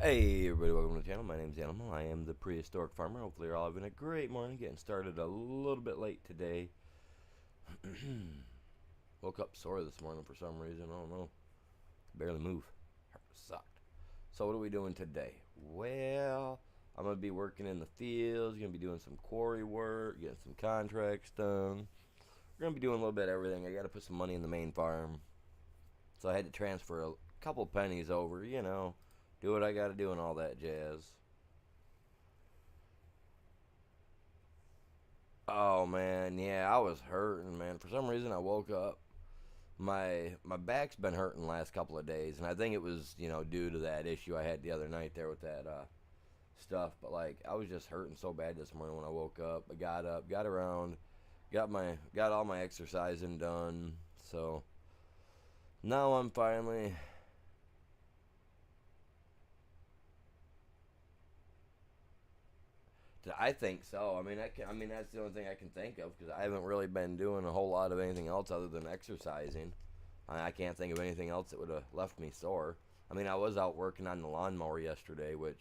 Hey everybody, welcome to the channel. My name's Animal. I am the prehistoric farmer. Hopefully you're all having a great morning. Getting started a little bit late today. Woke up sore this morning for some reason. I don't know. Barely move. Heart sucked. So what are we doing today? Well, I'm going to be working in the fields. Going to be doing some quarry work, getting some contracts done. We're going to be doing a little bit of everything. I got to put some money in the main farm. So I had to transfer a couple pennies over, do what I got to do and all that jazz. Oh man, yeah, I was hurting, man. For some reason, I woke up. My back's been hurting the last couple of days, and I think it was due to that issue I had the other night there with that stuff. But like, I was just hurting so bad this morning when I woke up. I got up, got around, got all my exercising done. So now I'm finally. I think so. I mean that's the only thing I can think of because I haven't really been doing a whole lot of anything else other than exercising. I can't think of anything else that would have left me sore. I mean, I was out working on the lawnmower yesterday, which,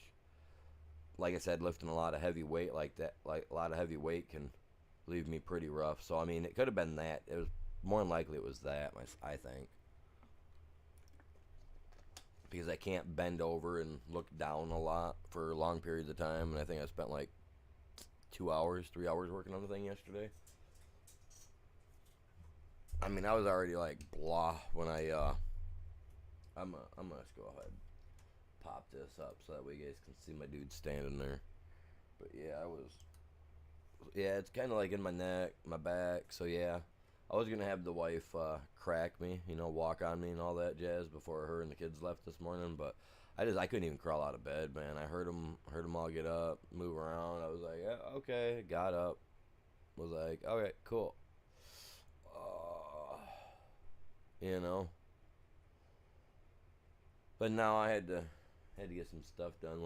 like I said, lifting a lot of heavy weight like that, like a lot of heavy weight can leave me pretty rough. So I mean, it could have been that. It was more than likely it was that. I think because I can't bend over and look down a lot for long periods of time, and I think I spent like 2 hours, 3 hours working on the thing yesterday. I mean, I was already like blah when I'm gonna just go ahead and pop this up so that way you guys can see my dude standing there. But yeah, yeah, it's kind of like in my neck, my back. So yeah, I was gonna have the wife crack me, walk on me and all that jazz before her and the kids left this morning, but I couldn't even crawl out of bed, man. I heard them all get up, move around. I was like, yeah, okay, got up, was like, okay, cool. Uh, you know, but now I had to get some stuff done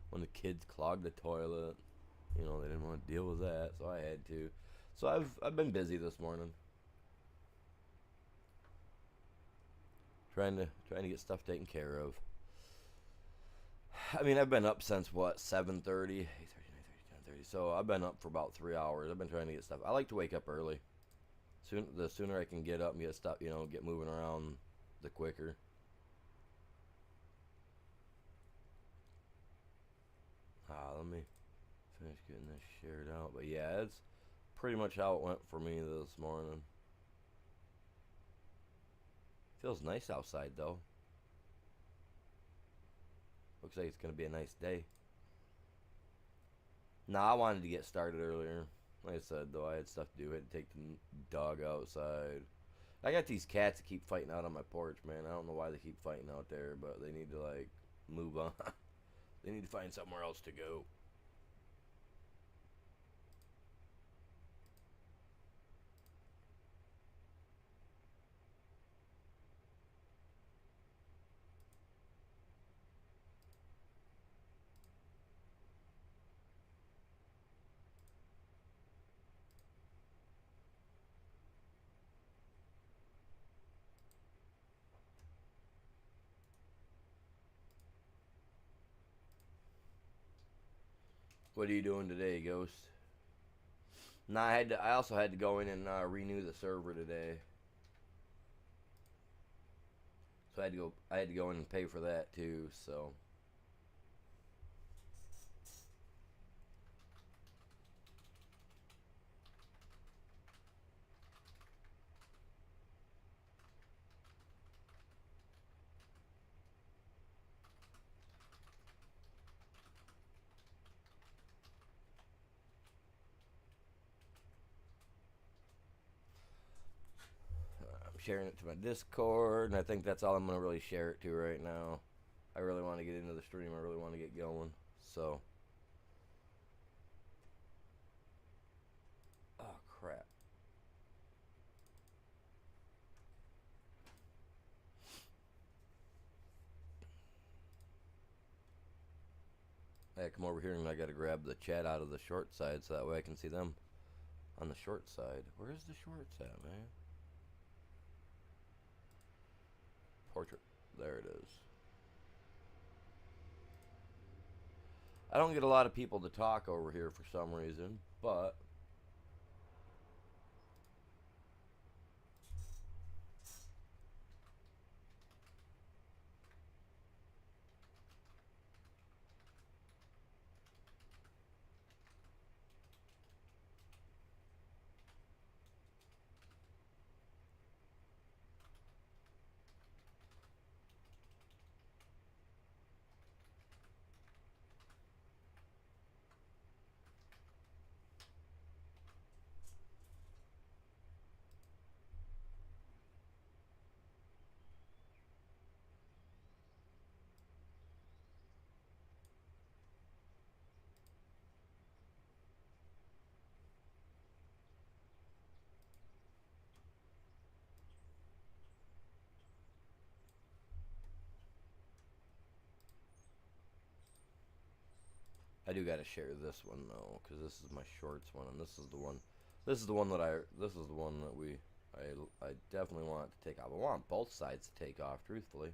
when the kids clogged the toilet. They didn't want to deal with that, so I had to. So I've been busy this morning, trying to get stuff taken care of. I mean, I've been up since what 7:30, 8:30, 9:30, 10:30. So I've been up for about 3 hours. I've been trying to get stuff. I like to wake up early. The sooner I can get up and get stuff, get moving around, the quicker. Let me finish getting this shared out. But yeah, it's pretty much how it went for me this morning. Feels nice outside though. Looks like it's gonna be a nice day. Nah, I wanted to get started earlier. Like I said though, I had stuff to do. I had to take the dog outside. I got these cats that keep fighting out on my porch, man. I don't know why they keep fighting out there, but they need to like move on. They need to find somewhere else to go. What are you doing today, Ghost? Nah, I also had to go in and renew the server today. So I had to go in and pay for that too. So I'm sharing it to my Discord, and I think that's all I'm gonna really share it to right now. I really want to get into the stream. I really want to get going. So, oh crap. I come over here and I gotta grab the chat out of the short side so that way I can see them on the short side. Where's the shorts at, man? Portrait. There it is. I don't get a lot of people to talk over here for some reason, but I do gotta share this one though, because this is my shorts one, and this is the one. This is the one that This is the one that we. I definitely want it to take off. I want both sides to take off, truthfully.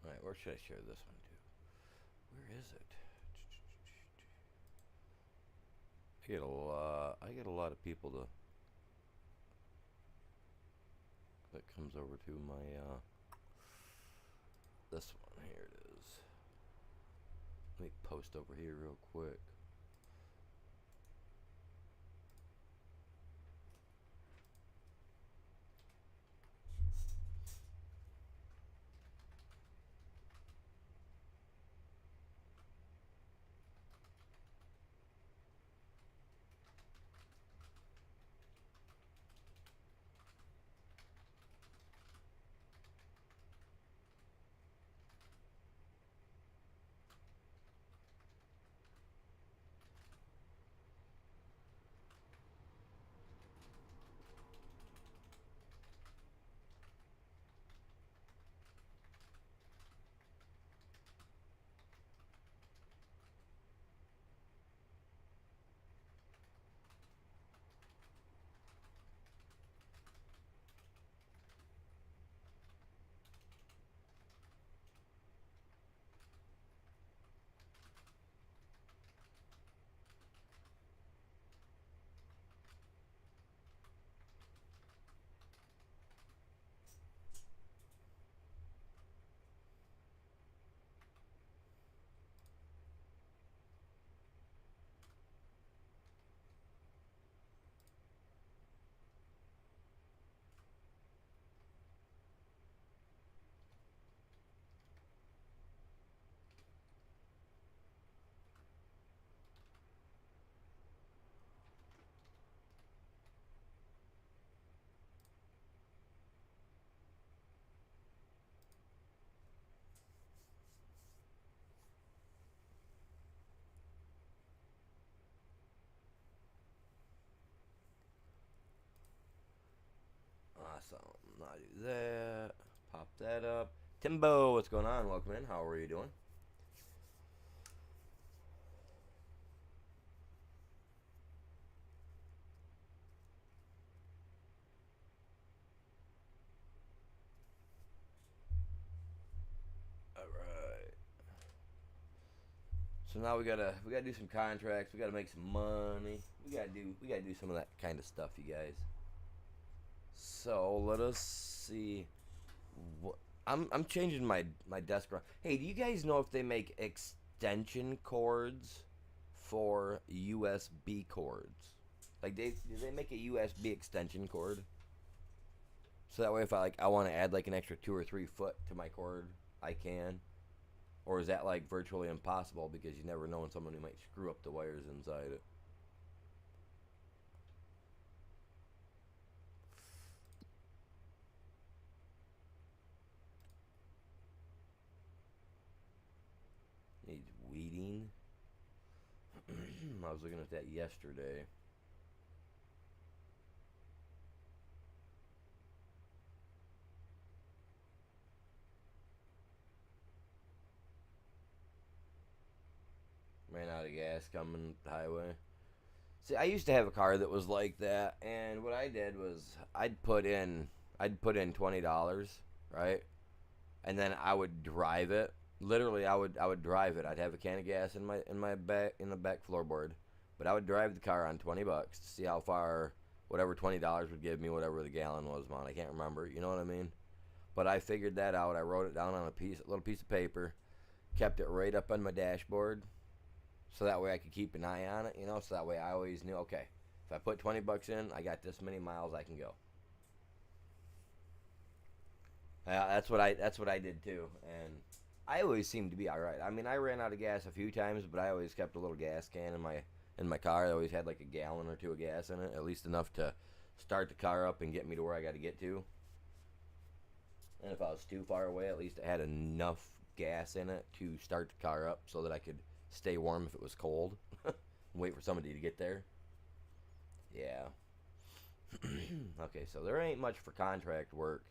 All right, where should I share this one to? Where is it? I get a lot of people to that comes over to my this one. Here it is. Let me post over here real quick. Awesome. I do that. Pop that up. Timbo, what's going on? Welcome in. How are you doing? All right. So now we gotta do some contracts. We gotta make some money. We gotta do some of that kind of stuff, you guys. So let us see. What I'm changing my desk around. Hey, do you guys know if they make extension cords for USB cords? Like do they make a USB extension cord? So that way, if I want to add like an extra 2 or 3 foot to my cord, I can. Or is that like virtually impossible because you never know when somebody might screw up the wires inside it? Needs weeding. I was looking at that yesterday. Ran out of gas coming the highway. See, I used to have a car that was like that, and what I did was I'd put in $20, right, and then I would drive it. Literally, I would drive it. I'd have a can of gas in the back floorboard, but I would drive the car on $20 to see how far whatever $20 would give me, whatever the gallon was on. I can't remember. You know what I mean? But I figured that out. I wrote it down on a little piece of paper, kept it right up on my dashboard, so that way I could keep an eye on it. So that way I always knew, okay, if I put $20 in, I got this many miles I can go. That's what I did too, and I always seemed to be all right. I mean, I ran out of gas a few times, but I always kept a little gas can in my car. I always had like a gallon or two of gas in it, at least enough to start the car up and get me to where I got to get to. And if I was too far away, at least it had enough gas in it to start the car up so that I could stay warm if it was cold. Wait for somebody to get there. Yeah. Okay, so there ain't much for contract work.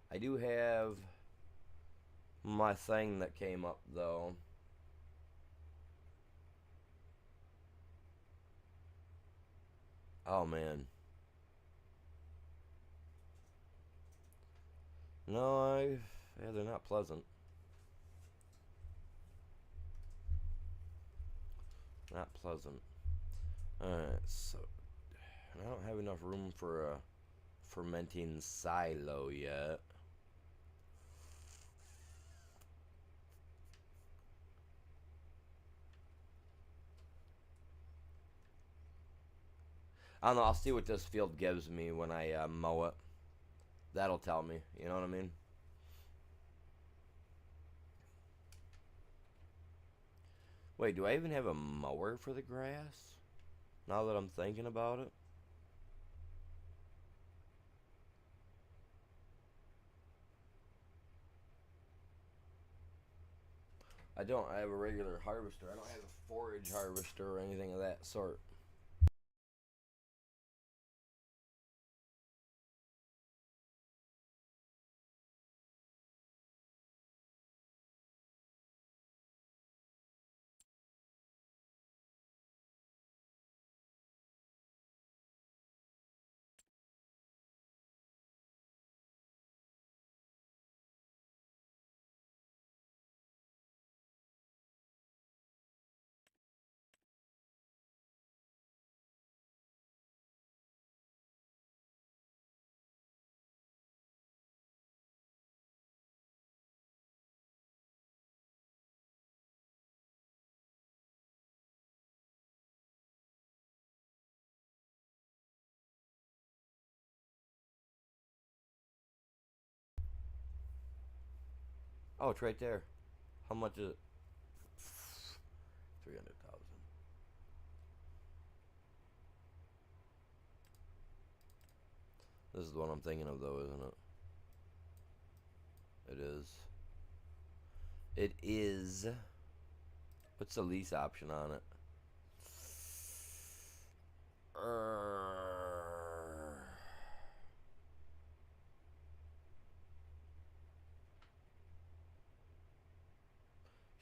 I do have my thing that came up though. Oh man. No, yeah, they're not pleasant. Not pleasant. Alright, so I don't have enough room for a fermenting silo yet. I don't know. I'll see what this field gives me when I mow it. That'll tell me. You know what I mean? Wait, do I even have a mower for the grass? Now that I'm thinking about it. I don't. I have a regular harvester. I don't have a forage harvester or anything of that sort. Oh, it's right there. How much is it? 300,000. This is the one I'm thinking of, though, isn't it? It is. It is. What's the lease option on it?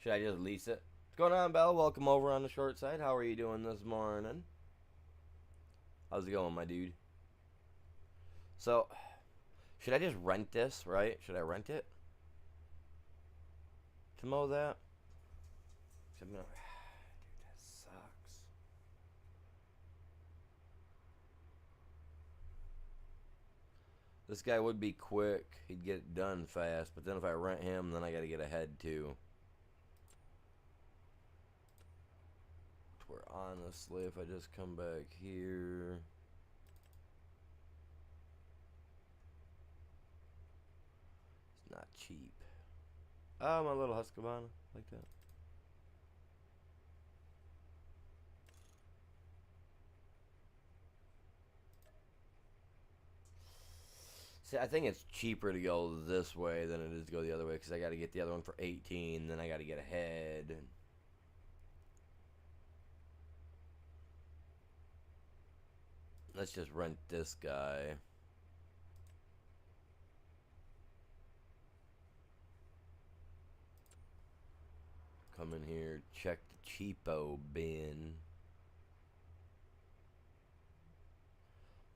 Should I just lease it? What's going on, Bell? Welcome over on the short side. How are you doing this morning? How's it going, my dude? So, should I just rent this, right? Should I rent it? To mow that? Dude, that sucks. This guy would be quick. He'd get it done fast. But then if I rent him, then I got to get ahead too. Where honestly, if I just come back here, it's not cheap. Oh, my little Husqvarna, like that. See, I think it's cheaper to go this way than it is to go the other way because I got to get the other one for 18, then I got to get ahead. Let's just rent this guy. Come in here, check the cheapo bin.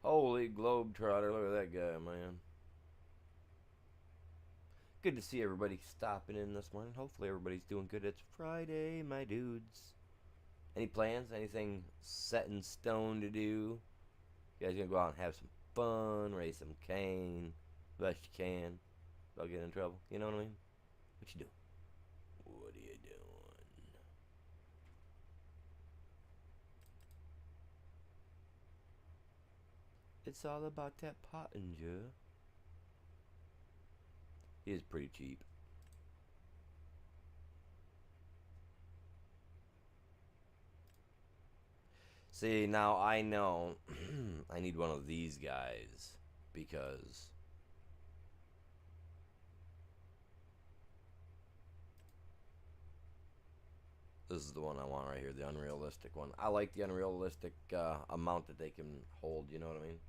Holy globetrotter, look at that guy, man. Good to see everybody stopping in this morning. Hopefully everybody's doing good. It's Friday, my dudes. Any plans? Anything set in stone to do? You guys gonna go out and have some fun, raise some cane, best you can. Don't get in trouble. You know what I mean? What you doing? What are you doing? It's all about that Pottinger. He is pretty cheap. See, now I know I need one of these guys because this is the one I want right here, the unrealistic one. I like the unrealistic amount that they can hold, you know what I mean?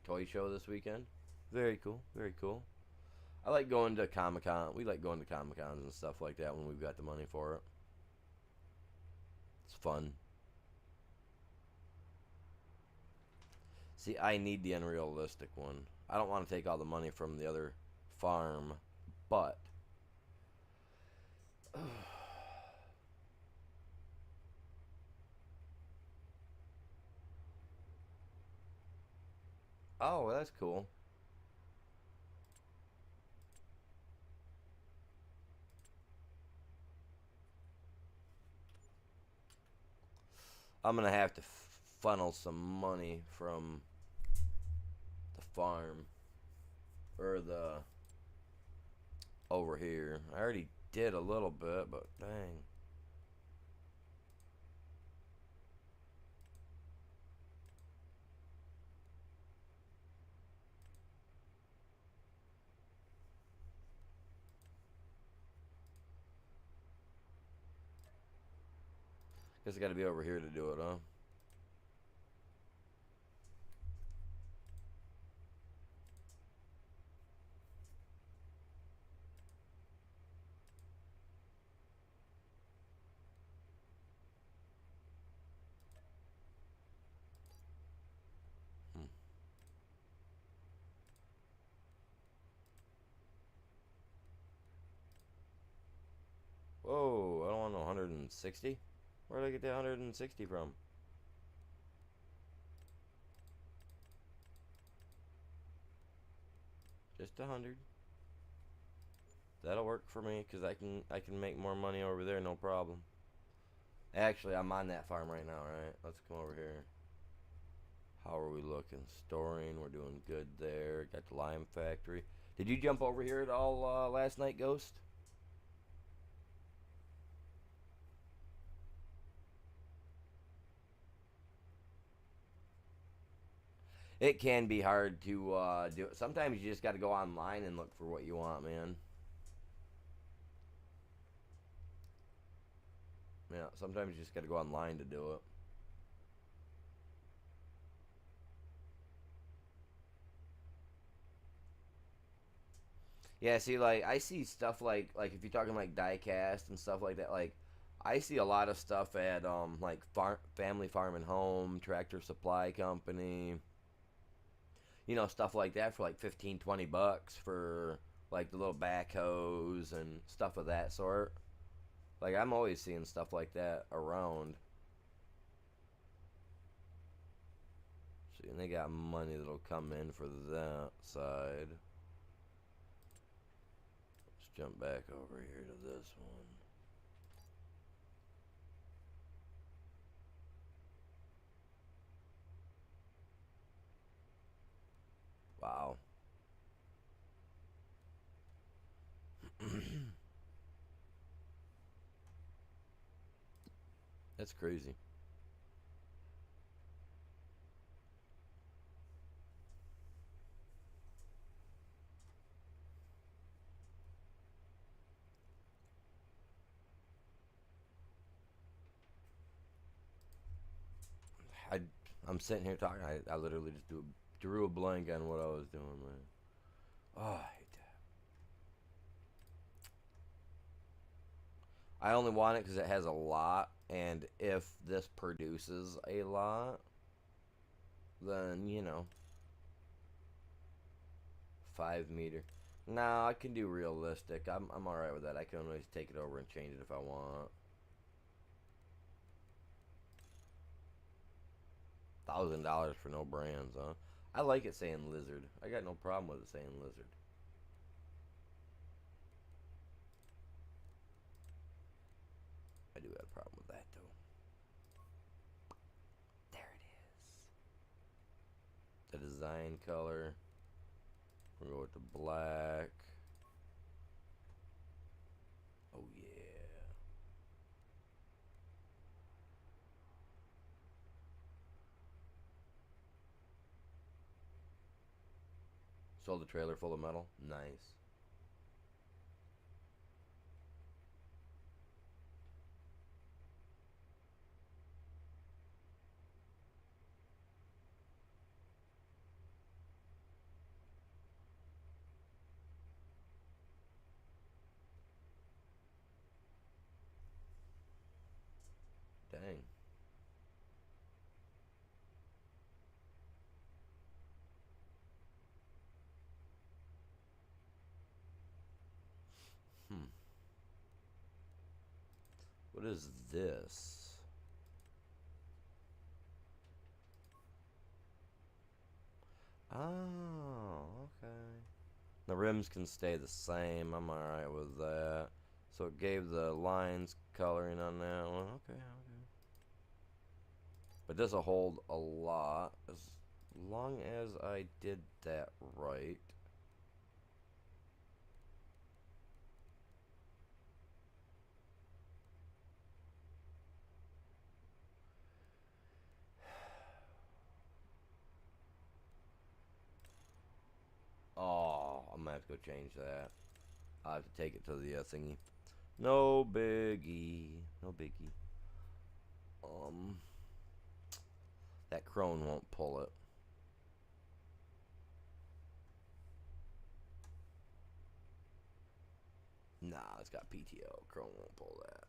Toy show this weekend. Very cool, very cool. I like going to Comic-Con. We like going to Comic-Cons and stuff like that when we've got the money for it. It's fun. See, I need the unrealistic one. I don't want to take all the money from the other farm, but oh, that's cool. I'm gonna have to funnel some money from the farm or the over here. I already did a little bit, but dang. Guess I gotta be over here to do it, huh? Hmm. Whoa, I don't want no 160. Where did I get that 160 from? Just 100. That'll work for me because I can make more money over there, no problem. Actually, I'm on that farm right now, right? Let's come over here. How are we looking? Storing, we're doing good there. Got the lime factory. Did you jump over here at all last night, Ghost? It can be hard to do it. Sometimes you just got to go online and look for what you want, man. Yeah, sometimes you just got to go online to do it. Yeah, see, like I see stuff like if you're talking like diecast and stuff like that, like I see a lot of stuff at like Family Farm and Home, Tractor Supply Company, stuff like that for like 15, 20 bucks for like the little backhoes and stuff of that sort. Like I'm always seeing stuff like that around. See, and they got money that'll come in for that side. Let's jump back over here to this one. Wow. That's crazy. I I'm sitting here talking. I literally just drew a blank on what I was doing, man. Oh, I hate that. I only want it because it has a lot, and if this produces a lot, then 5 meter. No, I can do realistic. I'm all right with that. I can always take it over and change it if I want. $1,000 for no brands, huh? I like it saying lizard. I got no problem with it saying lizard. I do have a problem with that though. There it is. The design color. We'll go with the black. Oh yeah. Sold a trailer full of metal. Nice. Dang. Hmm. What is this? Oh, okay. The rims can stay the same. I'm alright with that. So it gave the lines coloring on that one. Okay, okay. But this will hold a lot as long as I did that right. Oh, I'm gonna have to go change that. I'll have to take it to the thingy. No biggie. No biggie. Um, that crone won't pull it. Nah, it's got PTO. Chrome won't pull that.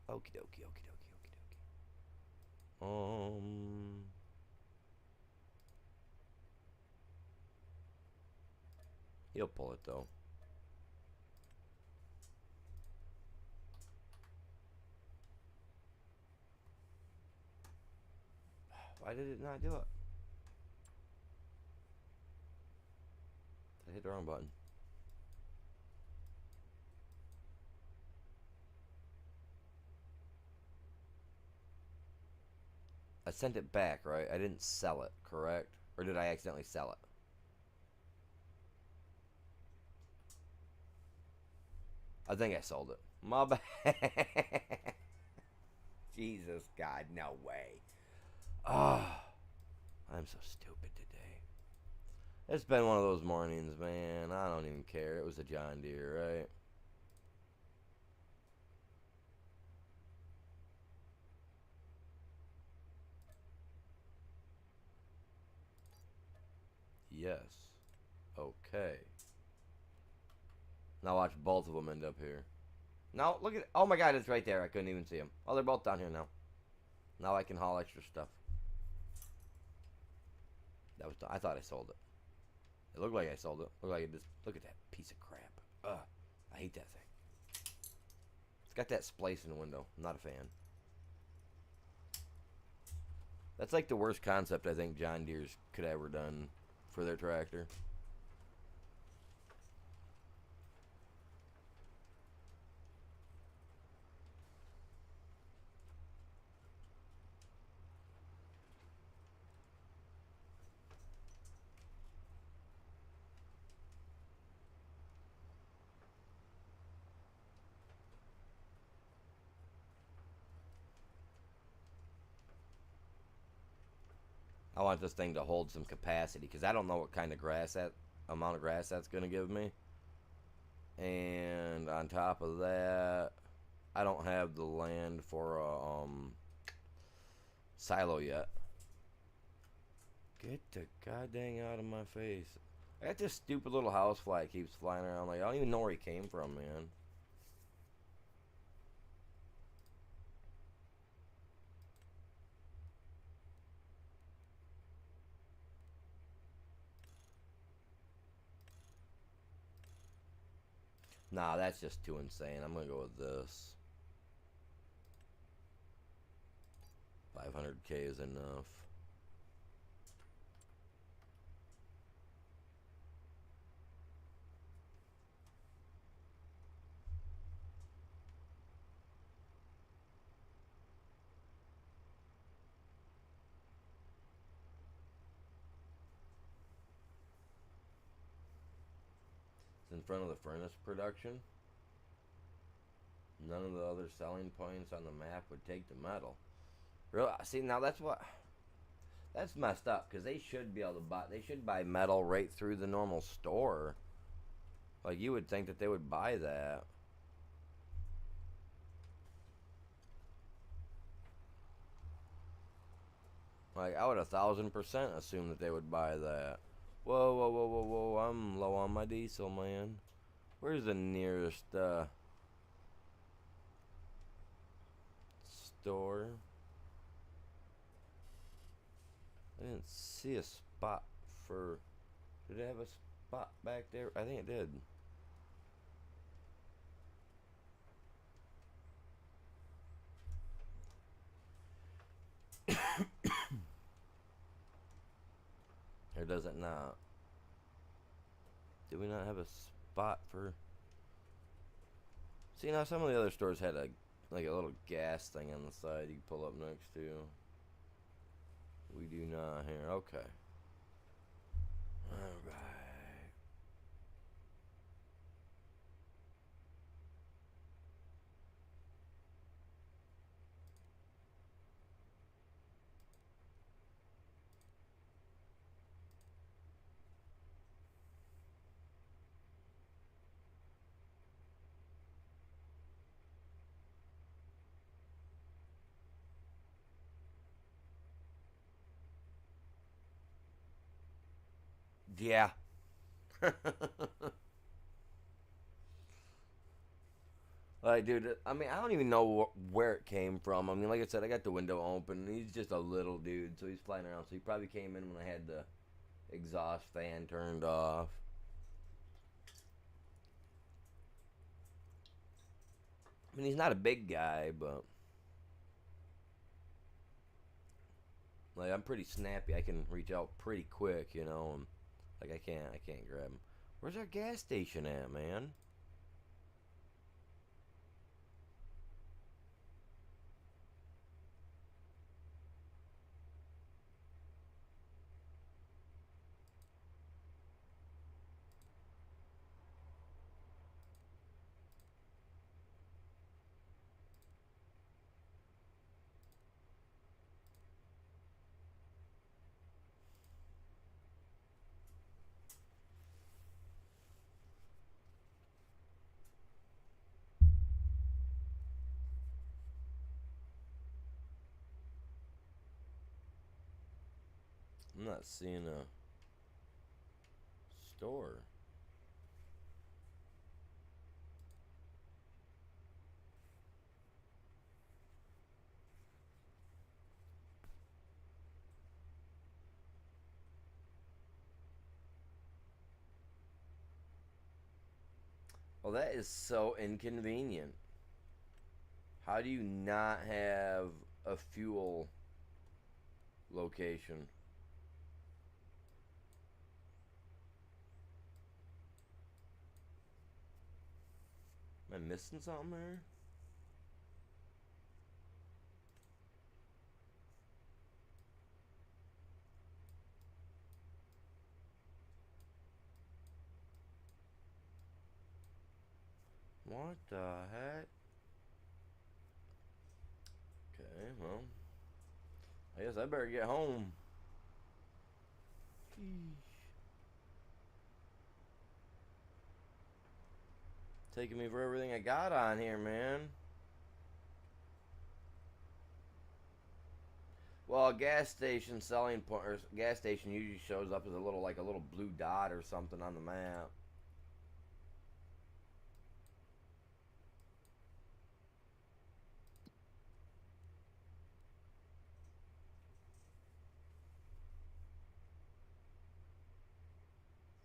Okie dokie, okie dokie, okie dokie. He'll pull it though. Why did it not do it? I hit the wrong button. I sent it back, right? I didn't sell it, correct? Or did I accidentally sell it? I think I sold it. My bad. Jesus, God, no way. Ah, oh, I'm so stupid today. It's been one of those mornings, man. I don't even care. It was a John Deere, right? Yes. Okay. Now watch both of them end up here. Now look at. Oh my God, it's right there. I couldn't even see them. Oh, they're both down here now. Now I can haul extra stuff. That was. I thought I sold it. It looked like I sold it. Looked like it just. Look at that piece of crap. Ugh. I hate that thing. It's got that splice in the window. I'm not a fan. That's like the worst concept I think John Deere's could ever done for their tractor. I want this thing to hold some capacity because I don't know what kind of amount of grass that's going to give me. And on top of that, I don't have the land for a silo yet. Get the goddamn out of my face. I got this stupid little house fly keeps flying around. Like, I don't even know where he came from, man. Nah, that's just too insane. I'm gonna go with this. 500K is enough. It's in front of the furnace production. None of the other selling points on the map would take the metal. Really? See, now that's messed up because they should be able to buy. They should buy metal right through the normal store. Like you would think that they would buy that. Like I would 1,000% assume that they would buy that. Whoa, whoa, whoa, whoa, whoa! I'm low on my diesel, man. Where's the nearest store? I didn't see a spot for. Did it have a spot back there? I think it did. Or does it not? Did we not have a spot for? See, now some of the other stores had a like a little gas thing on the side you can pull up next to. We do not here. Okay. All right. Yeah. Like, dude, I mean, I don't even know where it came from. I mean, like I said, I got the window open. He's just a little dude, so he's flying around. So he probably came in when I had the exhaust fan turned off. I mean, he's not a big guy, but like I'm pretty snappy. I can reach out pretty quick, you know. And, like I can't grab him. Where's our gas station at, man? I'm not seeing a. Store. Well, that is so inconvenient. How do you not have a fuel location? Am I missing something there? What the heck? Okay, well, I guess I better get home. Taking me for everything I got on here, man. Well, a gas station selling point, or gas station usually shows up as a little, like a little blue dot or something on the map.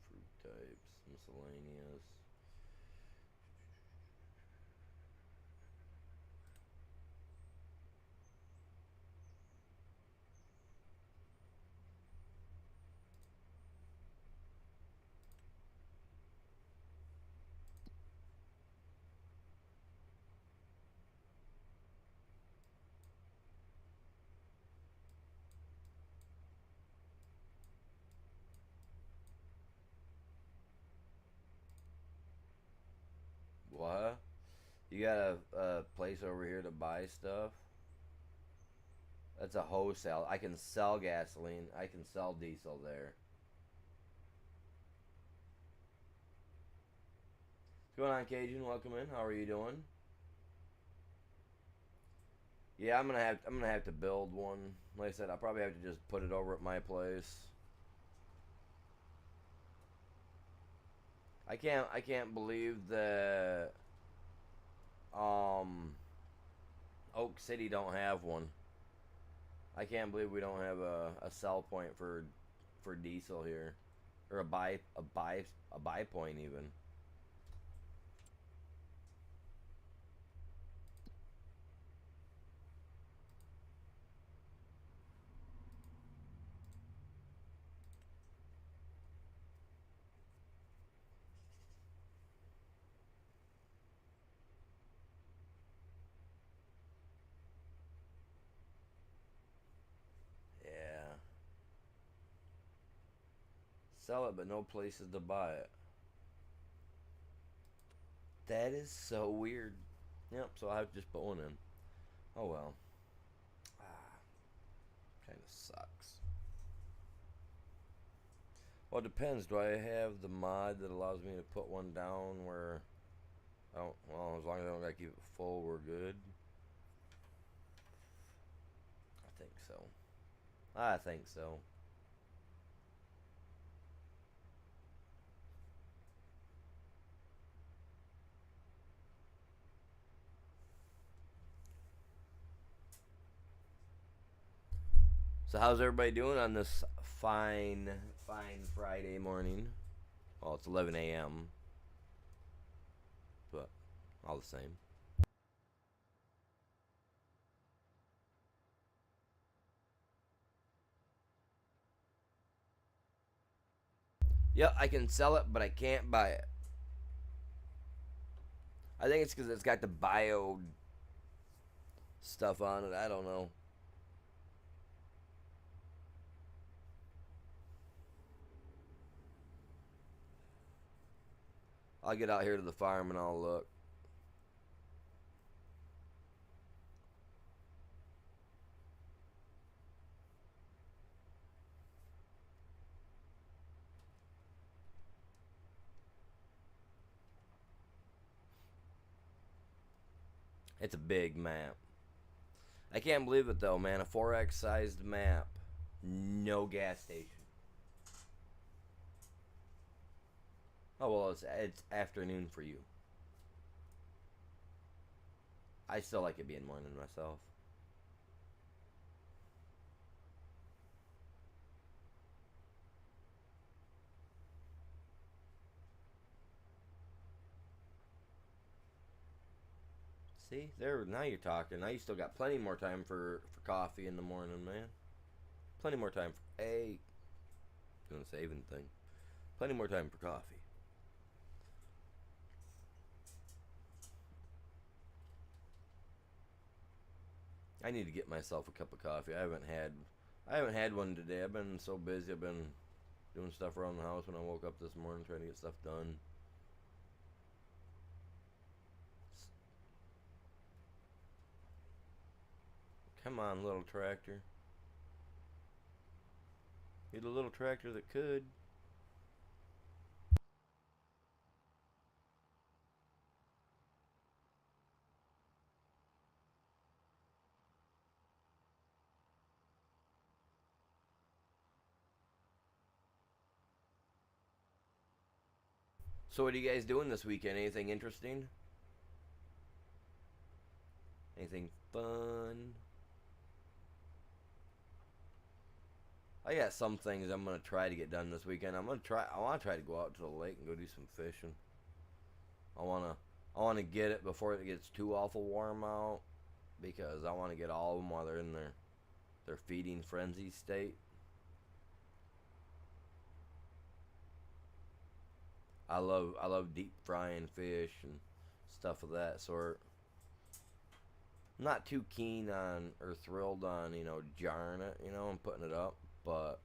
Fruit types, miscellaneous. What? You got a place over here to buy stuff? That's a wholesale. I can sell gasoline. I can sell diesel there. What's going on, Cajun? Welcome in. How are you doing? Yeah, I'm gonna have to build one. Like I said, I'll probably have to just put it over at my place. I can't believe that um Oak City don't have one. I can't believe we don't have a sell point for diesel here, or a buy point even. Yeah, sell it, but no places to buy it. That is so weird. Yep. So I have to just put one in. Oh well. Ah, kind of sucks. Well, it depends. Do I have the mod that allows me to put one down where I don't? Well, as long as I don't gotta keep it full, we're good. I think so. I think so. So how's everybody doing on this fine Friday morning? Well, it's 11 a.m., but all the same. Yep, I can sell it, but I can't buy it. I think it's because it's got the bio stuff on it. I don't know. I'll get out here to the farm and I'll look. It's a big map. I can't believe it though, man. A 4x sized map. No gas station. Oh well, it's afternoon for you. I still like it being morning myself. See, there now you're talking. Now you still got plenty more time for coffee in the morning, man. Plenty more time for doing the saving thing. Plenty more time for coffee. I need to get myself a cup of coffee. I haven't had one today. I've been so busy. I've been doing stuff around the house when I woke up this morning, trying to get stuff done. Come on, little tractor. You're the little tractor that could. So what are you guys doing this weekend? Anything interesting? Anything fun? I got some things I'm gonna try to get done this weekend. I want to try to go out to the lake and go do some fishing. I wanna. I want to get it before it gets too awful warm out because I want to get all of them while they're in their feeding frenzy state. I love deep frying fish and stuff of that sort. I'm not too keen on or thrilled on jarring it, and putting it up, but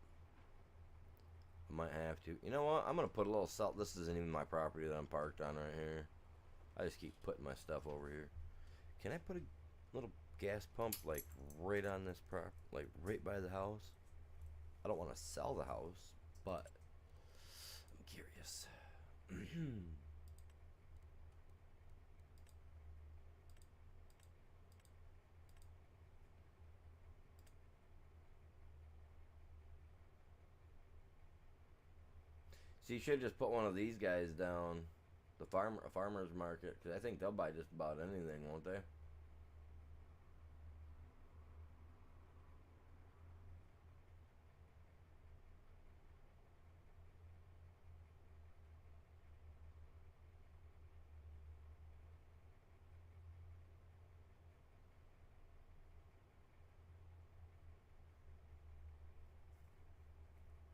I might have to. You know what? I'm gonna put a little salt. This isn't even my property that I'm parked on right here. I just keep putting my stuff over here. Can I put a little gas pump like right on this like right by the house? I don't want to sell the house, but I'm curious. So you should just put one of these guys down, a farmer's market, because I think they'll buy just about anything, won't they?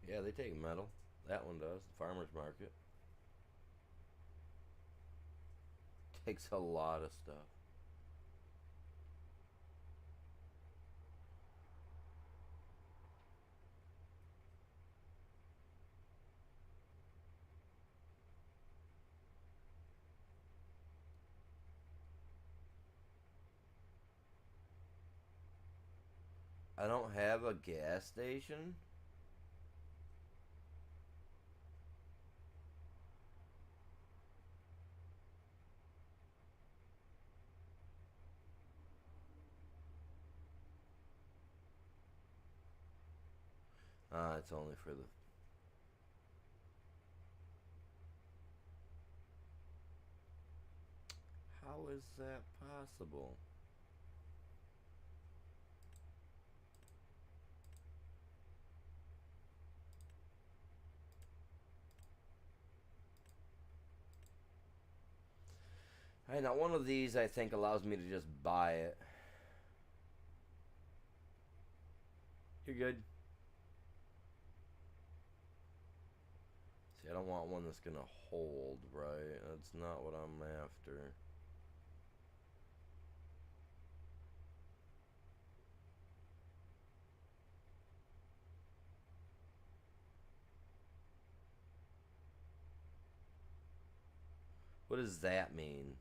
Yeah, they take metal. That one does. The farmer's market takes a lot of stuff. I don't have a gas station. It's only for the. How is that possible? Hey, now one of these I think allows me to just buy it. You're good. See, I don't want one that's gonna hold, right? That's not what I'm after. What does that mean?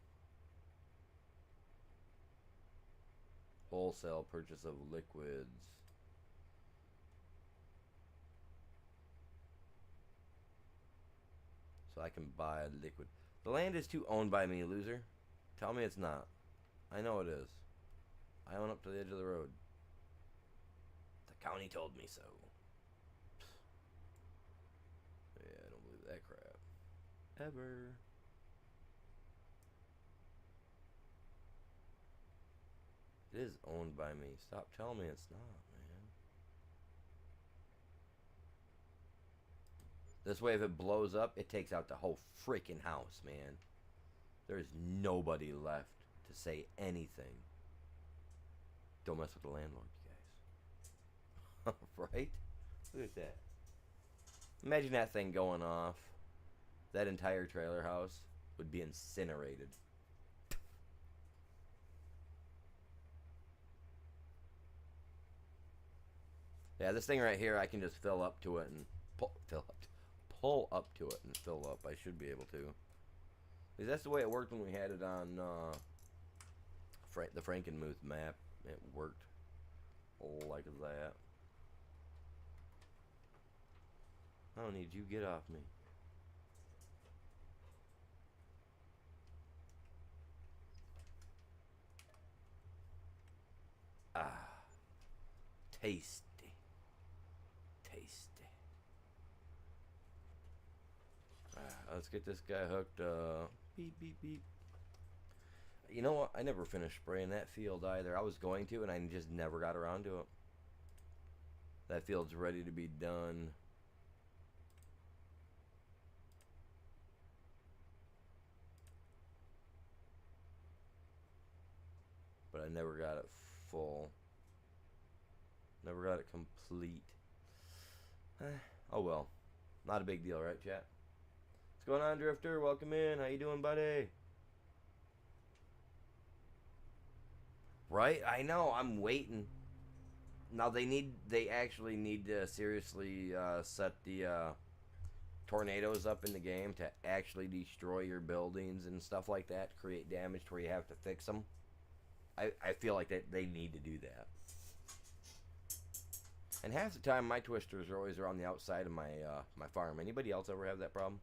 Wholesale purchase of liquids. So I can buy a liquid. The land is too owned by me, loser. Tell me it's not. I know it is. I own up to the edge of the road. The county told me so. Yeah, I don't believe that crap. ever. It is owned by me. Stop telling me it's not, man. This way, if it blows up, it takes out the whole freaking house, man. There's nobody left to say anything. Don't mess with the landlord, you guys. Right? Look at that. Imagine that thing going off. That entire trailer house would be incinerated. Yeah, this thing right here, I can just fill up to it and pull up to it and fill up. I should be able to. Because that's the way it worked when we had it on the Frankenmuth map. It worked like that. I don't need you. Get off me. Ah. Tasty. Tasty. Let's get this guy hooked up. Beep, beep, beep. You know what? I never finished spraying that field either. I was going to, and I just never got around to it. That field's ready to be done. But I never got it full. Never got it complete. Oh well. Not a big deal, right, chat? What's going on, Drifter? Welcome in. How you doing, buddy? Right? I know. I'm waiting. Now they actually need to seriously set the tornadoes up in the game to actually destroy your buildings and stuff like that, create damage to where you have to fix them. I feel like they need to do that. And half the time, my twisters are always around the outside of my my farm. Anybody else ever have that problem?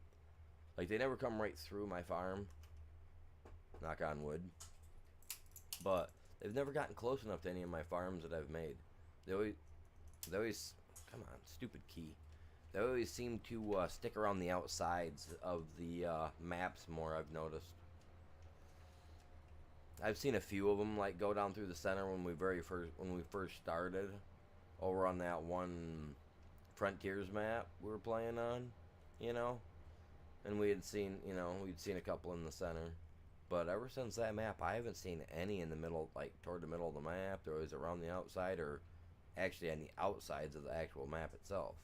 Like, they never come right through my farm. Knock on wood. But they've never gotten close enough to any of my farms that I've made. They always, come on, stupid key. They always seem to stick around the outsides of the maps more, I've noticed. I've seen a few of them like go down through the center when we first started, over on that one Frontiers map we were playing on, you know, and we'd seen a couple in the center, but ever since that map, I haven't seen any in the middle, like toward the middle of the map. They're always around the outside, or actually on the outsides of the actual map itself.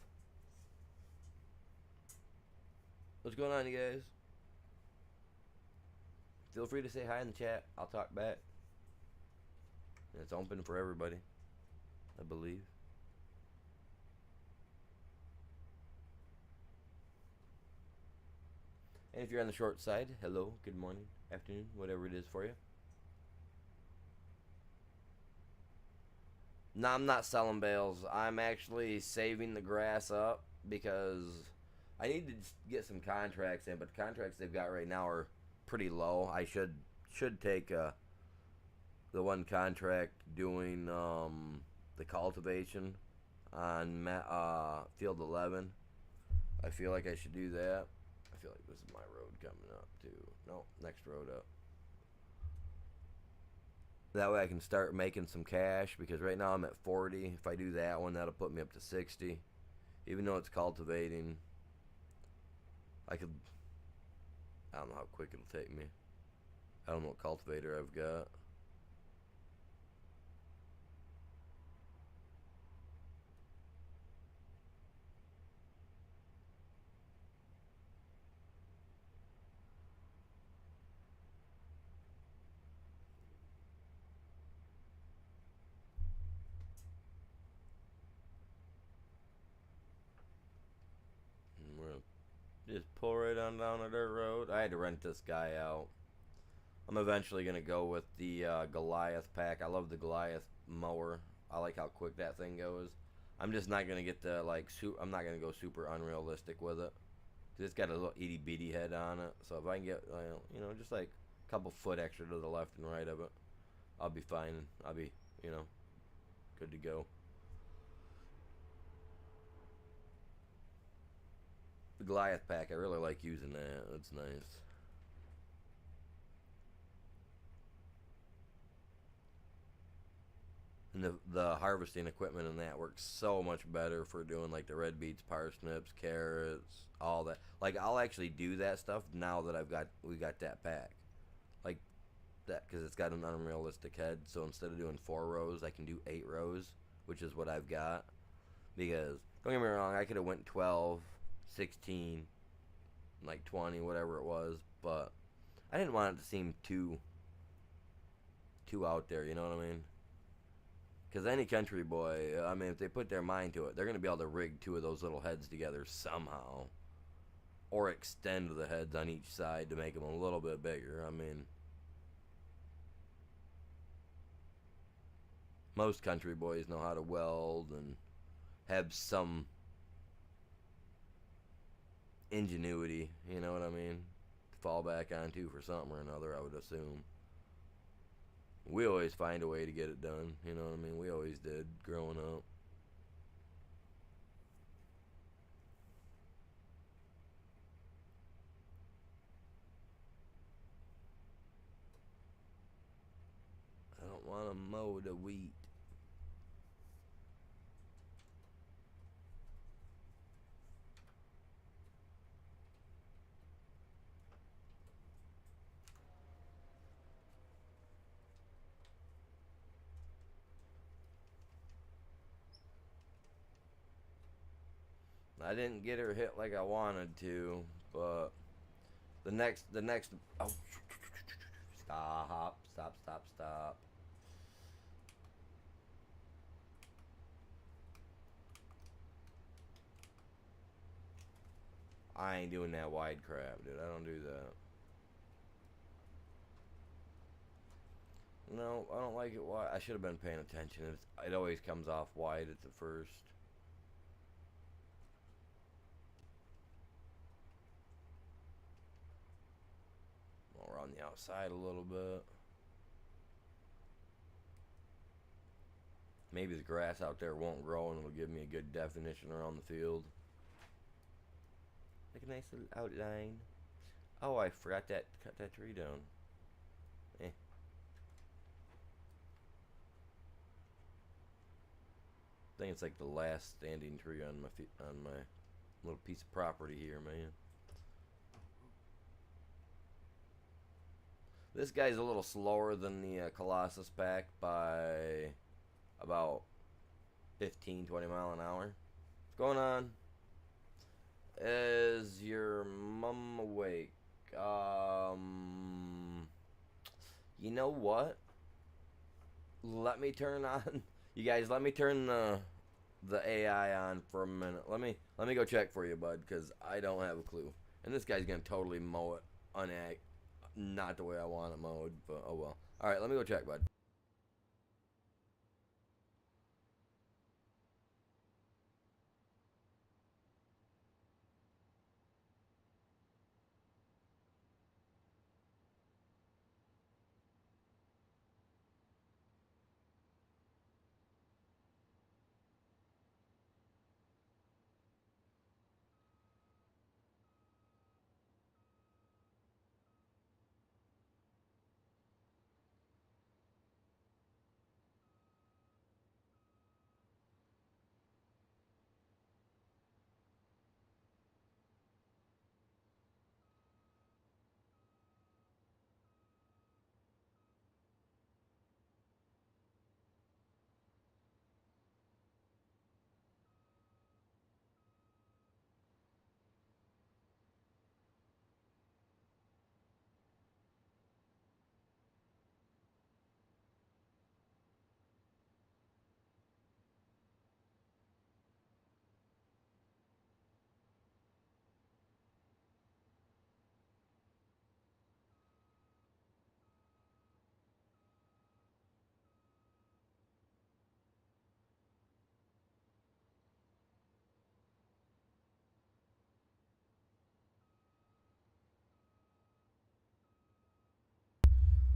What's going on, you guys? Feel free to say hi in the chat. I'll talk back. It's open for everybody, I believe. And if you're on the short side, hello, good morning, afternoon, whatever it is for you. No, I'm not selling bales. I'm actually saving the grass up because I need to get some contracts in, but the contracts they've got right now are pretty low. I should take the one contract doing the cultivation on field 11. I feel like I should do that. I feel like this is my road coming up too. No, next road up. That way I can start making some cash, because right now I'm at 40. If I do that one, that'll put me up to 60. Even though it's cultivating, I don't know how quick it'll take me. I don't know what cultivator I've got. And we're gonna just pull right on down the dirt road. I had to rent this guy out. I'm eventually gonna go with the Goliath pack. I love the Goliath mower. I like how quick that thing goes. I'm just not gonna get the I'm not gonna go super unrealistic with it. Cause it's got a little itty bitty head on it. So if I can get just like a couple foot extra to the left and right of it, I'll be fine. I'll be good to go. The Goliath pack, I really like using that. That's nice. And the harvesting equipment in that works so much better for doing like the red beets, parsnips, carrots, all that. Like I'll actually do that stuff now that we got that pack. Like that because it's got an unrealistic head. So instead of doing 4 rows, I can do 8 rows, which is what I've got. Because don't get me wrong, I could have went 12, 16, like 20, whatever it was, but I didn't want it to seem too out there. You know what I mean? Because any country boy, I mean, if they put their mind to it, they're going to be able to rig 2 of those little heads together somehow. Or extend the heads on each side to make them a little bit bigger. I mean, most country boys know how to weld and have some ingenuity, you know what I mean? To fall back onto for something or another, I would assume. We always find a way to get it done, you know what I mean? We always did growing up. I don't want to mow the wheat. I didn't get her hit like I wanted to, but the next oh, stop. I ain't doing that wide crap, dude. I don't do that. No, I don't like it wide. I should have been paying attention. It always comes off wide at the first. Around the outside a little bit. Maybe the grass out there won't grow and it'll give me a good definition around the field. Like a nice little outline. Oh, I forgot that. Cut that tree down. Eh. I think it's like the last standing tree on my little piece of property here, man. This guy's a little slower than the Colossus pack by about 15, 20 mile an hour. What's going on? Is your mom awake? You know what? Let me turn on. You guys, let me turn the AI on for a minute. Let me go check for you, bud, because I don't have a clue. And this guy's gonna totally mow it not the way I want it mowed, but oh well. All right, let me go check, bud.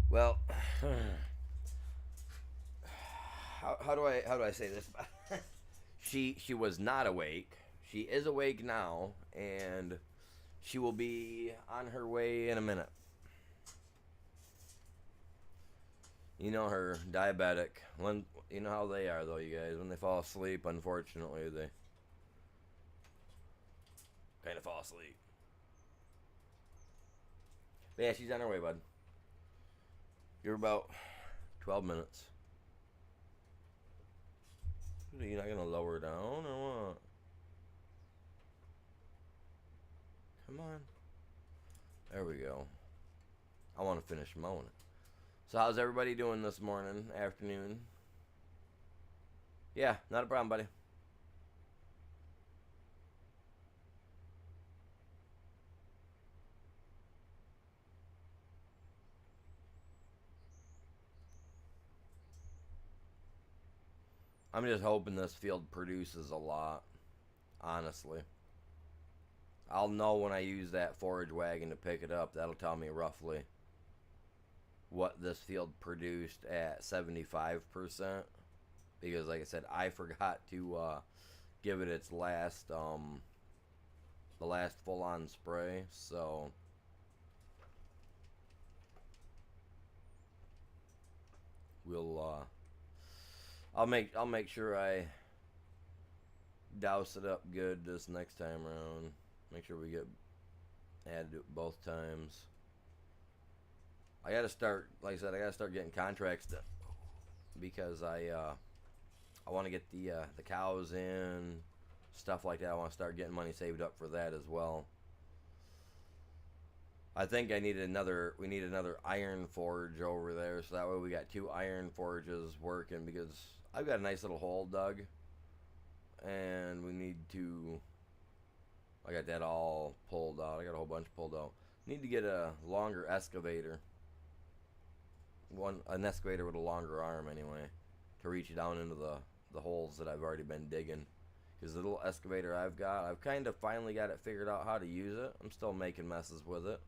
Well, how do I say this? She was not awake. She is awake now, and she will be on her way in a minute. You know her, diabetic. When you know how they are, though, you guys. When they fall asleep, unfortunately, they kind of fall asleep. But yeah, she's on her way, bud. You're about 12 minutes. You're not gonna lower down or what? Come on. There we go. I want to finish mowing it. So how's everybody doing this morning, afternoon? Yeah, not a problem, buddy. I'm just hoping this field produces a lot, honestly. I'll know when I use that forage wagon to pick it up. That'll tell me roughly what this field produced at 75%. Because, like I said, I forgot to give it its last, the last full-on spray. So we'll, I'll make sure I douse it up good this next time around. Make sure we get added to it both times. I gotta start, like I said, I gotta start getting contracts done because I want to get the cows in, stuff like that. I want to start getting money saved up for that as well. I think we need another iron forge over there, so that way we got 2 iron forges working, because I've got a nice little hole dug, and we need to. I got that all pulled out. I got a whole bunch pulled out. Need to get a longer excavator. An excavator with a longer arm, anyway, to reach down into the holes that I've already been digging. Because the little excavator I've got, I've kind of finally got it figured out how to use it. I'm still making messes with it,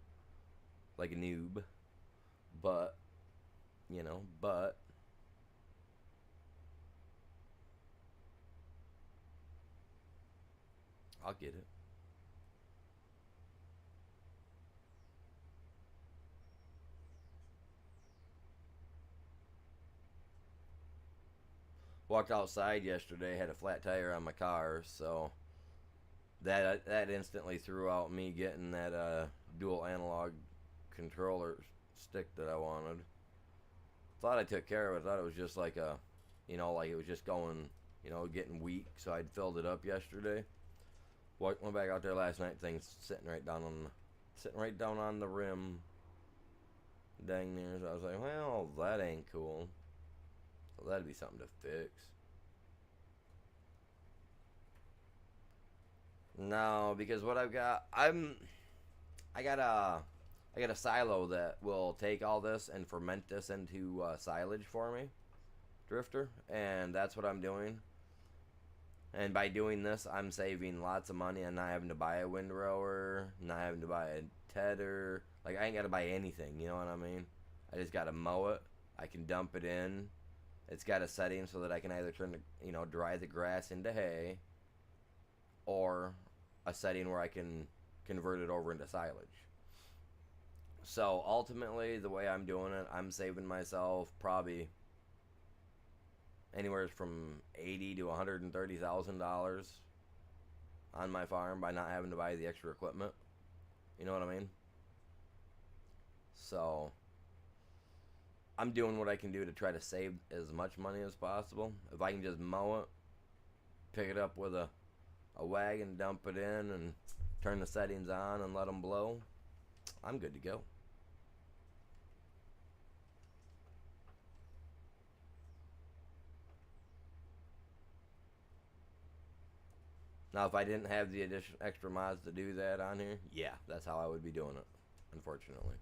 like a noob. But, you know, I'll get it. Walked outside yesterday, had a flat tire on my car, so that instantly threw out me getting that dual analog controller stick that I wanted. Thought I took care of it. Thought it was just like like it was just going, getting weak. So I'd filled it up yesterday. Went back out there last night. Things sitting right down on the rim. Dang near. So I was like, well, that ain't cool. So that'd be something to fix. No, because what I've got, I got a silo that will take all this and ferment this into silage for me, drifter, and that's what I'm doing. And by doing this, I'm saving lots of money and not having to buy a windrower, not having to buy a tedder. Like, I ain't got to buy anything, you know what I mean? I just got to mow it. I can dump it in. It's got a setting so that I can either dry the grass into hay, or a setting where I can convert it over into silage. So ultimately, the way I'm doing it, I'm saving myself probably anywhere from $80,000 to $130,000 on my farm by not having to buy the extra equipment. You know what I mean? So I'm doing what I can do to try to save as much money as possible. If I can just mow it, pick it up with a wagon, dump it in, and turn the settings on and let them blow, I'm good to go. Now, if I didn't have the extra mods to do that on here, yeah, that's how I would be doing it, unfortunately.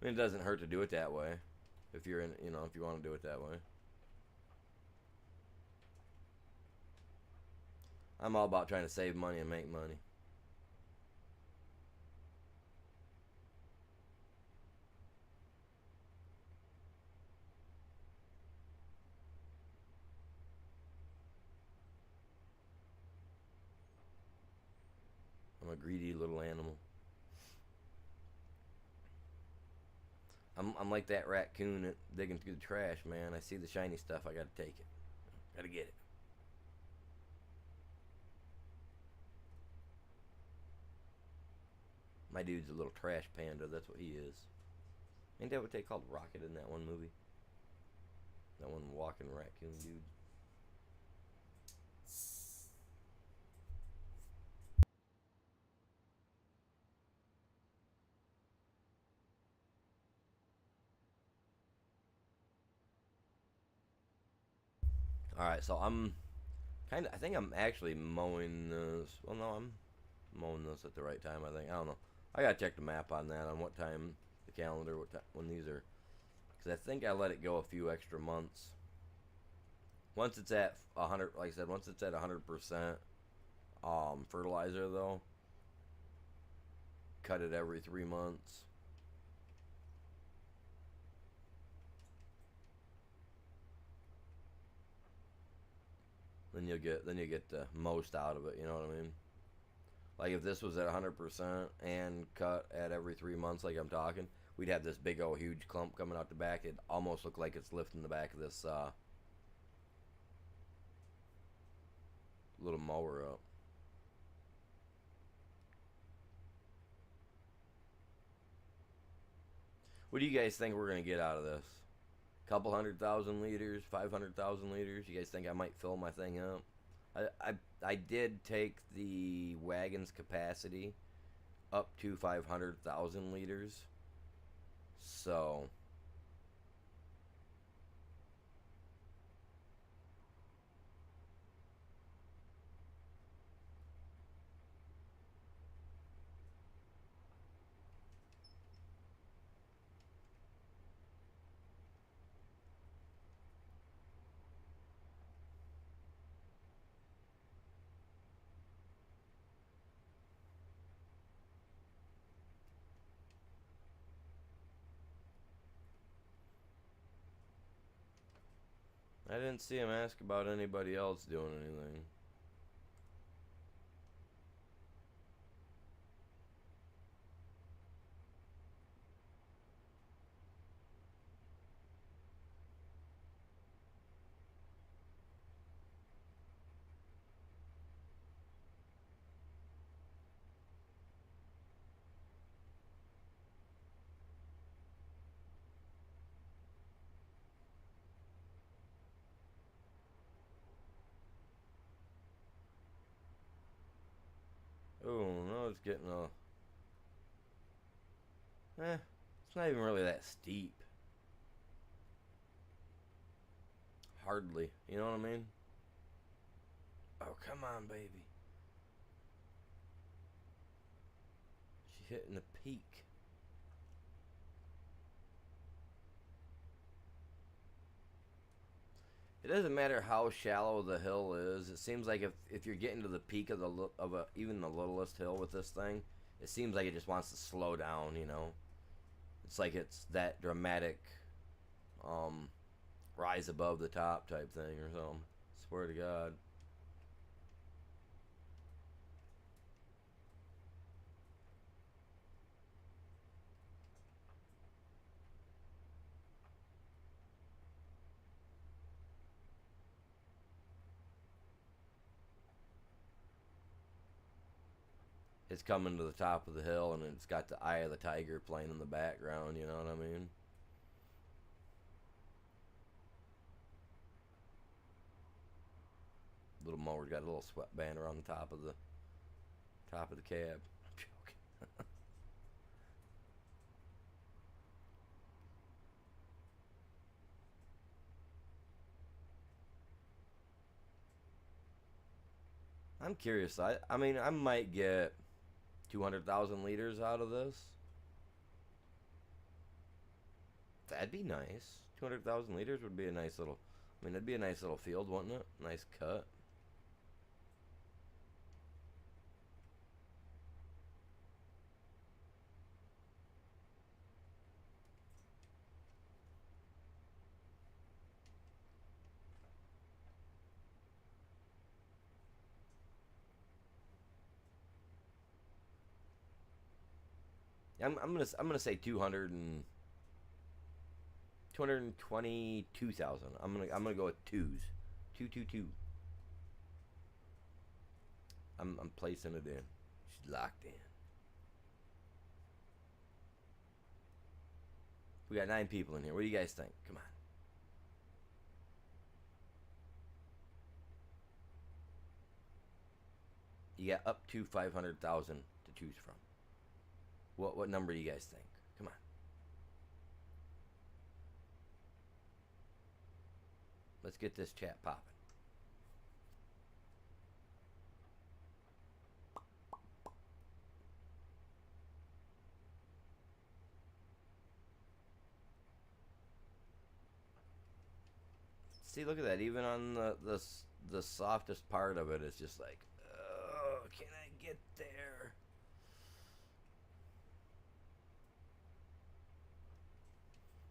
I mean, it doesn't hurt to do it that way, if you're if you want to do it that way. I'm all about trying to save money and make money. I'm a greedy little animal. I'm like that raccoon digging through the trash, man. I see the shiny stuff, I gotta take it. Gotta get it. My dude's a little trash panda, that's what he is. Ain't that what they called Rocket in that one movie? That one walking raccoon dude. Alright, so I think I'm actually mowing this. Well, no, I'm mowing this at the right time, I think. I don't know. I gotta check the map on that, on what time, the calendar, what time, when these are. Because I think I let it go a few extra months. Once it's at 100, like I said, once it's at 100% fertilizer, though, cut it every 3 months. Then you get the most out of it. You know what I mean? Like if this was at 100% and cut at every 3 months, like I'm talking, we'd have this big old huge clump coming out the back. It almost look like it's lifting the back of this little mower up. What do you guys think we're gonna get out of this? Couple 100,000 liters, 500,000 liters. You guys think I might fill my thing up? I did take the wagon's capacity up to 500,000 liters. So I didn't see him ask about anybody else doing anything. Oh no, it's getting a. It's not even really that steep. Hardly. You know what I mean? Oh, come on, baby. She's hitting the peak. It doesn't matter how shallow the hill is. It seems like if you're getting to the peak of even the littlest hill with this thing, it seems like it just wants to slow down. You know, it's like it's that dramatic um, rise above the top type thing or something. Swear to God. It's coming to the top of the hill and it's got the eye of the tiger playing in the background. You know what I mean? Little mower's got a little sweatband around the top of the cab. I'm joking. I'm curious. I mean, I might get 200,000 liters out of this. That'd be nice. 200,000 liters would be a nice little. I mean, that'd be a nice little field, wouldn't it? Nice cut. I'm gonna say 222,000. I'm gonna go with twos. 222. I'm placing it in. She's locked in. We got 9 people in here. What do you guys think? Come on. You got up to 500,000 to choose from. What number do you guys think? Come on. Let's get this chat popping. See, look at that. Even on the softest part of it, it's just like, oh, can I get there?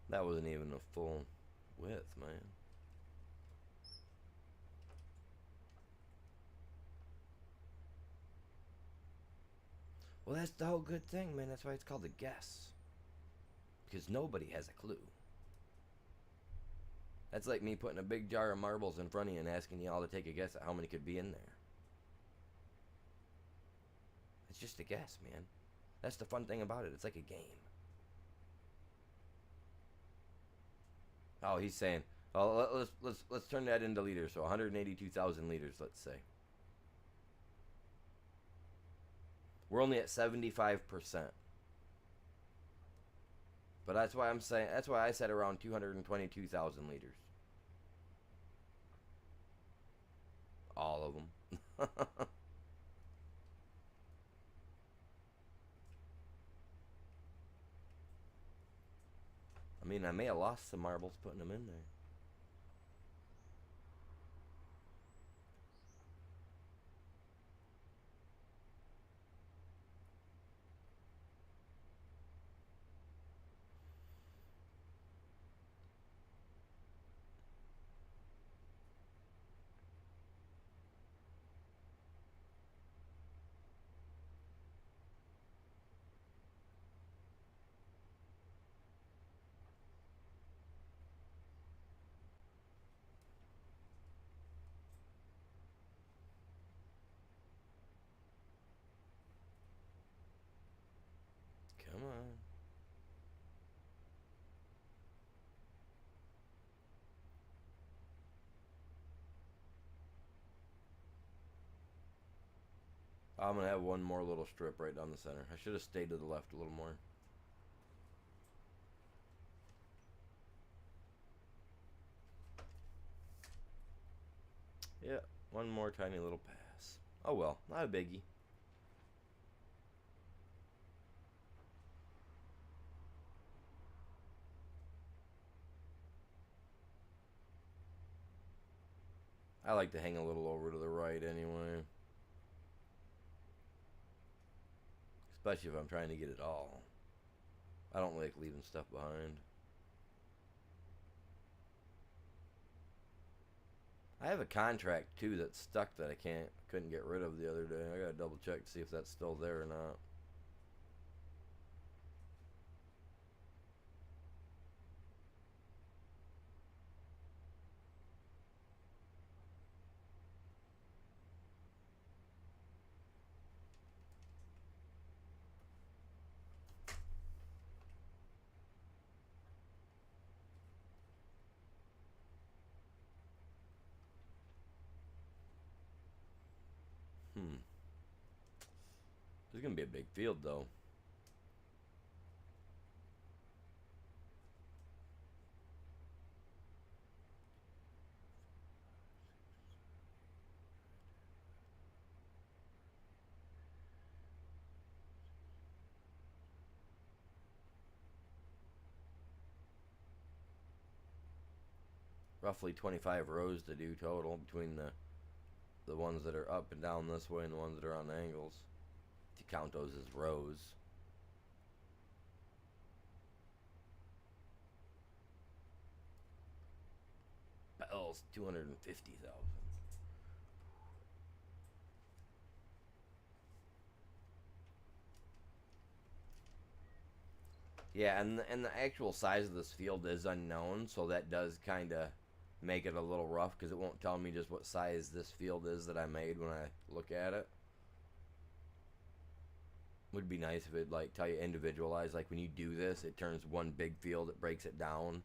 That wasn't even a full width, man. Well, that's the whole good thing, man. That's why it's called a guess. Because nobody has a clue. That's like me putting a big jar of marbles in front of you and asking you all to take a guess at how many could be in there. It's just a guess, man. That's the fun thing about it. It's like a game. Oh, he's saying, oh, let's turn that into liters. So 182,000 liters, let's say. We're only at 75%. But that's why I said around 222,000 liters. All of them. I mean, I may have lost some marbles putting them in there. Come on. I'm going to have one more little strip right down the center. I should have stayed to the left a little more. Yeah, one more tiny little pass. Oh well, not a biggie. I like to hang a little over to the right anyway. Especially if I'm trying to get it all. I don't like leaving stuff behind. I have a contract too that's stuck that I couldn't get rid of the other day. I gotta double check to see if that's still there or not. This is gonna be a big field though. Roughly 25 rows to do total between the ones that are up and down this way and the ones that are on angles. If you count those as rows. Bells, 250,000. Yeah, and the actual size of this field is unknown, so that does kind of make it a little rough because it won't tell me just what size this field is that I made when I look at it. Would be nice if it like tell you individualized. Like when you do this, it turns one big field, it breaks it down.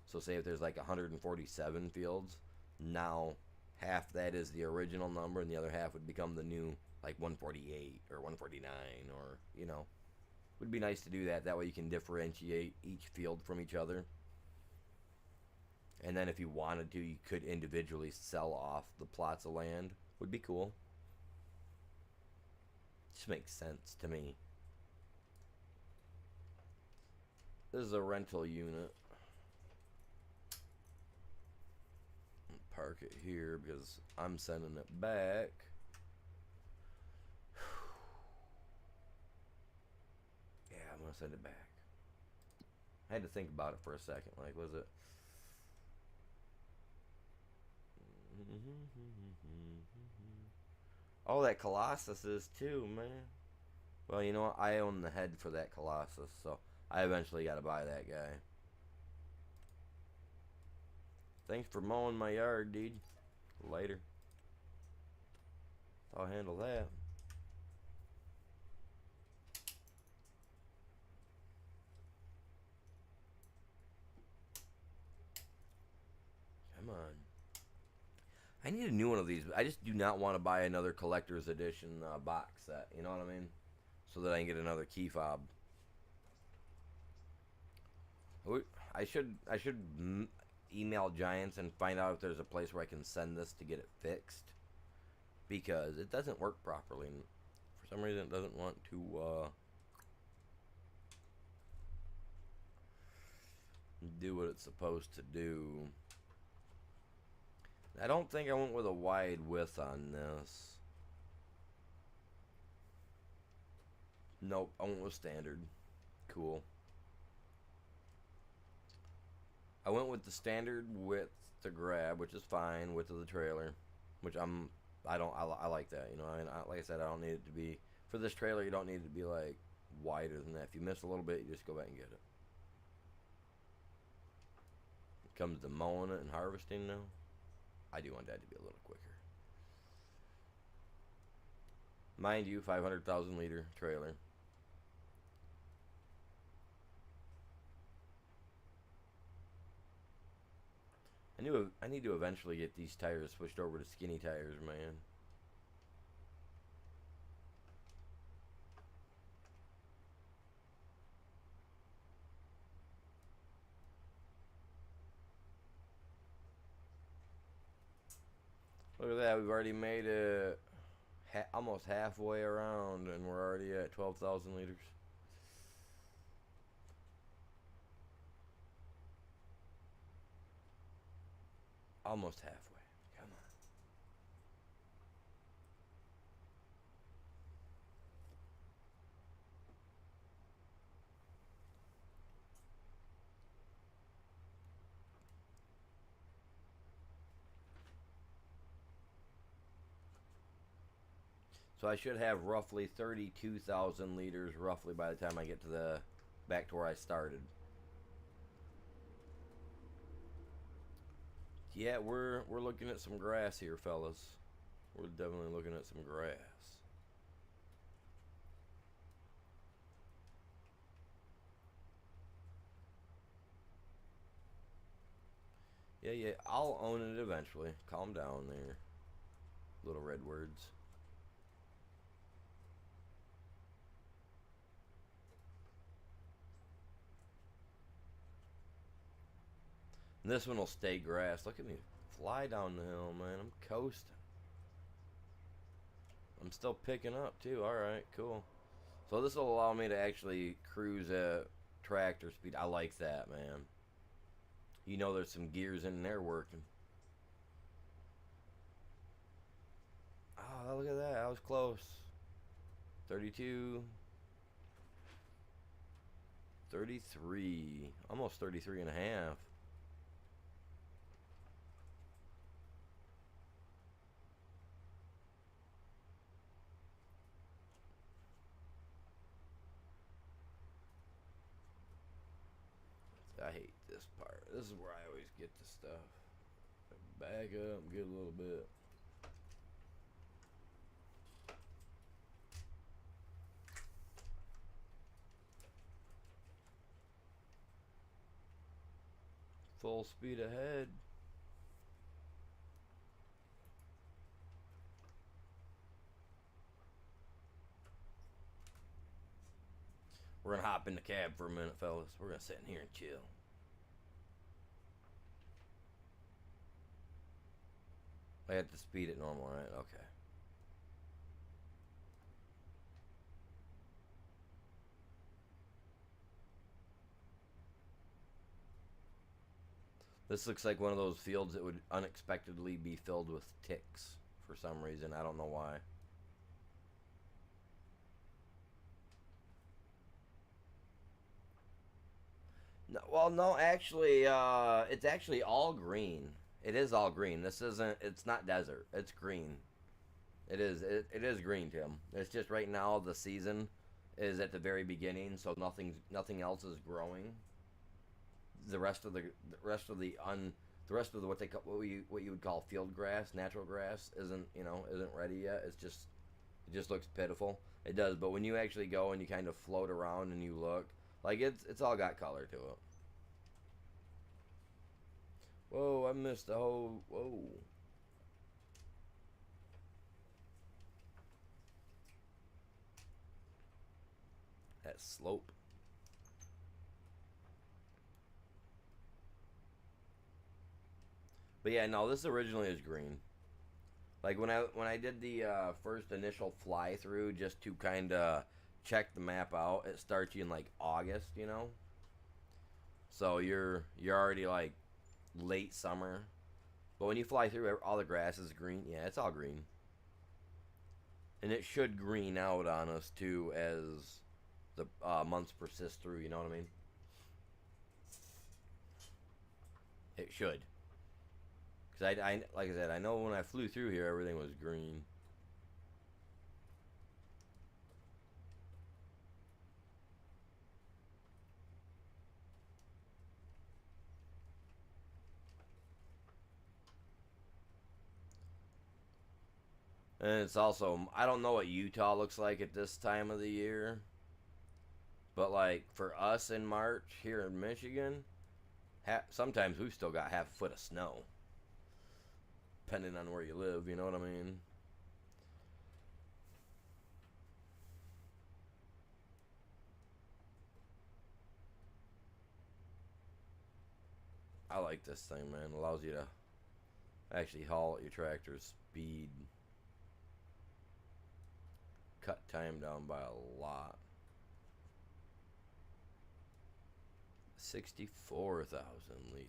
So say if there's like 147 fields, now half that is the original number, and the other half would become the new like 148 or 149, or would be nice to do that. That way you can differentiate each field from each other. And then if you wanted to, you could individually sell off the plots of land. Would be cool. Just makes sense to me. This is a rental unit. Park it here because I'm sending it back. Yeah, I'm gonna send it back. I had to think about it for a second. Like, was it? Oh, that Colossus is too, man. Well, you know what? I own the head for that Colossus, so I eventually got to buy that guy. Thanks for mowing my yard, dude. Later. I'll handle that. Come on. I need a new one of these. I just do not want to buy another collector's edition box set. You know what I mean? So that I can get another key fob. I should email Giants and find out if there's a place where I can send this to get it fixed, because it doesn't work properly. For some reason, it doesn't want to do what it's supposed to do. I don't think I went with a wide width on this. Nope, I went with standard. Cool. I went with the standard width to grab, which is fine. Width of the trailer, which I like that. You know, like I said, I don't need it to be for this trailer. You don't need it to be like wider than that. If you miss a little bit, you just go back and get it. It comes to mowing it and harvesting now. I do want that to be a little quicker. Mind you, 500,000 liter trailer. I need to eventually get these tires switched over to skinny tires, man. Look at that, we've already made it almost halfway around, and we're already at 12,000 liters. Almost halfway. Come on. So I should have roughly 32,000 liters roughly by the time I get to the back to where I started. Yeah, we're looking at some grass here, fellas. We're definitely looking at some grass. Yeah, I'll own it eventually. Calm down there, little red words. And this one will stay grass. Look at me fly down the hill, man. I'm coasting. I'm still picking up too. Alright, cool. So this will allow me to actually cruise at tractor speed. I like that, man. You know there's some gears in there working. Oh, look at that. I was close. 32. 33. Almost 33 and a half. this part. This is where I always get the stuff. Back up, get a little bit. Full speed ahead. We're gonna hop in the cab for a minute, fellas. We're gonna sit in here and chill. I have to speed it normal, right? Okay. This looks like one of those fields that would unexpectedly be filled with ticks for some reason. I don't know why. No, well, no, actually, it's actually all green. It is all green. This isn't. It's not desert. It's green. It is. It is green, Tim. It's just right now the season is at the very beginning, so nothing else is growing. The rest of the what you would call field grass, natural grass, isn't ready yet. It just looks pitiful. It does, but when you actually go and you kind of float around and you look, like it's all got color to it. Whoa, I missed the whole. Whoa. That slope. But yeah, no, this originally is green. Like when I did the first initial fly through just to kind of check the map out, it starts you in like August, So you're already like late summer. But when you fly through, all the grass is green. Yeah, it's all green. And it should green out on us too as the months persist through. You know what I mean? It should. Because I like I said, I know when I flew through here, everything was green. And it's also, I don't know what Utah looks like at this time of the year. But like for us in March here in Michigan, sometimes we've still got half a foot of snow. Depending on where you live, you know what I mean? I like this thing, man. It allows you to actually haul at your tractor's speed. Cut time down by a lot. 64,000 liters.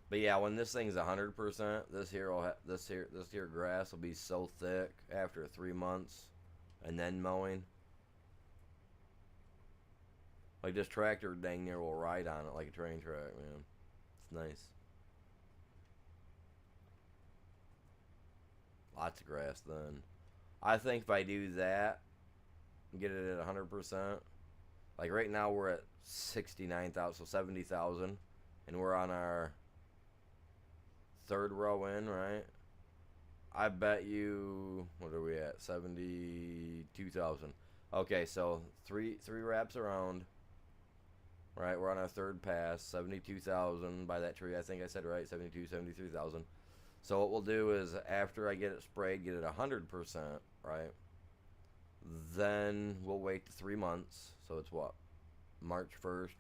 But yeah, when this thing's 100%, this here grass will be so thick after 3 months, and then mowing. Like this tractor, dang near will ride on it like a train track, man. It's nice. Lots of grass then. I think if I do that, get it at 100%. Like right now we're at 69,000, so 70,000, and we're on our third row in, right? I bet you, what are we at? 72,000. Okay, so three wraps around. Right, we're on our third pass, 72,000 by that tree. I think I said right, 72, 73,000. So what we'll do is after I get it sprayed, get it 100%, right? Then we'll wait 3 months. So it's what? March 1st.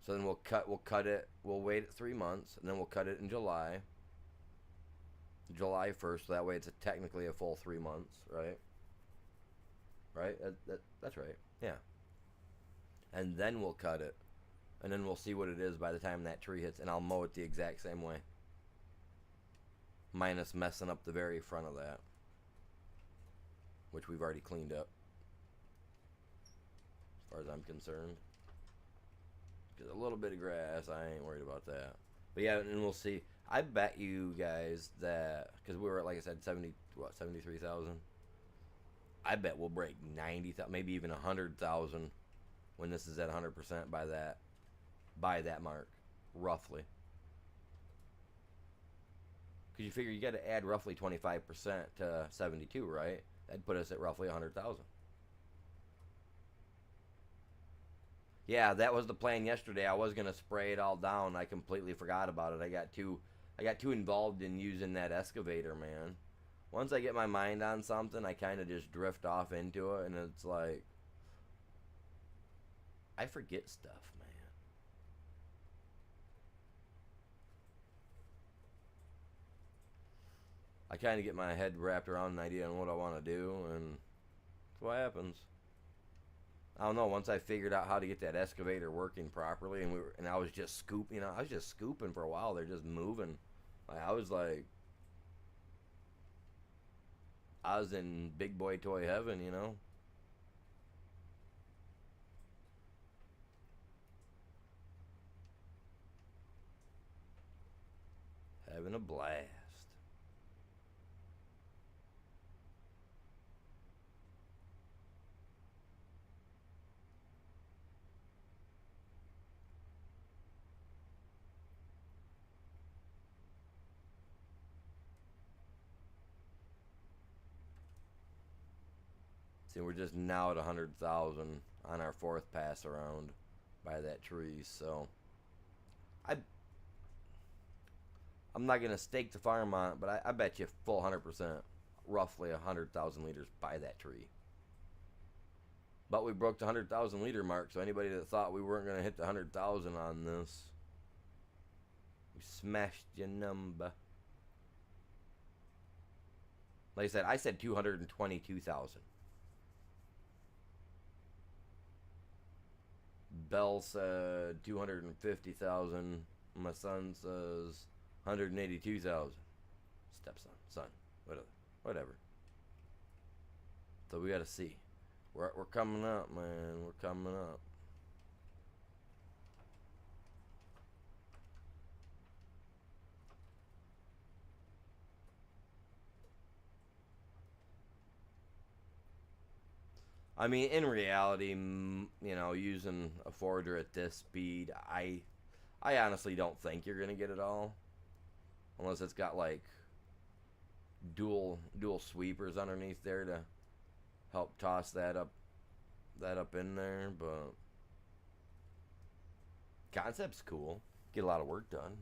So then we'll cut it. We'll wait 3 months, and then we'll cut it in July. July 1st. So that way it's technically a full 3 months, right? Right? That's right. Yeah. And then we'll cut it. And then we'll see what it is by the time that tree hits. And I'll mow it the exact same way. Minus messing up the very front of that. Which we've already cleaned up. As far as I'm concerned. Just a little bit of grass. I ain't worried about that. But yeah, and we'll see. I bet you guys that because we were at, like I said, 73,000. I bet we'll break 90,000, maybe even 100,000 when this is at 100% by that mark, roughly. Because you figure you got to add roughly 25% to 72, right? That'd put us at roughly 100,000. Yeah, that was the plan yesterday. I was gonna spray it all down. I completely forgot about it. I got too involved in using that excavator, man. Once I get my mind on something, I kind of just drift off into it, and it's like I forget stuff, man. I kind of get my head wrapped around an idea on what I want to do, and that's what happens. I don't know. Once I figured out how to get that excavator working properly, and I was just scooping, I was just scooping for a while. They're just moving. I was in big boy toy heaven. Having a blast. See, we're just now at 100,000 on our fourth pass around by that tree. So I I'm not gonna stake the farm on it, but I bet you full 100%, roughly 100,000 liters by that tree. But we broke the 100,000 liter mark, so anybody that thought we weren't gonna hit the 100,000 on this, we smashed your number. Like I said 222,000. Bell said 250,000. My son says 182,000. Stepson, son, whatever. So we gotta see. We're coming up, man. We're coming up. I mean, in reality, using a forger at this speed, I honestly don't think you're gonna get it all, unless it's got like dual sweepers underneath there to help toss that up in there. But concept's cool. Get a lot of work done.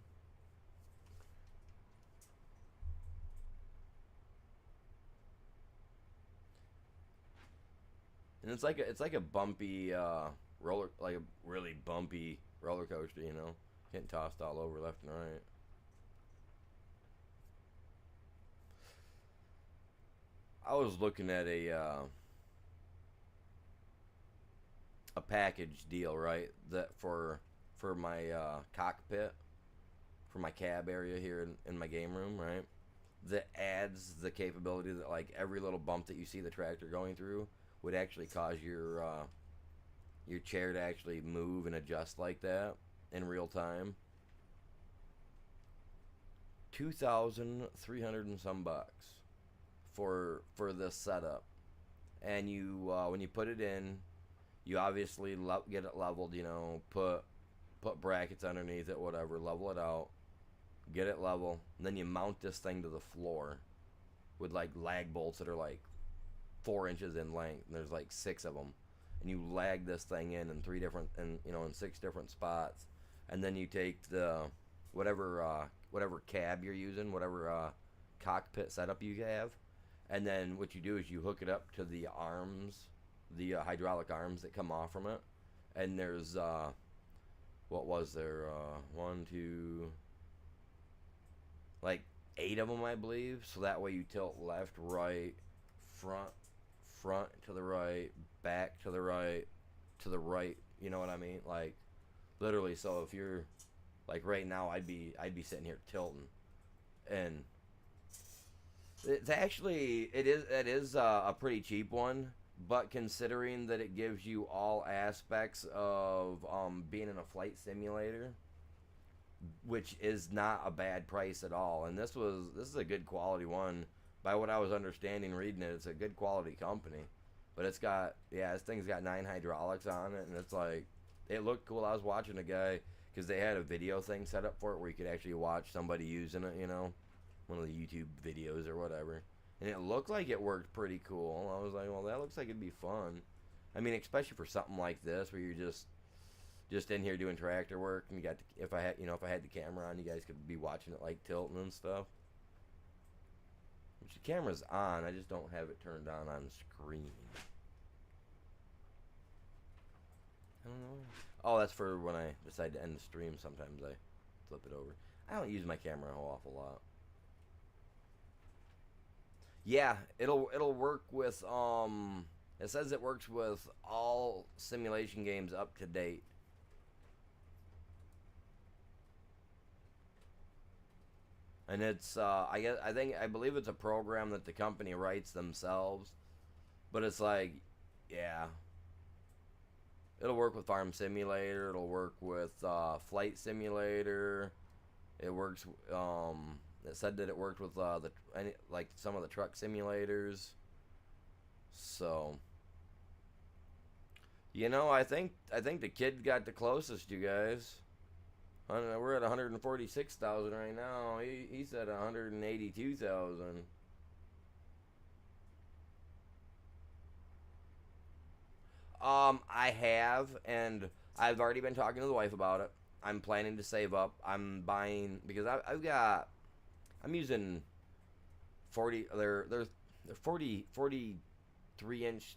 And it's like a bumpy like a really bumpy roller coaster. Getting tossed all over left and right. I was looking at a package deal, right? That for my cockpit, for my cab area here in my game room, right? That adds the capability that like every little bump that you see the tractor going through would actually cause your chair to actually move and adjust like that in real time. 2,300 and some bucks for this setup, and you when you put it in, you obviously get it leveled. Put brackets underneath it, whatever, level it out, get it level, and then you mount this thing to the floor with like lag bolts that are like 4 inches in length, and there's like 6 of them, and you lag this thing in in 6 different spots, and then you take the whatever cab you're using, whatever cockpit setup you have, and then what you do is you hook it up to the arms, the hydraulic arms that come off from it, and there's what was there, one, two, like 8 of them, I believe. So that way you tilt left, right, front to the right, back to the right, to the right. You know what I mean? Like literally. So if you're like right now, I'd be sitting here tilting, and it is a pretty cheap one, but considering that it gives you all aspects of being in a flight simulator, which is not a bad price at all. And this is a good quality one. By what I was understanding reading it, it's a good quality company. But it's got, yeah, this thing's got 9 hydraulics on it, and it's like, it looked cool. I was watching a guy because they had a video thing set up for it where you could actually watch somebody using it, you know, one of the YouTube videos or whatever. And it looked like it worked pretty cool. I was like, well, that looks like it'd be fun. I mean, especially for something like this where you're just in here doing tractor work, and you got the, if I had, you know, if I had the camera on, you guys could be watching it like tilting and stuff. Which the camera's on, I just don't have it turned on screen. I don't know. Oh, that's for when I decide to end the stream. Sometimes I flip it over. I don't use my camera a whole awful lot. Yeah, it'll work with It says it works with all simulation games up to date. And it's I believe it's a program that the company writes themselves, but it's like, yeah, it'll work with Farm Simulator. It'll work with Flight Simulator. It works. It said that it worked with like some of the truck simulators. So, you know, I think the kid got the closest, you guys. We're at 146,000 right now. He said 182,000. I have, and I've already been talking to the wife about it. I'm planning to save up. I'm buying because I've got. I'm using 40. They're 43 inch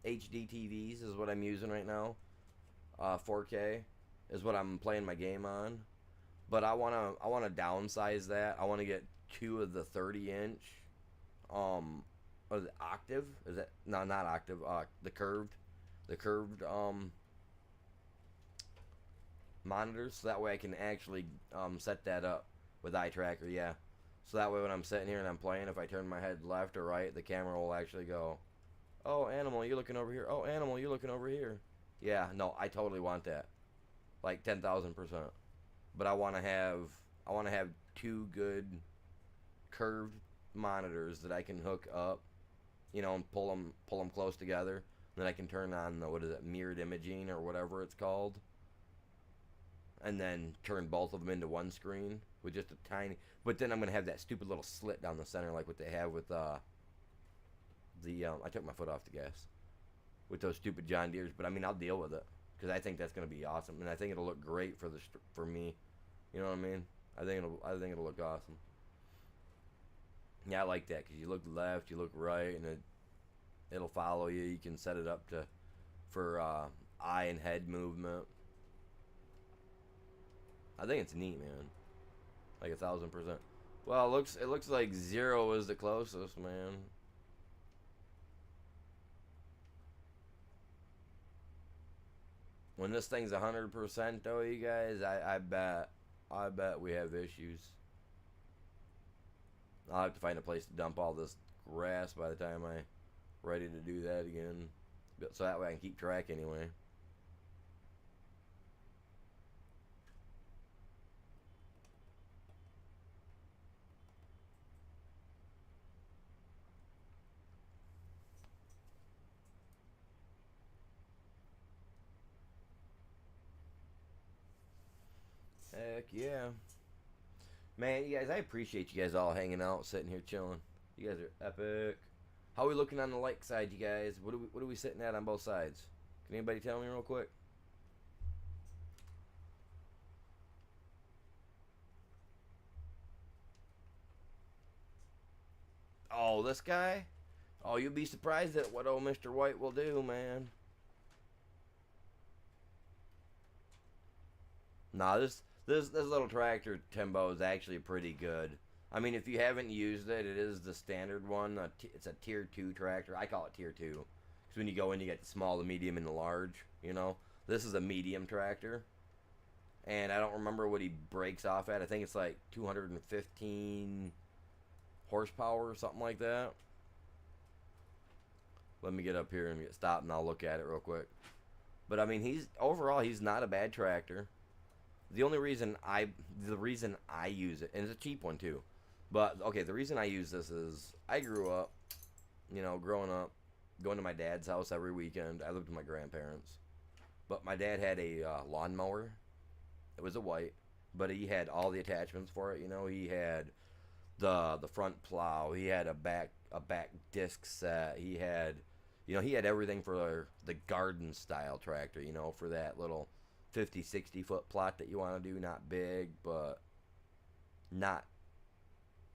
HD TVs is what I'm using right now. 4K is what I'm playing my game on. But I wanna downsize that. I want to get 2 of the 30-inch. Or the octave? Is that no? Not octave. The curved monitors. So that way I can actually set that up with eye tracker. Yeah. So that way when I'm sitting here and I'm playing, if I turn my head left or right, the camera will actually go, "Oh, animal, you're looking over here. Oh, animal, you're looking over here." Yeah. No, I totally want that. Like 10,000%. But I want to have 2 good curved monitors that I can hook up, you know, and pull them close together. And then I can turn on the, what is it, mirrored imaging or whatever it's called, and then turn both of them into one screen with just a tiny. But then I'm gonna have that stupid little slit down the center, like what they have with I took my foot off the gas with those stupid John Deere's. But I mean, I'll deal with it because I think that's gonna be awesome, and I think it'll look great for me. You know what I mean? I think it'll look awesome. Yeah, I like that because you look left, you look right, and it'll follow you. You can set it up for eye and head movement. I think it's neat, man. Like 1,000%. Well, it looks like 0 is the closest, man. When this thing's 100% though, you guys, I bet we have issues. I'll have to find a place to dump all this grass by the time I'm ready to do that again. So that way I can keep track anyway. Heck yeah. Man, you guys, I appreciate you guys all hanging out, sitting here chilling. You guys are epic. How are we looking on the like side, you guys? What are we sitting at on both sides? Can anybody tell me real quick? Oh, this guy? Oh, you'll be surprised at what old Mr. White will do, man. Nah, this little tractor Timbo is actually pretty good. I mean, if you haven't used it, it is the standard one. It's a tier 2 tractor. I call it tier 2 because when you go in, you get the small, the medium, and the large. You know, this is a medium tractor, and I don't remember what he breaks off at. I think it's like 215 horsepower or something like that. Let me get up here and get stopped, and I'll look at it real quick. But I mean, he's overall he's not a bad tractor. The only reason I use it, and it's a cheap one too. But okay, the reason I use this is I grew up, growing up, going to my dad's house every weekend. I lived with my grandparents, but my dad had a lawnmower. It was a white, but he had all the attachments for it. He had the front plow. He had a back disc set. He had everything for the garden style tractor. For that little 50, 60 foot plot that you want to do. Not big, but not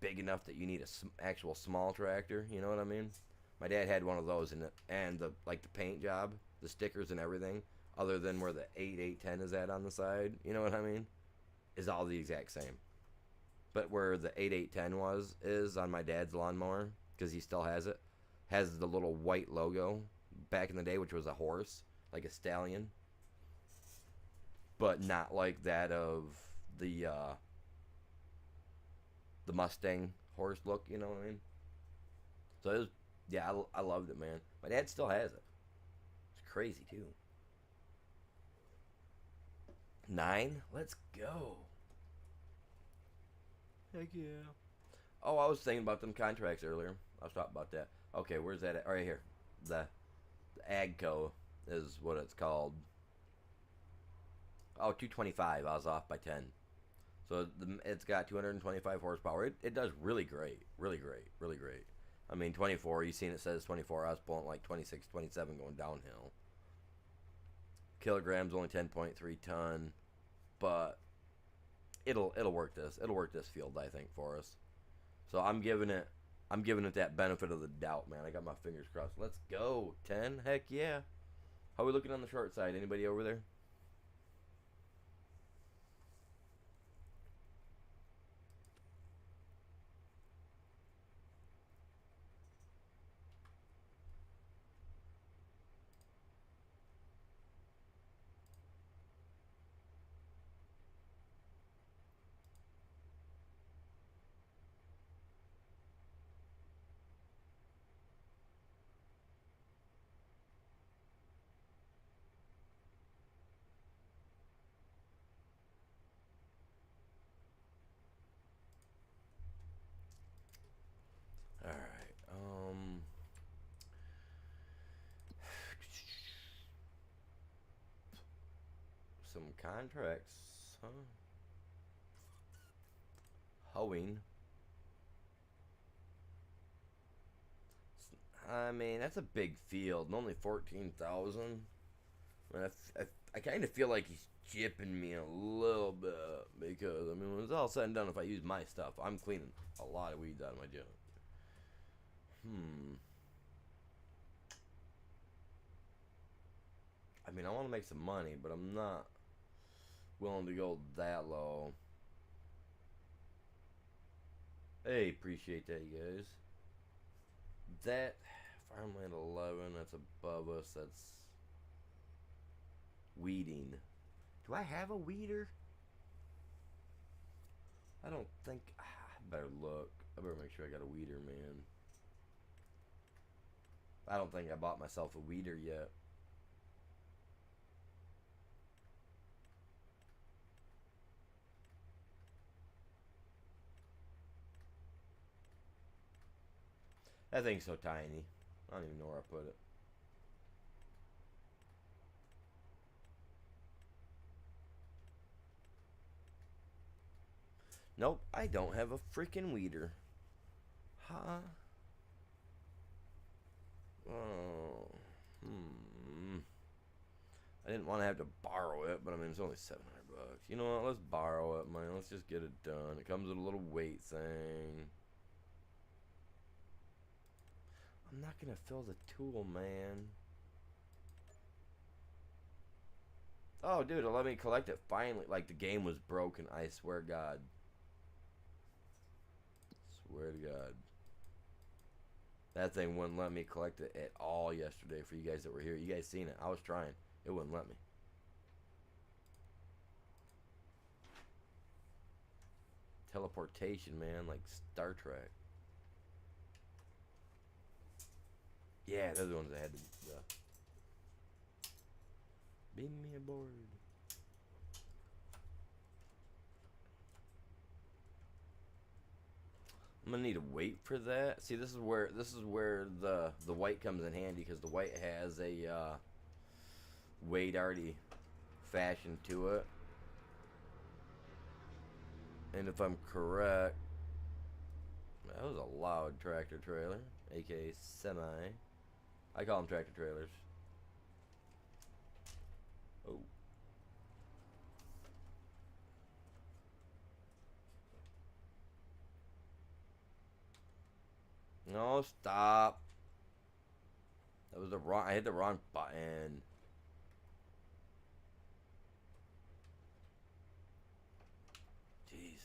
big enough that you need a actual small tractor. You know what I mean? My dad had one of those, and the paint job, the stickers and everything, other than where the 810 is at on the side. You know what I mean? Is all the exact same. But where the 8810 is on my dad's lawnmower, because he still has the little white logo back in the day, which was a horse, like a stallion, but not like that of the Mustang horse look. You know what I mean? So it was, yeah, I loved it, man. My dad still has it. It's crazy too. 9, let's go. Heck yeah. Oh, I was thinking about them contracts earlier. I was talking about that. Okay, where's that at? Right here. The Agco is what it's called. Oh, 225. I was off by 10. So it's got 225 horsepower. It does really great. Really great. Really great. I mean, 24. You've seen it says 24. I was pulling like 26, 27 going downhill. Kilograms, only 10.3 ton. But it'll work this. It'll work this field, I think, for us. So I'm giving it that benefit of the doubt, man. I got my fingers crossed. Let's go. 10? Heck yeah. How are we looking on the short side? Anybody over there? All right. Some contracts, huh? Hoeing. I mean, that's a big field, and only 14,000. I mean, I kind of feel like he's chipping me a little bit because, I mean, when it's all said and done, if I use my stuff, I'm cleaning a lot of weeds out of my junk. I mean, I want to make some money, but I'm not willing to go that low. Hey, appreciate that, you guys. That farmland 11, that's above us. That's weeding. Do I have a weeder? I don't think. I better look. I better make sure I got a weeder, man. I don't think I bought myself a weeder yet. That thing's so tiny. I don't even know where I put it. Nope, I don't have a freaking weeder. Huh? Oh. I didn't want to have to borrow it, but I mean, it's only 700 bucks. You know what? Let's borrow it, man. Let's just get it done. It comes with a little weight thing. I'm not going to fill the tool, man. Oh, dude, it let me collect it finally. Like, the game was broken, I swear to God. Swear to God. That thing wouldn't let me collect it at all yesterday for you guys that were here. You guys seen it. I was trying. It wouldn't let me. Teleportation, man, like Star Trek. Yeah, those are the ones that had the. Beam me aboard. I'm gonna need to wait for that. See, this is where the white comes in handy because the white has a weight already fashioned to it. And if I'm correct, that was a loud tractor trailer, aka semi. I call them tractor trailers. Oh. No, stop. That was the wrong. I hit the wrong button. Jesus.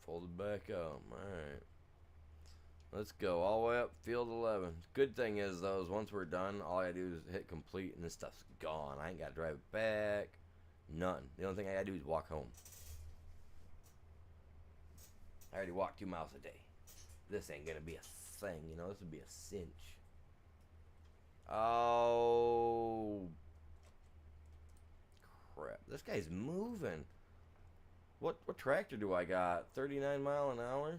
Folded back up. Alright. Let's go all the way up field 11. Good thing is, though, is once we're done, all I gotta do is hit complete and this stuff's gone. I ain't gotta drive it back. None. The only thing I gotta do is walk home. I already walk 2 miles a day. This ain't gonna be a thing, you know? This would be a cinch. Oh. Crap. This guy's moving. What tractor do I got? 39 mile an hour?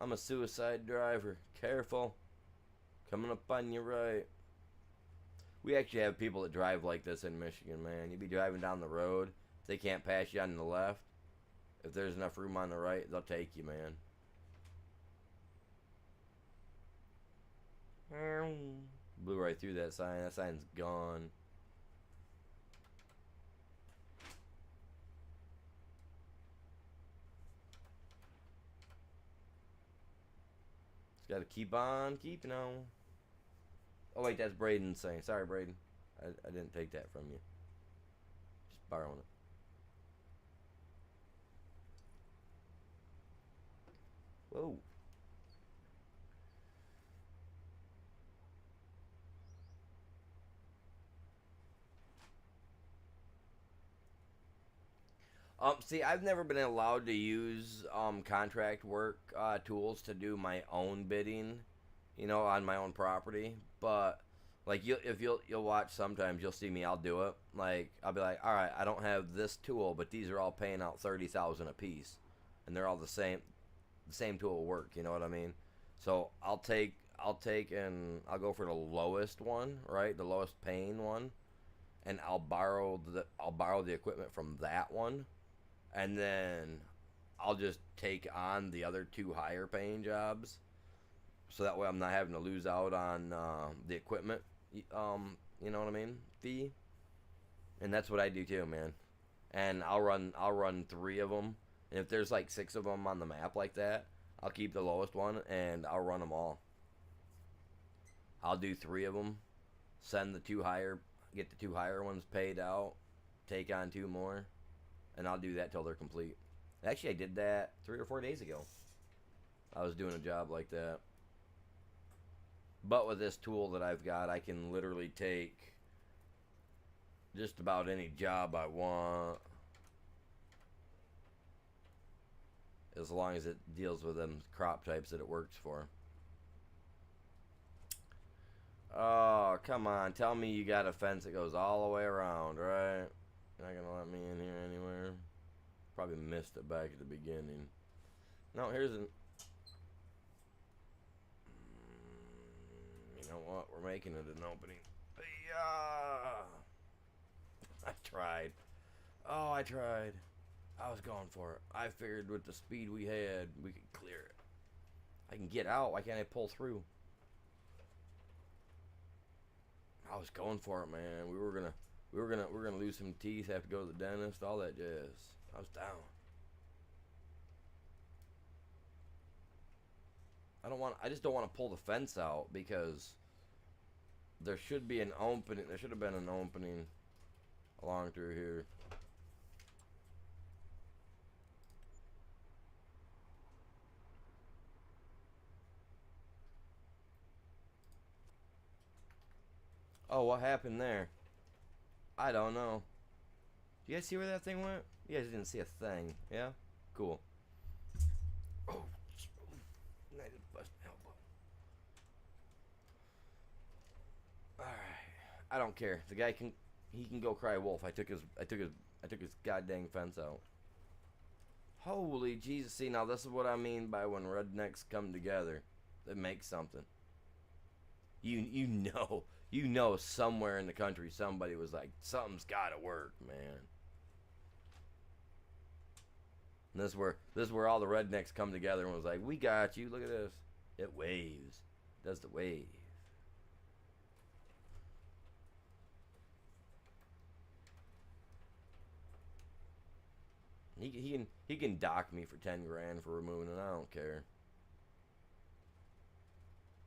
I'm a suicide driver. Careful. Coming up on your right. We actually have people that drive like this in Michigan, man. You be driving down the road. If they can't pass you on the left, if there's enough room on the right, they'll take you, man. Blew right through that sign. That sign's gone. Just gotta keep on keeping on. Oh wait, that's Braden saying. Sorry, Braden. I didn't take that from you. Just borrowing it. Whoa. See, I've never been allowed to use contract work tools to do my own bidding, you know, on my own property. But like, if you'll watch sometimes, you'll see me. I'll do it. Like, I'll be like, all right, I don't have this tool, but these are all paying out 30,000 a piece, and they're all the same tool will work. You know what I mean? So and I'll go for the lowest one, right? The lowest paying one, and I'll borrow the equipment from that one, and then I'll just take on the other two higher paying jobs, so that way I'm not having to lose out on the equipment. You know what I mean? Fee, and that's what I do too, man. And I'll run 3 of them, and if there's like 6 of them on the map like that, I'll keep the lowest one and I'll run them all. I'll do 3 of them, send the two higher, get the 2 higher ones paid out, take on 2 more, and I'll do that till they're complete. Actually, I did that 3 or 4 days ago. I was doing a job like that. But with this tool that I've got, I can literally take just about any job I want, as long as it deals with them crop types that it works for. Oh, come on. Tell me you got a fence that goes all the way around, right? You're not going to let me in here anywhere. Probably missed it back at the beginning. No, here's an... You know what? We're making it an opening. I tried. Oh, I tried. I was going for it. I figured with the speed we had, we could clear it. I can get out. Why can't I pull through? I was going for it, man. We were gonna lose some teeth, have to go to the dentist, all that jazz. I was down. I just don't want to pull the fence out because there should be an opening. There should have been an opening along through here. Oh, what happened there? I don't know. Do you guys see where that thing went? You guys didn't see a thing. Yeah? Cool. Oh, I just bust my elbow. Alright. I don't care. The guy can he can go cry wolf. I took his goddamn fence out. Holy Jesus. See, now this is what I mean by when rednecks come together. They make something. You know somewhere in the country somebody was like, something's gotta work, man. And this is where all the rednecks come together and was like, we got you, look at this. It waves. It does the wave. He can dock me for 10 grand for removing it. I don't care.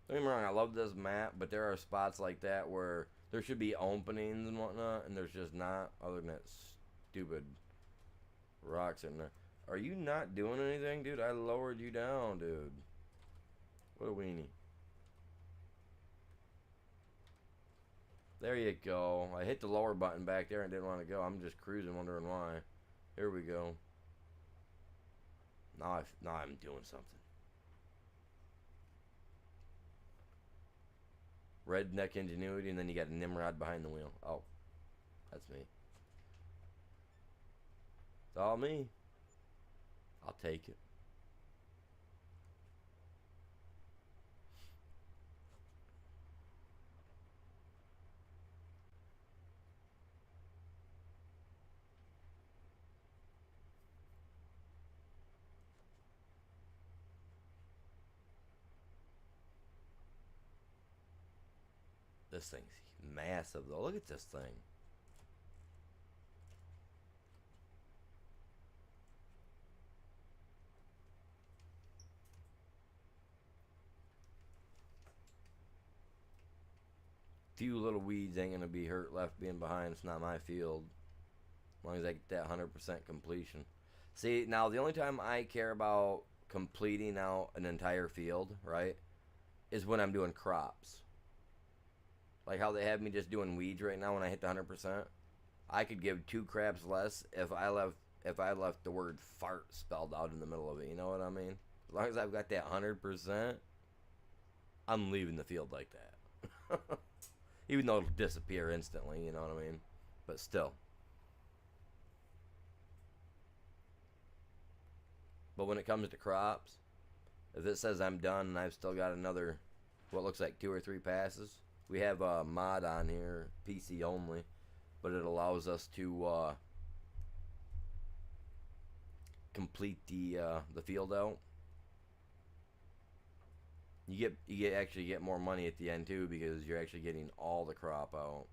Don't get me wrong, I love this map, but there are spots like that where there should be openings and whatnot, and there's just not, other than that stupid rocks in there. Are you not doing anything, dude? I lowered you down, dude. What a weenie. There you go. I hit the lower button back there and didn't want to go. I'm just cruising, wondering why. Here we go. Now I'm doing something. Redneck ingenuity, and then you got Nimrod behind the wheel. Oh, that's me. It's all me. I'll take it. This thing's massive, though. Look at this thing. Few little weeds ain't gonna be hurt left being behind. It's not my field. As long as I get that 100% completion. See, now the only time I care about completing out an entire field, right, is when I'm doing crops. Like how they have me just doing weeds right now when I hit the 100%. I could give two craps less if I left the word fart spelled out in the middle of it. You know what I mean? As long as I've got that 100%, I'm leaving the field like that. Even though it'll disappear instantly, you know what I mean? But still. But when it comes to crops, if it says I'm done and I've still got another, what looks like 2 or 3 passes, we have a mod on here, PC only, but it allows us to complete the field out. You actually get more money at the end too because you're actually getting all the crop out.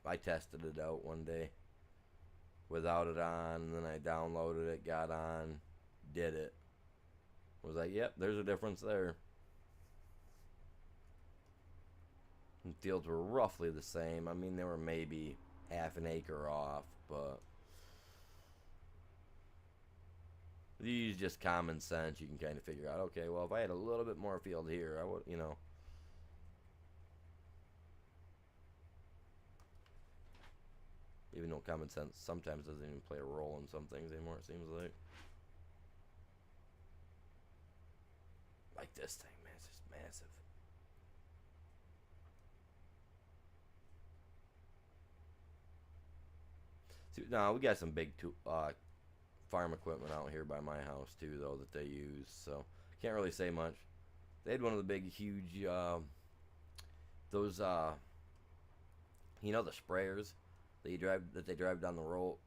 I tested it out one day without it on, and then I downloaded it, got on, did it. Was like, yep, there's a difference there. And fields were roughly the same. I mean, they were maybe half an acre off, but if you use just common sense, you can kind of figure out, okay, well, if I had a little bit more field here, I would, even though common sense sometimes doesn't even play a role in some things anymore, it seems like. Like this thing, man, it's just massive. See, now we got some big farm equipment out here by my house too, though, that they use. So can't really say much. They had one of the big, huge, those, the sprayers that they drive down the road,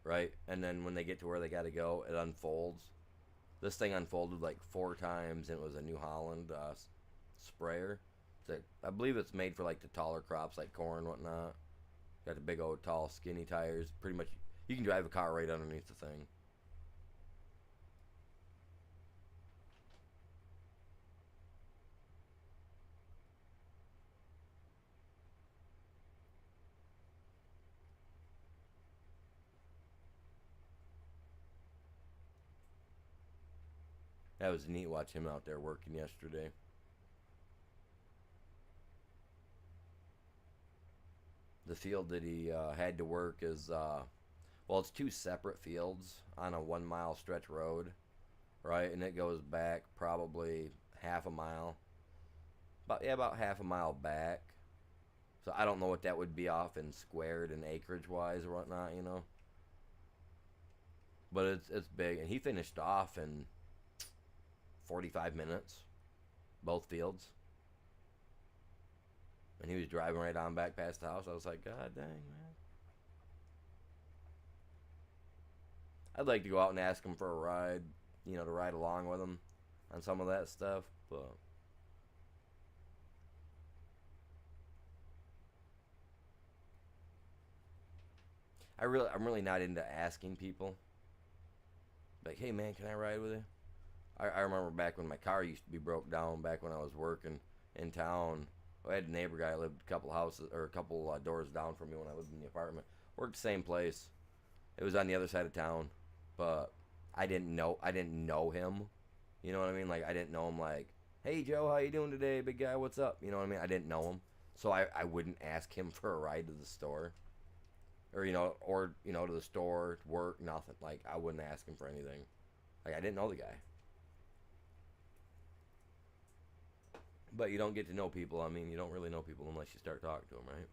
right? And then when they get to where they got to go, it unfolds. This thing unfolded like 4 times, and it was a New Holland sprayer. That I believe it's made for like the taller crops, like corn and whatnot. Got the big old tall skinny tires. Pretty much, you can drive a car right underneath the thing. That was neat watching him out there working yesterday. The field that he had to work is, well, it's two separate fields on a 1 mile stretch road, right? And it goes back probably half a mile. About half a mile back. So I don't know what that would be off in squared and acreage wise or whatnot, you know. But it's big, and he finished off in 45 minutes, both fields. And he was driving right on back past the house. I was like, God dang, man. I'd like to go out and ask him for a ride, you know, to ride along with him on some of that stuff, but I'm really not into asking people. Like, hey man, can I ride with you? I remember back when my car used to be broke down. Back when I was working in town, I had a neighbor guy lived a couple houses or a couple doors down from me when I lived in the apartment. Worked the same place. It was on the other side of town, but I didn't know him. You know what I mean? Like I didn't know him. Like, hey Joe, how you doing today, big guy? What's up? You know what I mean? I didn't know him, so I wouldn't ask him for a ride to the store, or to the store, work, nothing. Like I wouldn't ask him for anything. Like I didn't know the guy. But you don't get to know people. I mean, you don't really know people unless you start talking to them, right?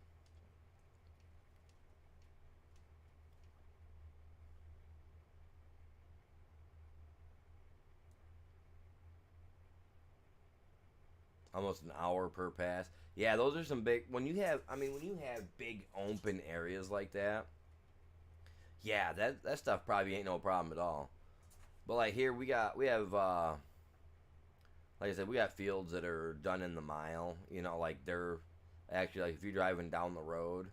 Almost an hour per pass. Yeah, those are some big. When you have big open areas like that, yeah, that stuff probably ain't no problem at all. But like here, we have like I said, we got fields that are done in the mile. You know, like they're actually like if you're driving down the road,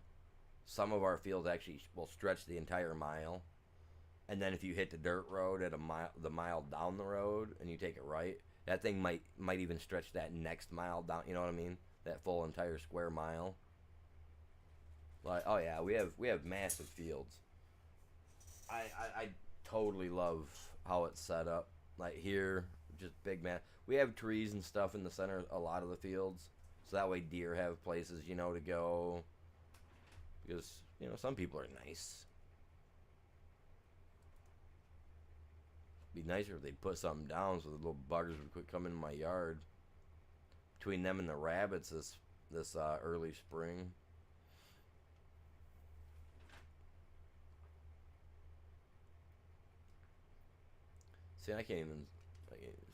some of our fields actually will stretch the entire mile. And then if you hit the dirt road at the mile down the road, and you take it right, that thing might even stretch that next mile down. You know what I mean? That full entire square mile. Like, oh yeah, we have massive fields. I totally love how it's set up. Like here, just big man. We have trees and stuff in the center a lot of the fields, so that way deer have places to go. Because some people are nice. Be nicer if they'd put something down so the little buggers would quit coming in my yard. Between them and the rabbits this early spring. See, I can't even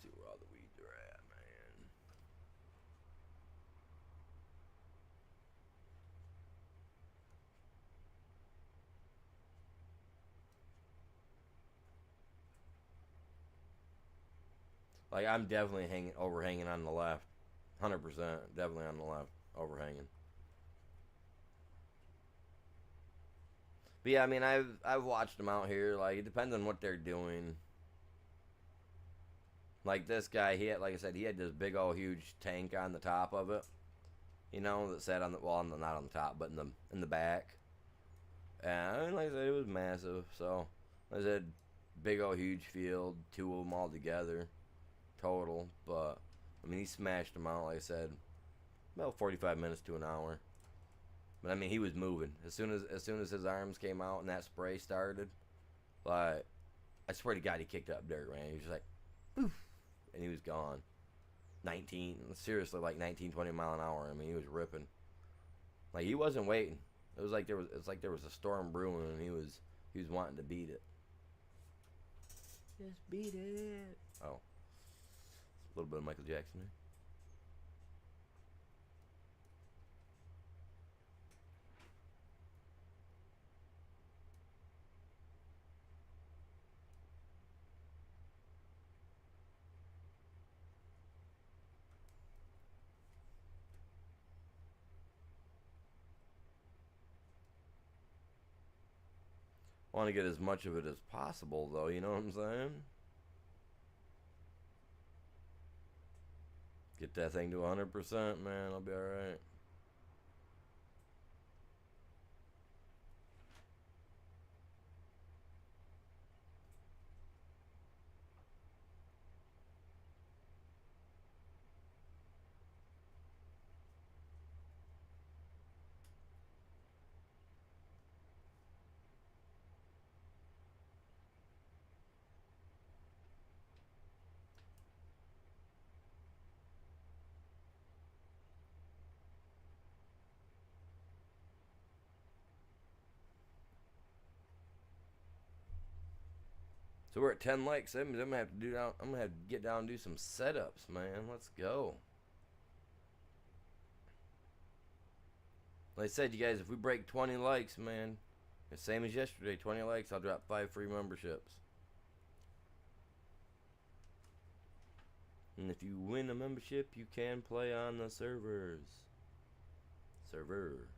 see where all the weeds are at, man. Like I'm definitely overhanging on the left, 100%, definitely on the left, overhanging. But yeah, I mean, I've watched them out here. Like it depends on what they're doing. Like this guy, like I said, he had this big old huge tank on the top of it. That sat on the not on the top, but in the back. And I mean, like I said, it was massive. So like I said, big old huge field, two of them all together, total. But I mean, he smashed them out. Like I said, about 45 minutes to an hour. But I mean, he was moving as soon as his arms came out and that spray started. Like I swear to God, he kicked up dirt, man. He was just like, poof, and he was gone. 19, seriously, like 19, 20 mile an hour. I mean, he was ripping. Like he wasn't waiting. It's like there was a storm brewing, and he was wanting to beat it. Just beat it. Oh, a little bit of Michael Jackson there. Want to get as much of it as possible, though. You know what I'm saying? Get that thing to 100%, man. I'll be all right. So we're at 10 likes. That means I'm gonna have to do down. I'm gonna have to get down and do some setups, man. Let's go. Like I said, you guys, if we break 20 likes, man, the same as yesterday, 20 likes, I'll drop 5 free memberships. And if you win a membership, you can play on the servers. Server.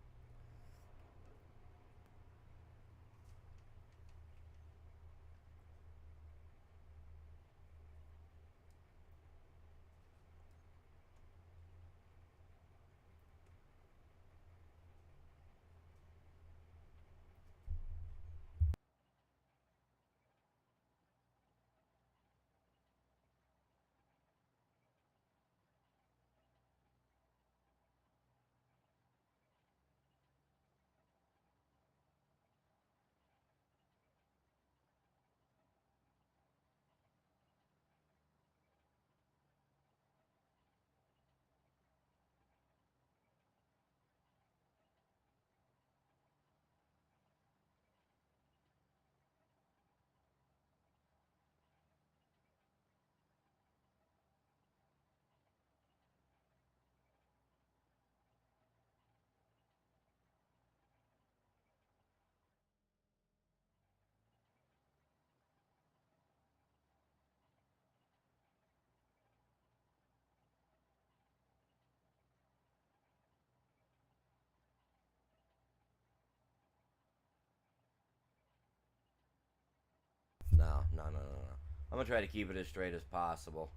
No, no, no, no, no. I'm gonna try to keep it as straight as possible.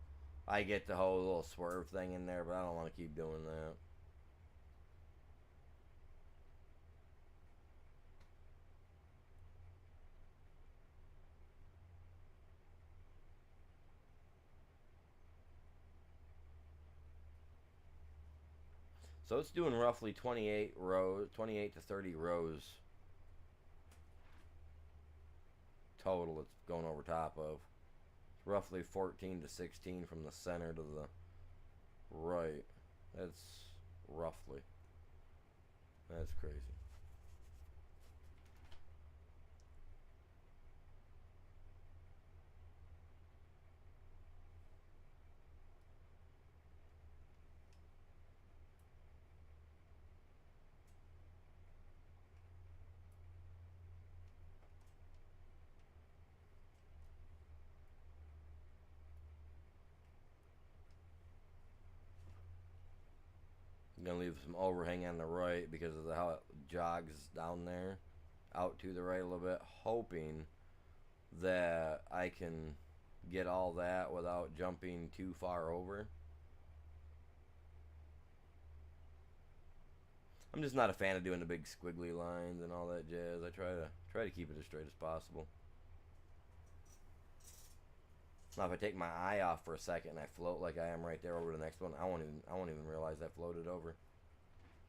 I get the whole little swerve thing in there, but I don't want to keep doing that. So it's doing roughly 28 rows, 28 to 30 rows total. It's going over top of. It's roughly 14 to 16 from the center to the right. That's roughly. That's crazy. I'm gonna leave some overhang on the right because of how it jogs down there, out to the right a little bit, hoping that I can get all that without jumping too far over. I'm just not a fan of doing the big squiggly lines and all that jazz. I try to keep it as straight as possible. Now, if I take my eye off for a second and I float like I am right there over the next one, I won't even realize I floated over.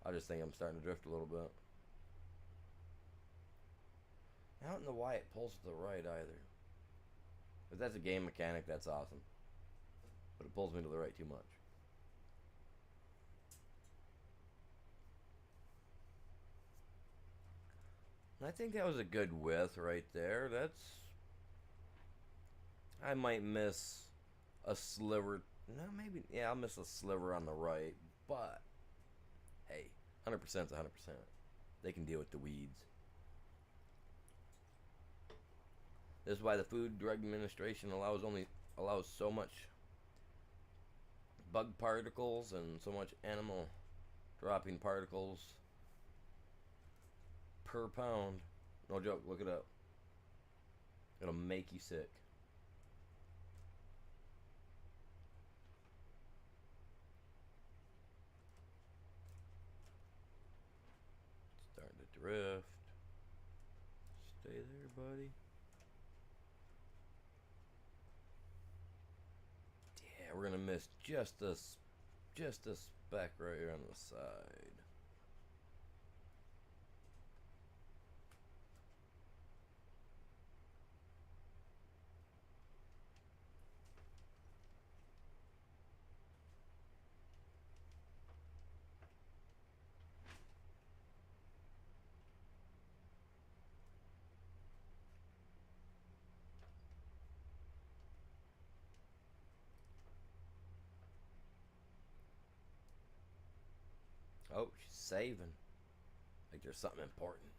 I just think I'm starting to drift a little bit. I don't know why it pulls to the right either. If that's a game mechanic, that's awesome. But it pulls me to the right too much. And I think that was a good width right there. I might miss a sliver. No, maybe. Yeah, I'll miss a sliver on the right. But, hey, 100% is 100%. They can deal with the weeds. This is why the Food Drug Administration allows so much bug particles and so much animal dropping particles per pound. No joke, look it up. It'll make you sick. Starting to drift. Stay there, buddy. Yeah, we're gonna miss just a speck right here on the side. saving. Like there's something important.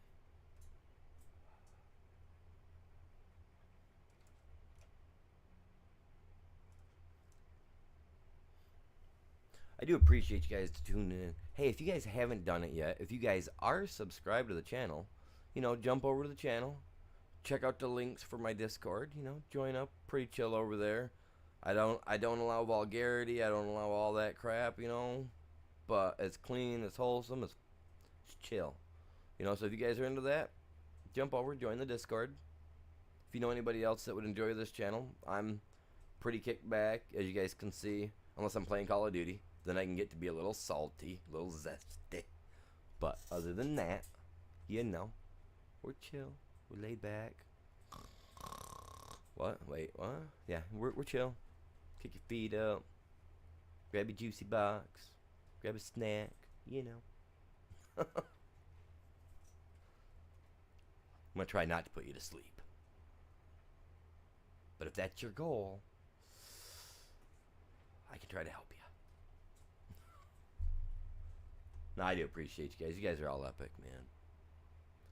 I do appreciate you guys tuning in. Hey, if you guys haven't done it yet, if you guys are subscribed to the channel, jump over to the channel, check out the links for my Discord, join up, pretty chill over there. I don't allow vulgarity, I don't allow all that crap, but it's clean, it's wholesome, it's chill. So if you guys are into that, jump over, join the Discord. If you know anybody else that would enjoy this channel, I'm pretty kicked back, as you guys can see, unless I'm playing Call of Duty. Then I can get to be a little salty, a little zesty. But other than that, we're chill, we're laid back. What? Wait, what? Yeah, we're chill. Kick your feet up, grab a juicy box, grab a snack, I'm gonna try not to put you to sleep. But if that's your goal, I can try to help you. No, I do appreciate you guys. You guys are all epic, man.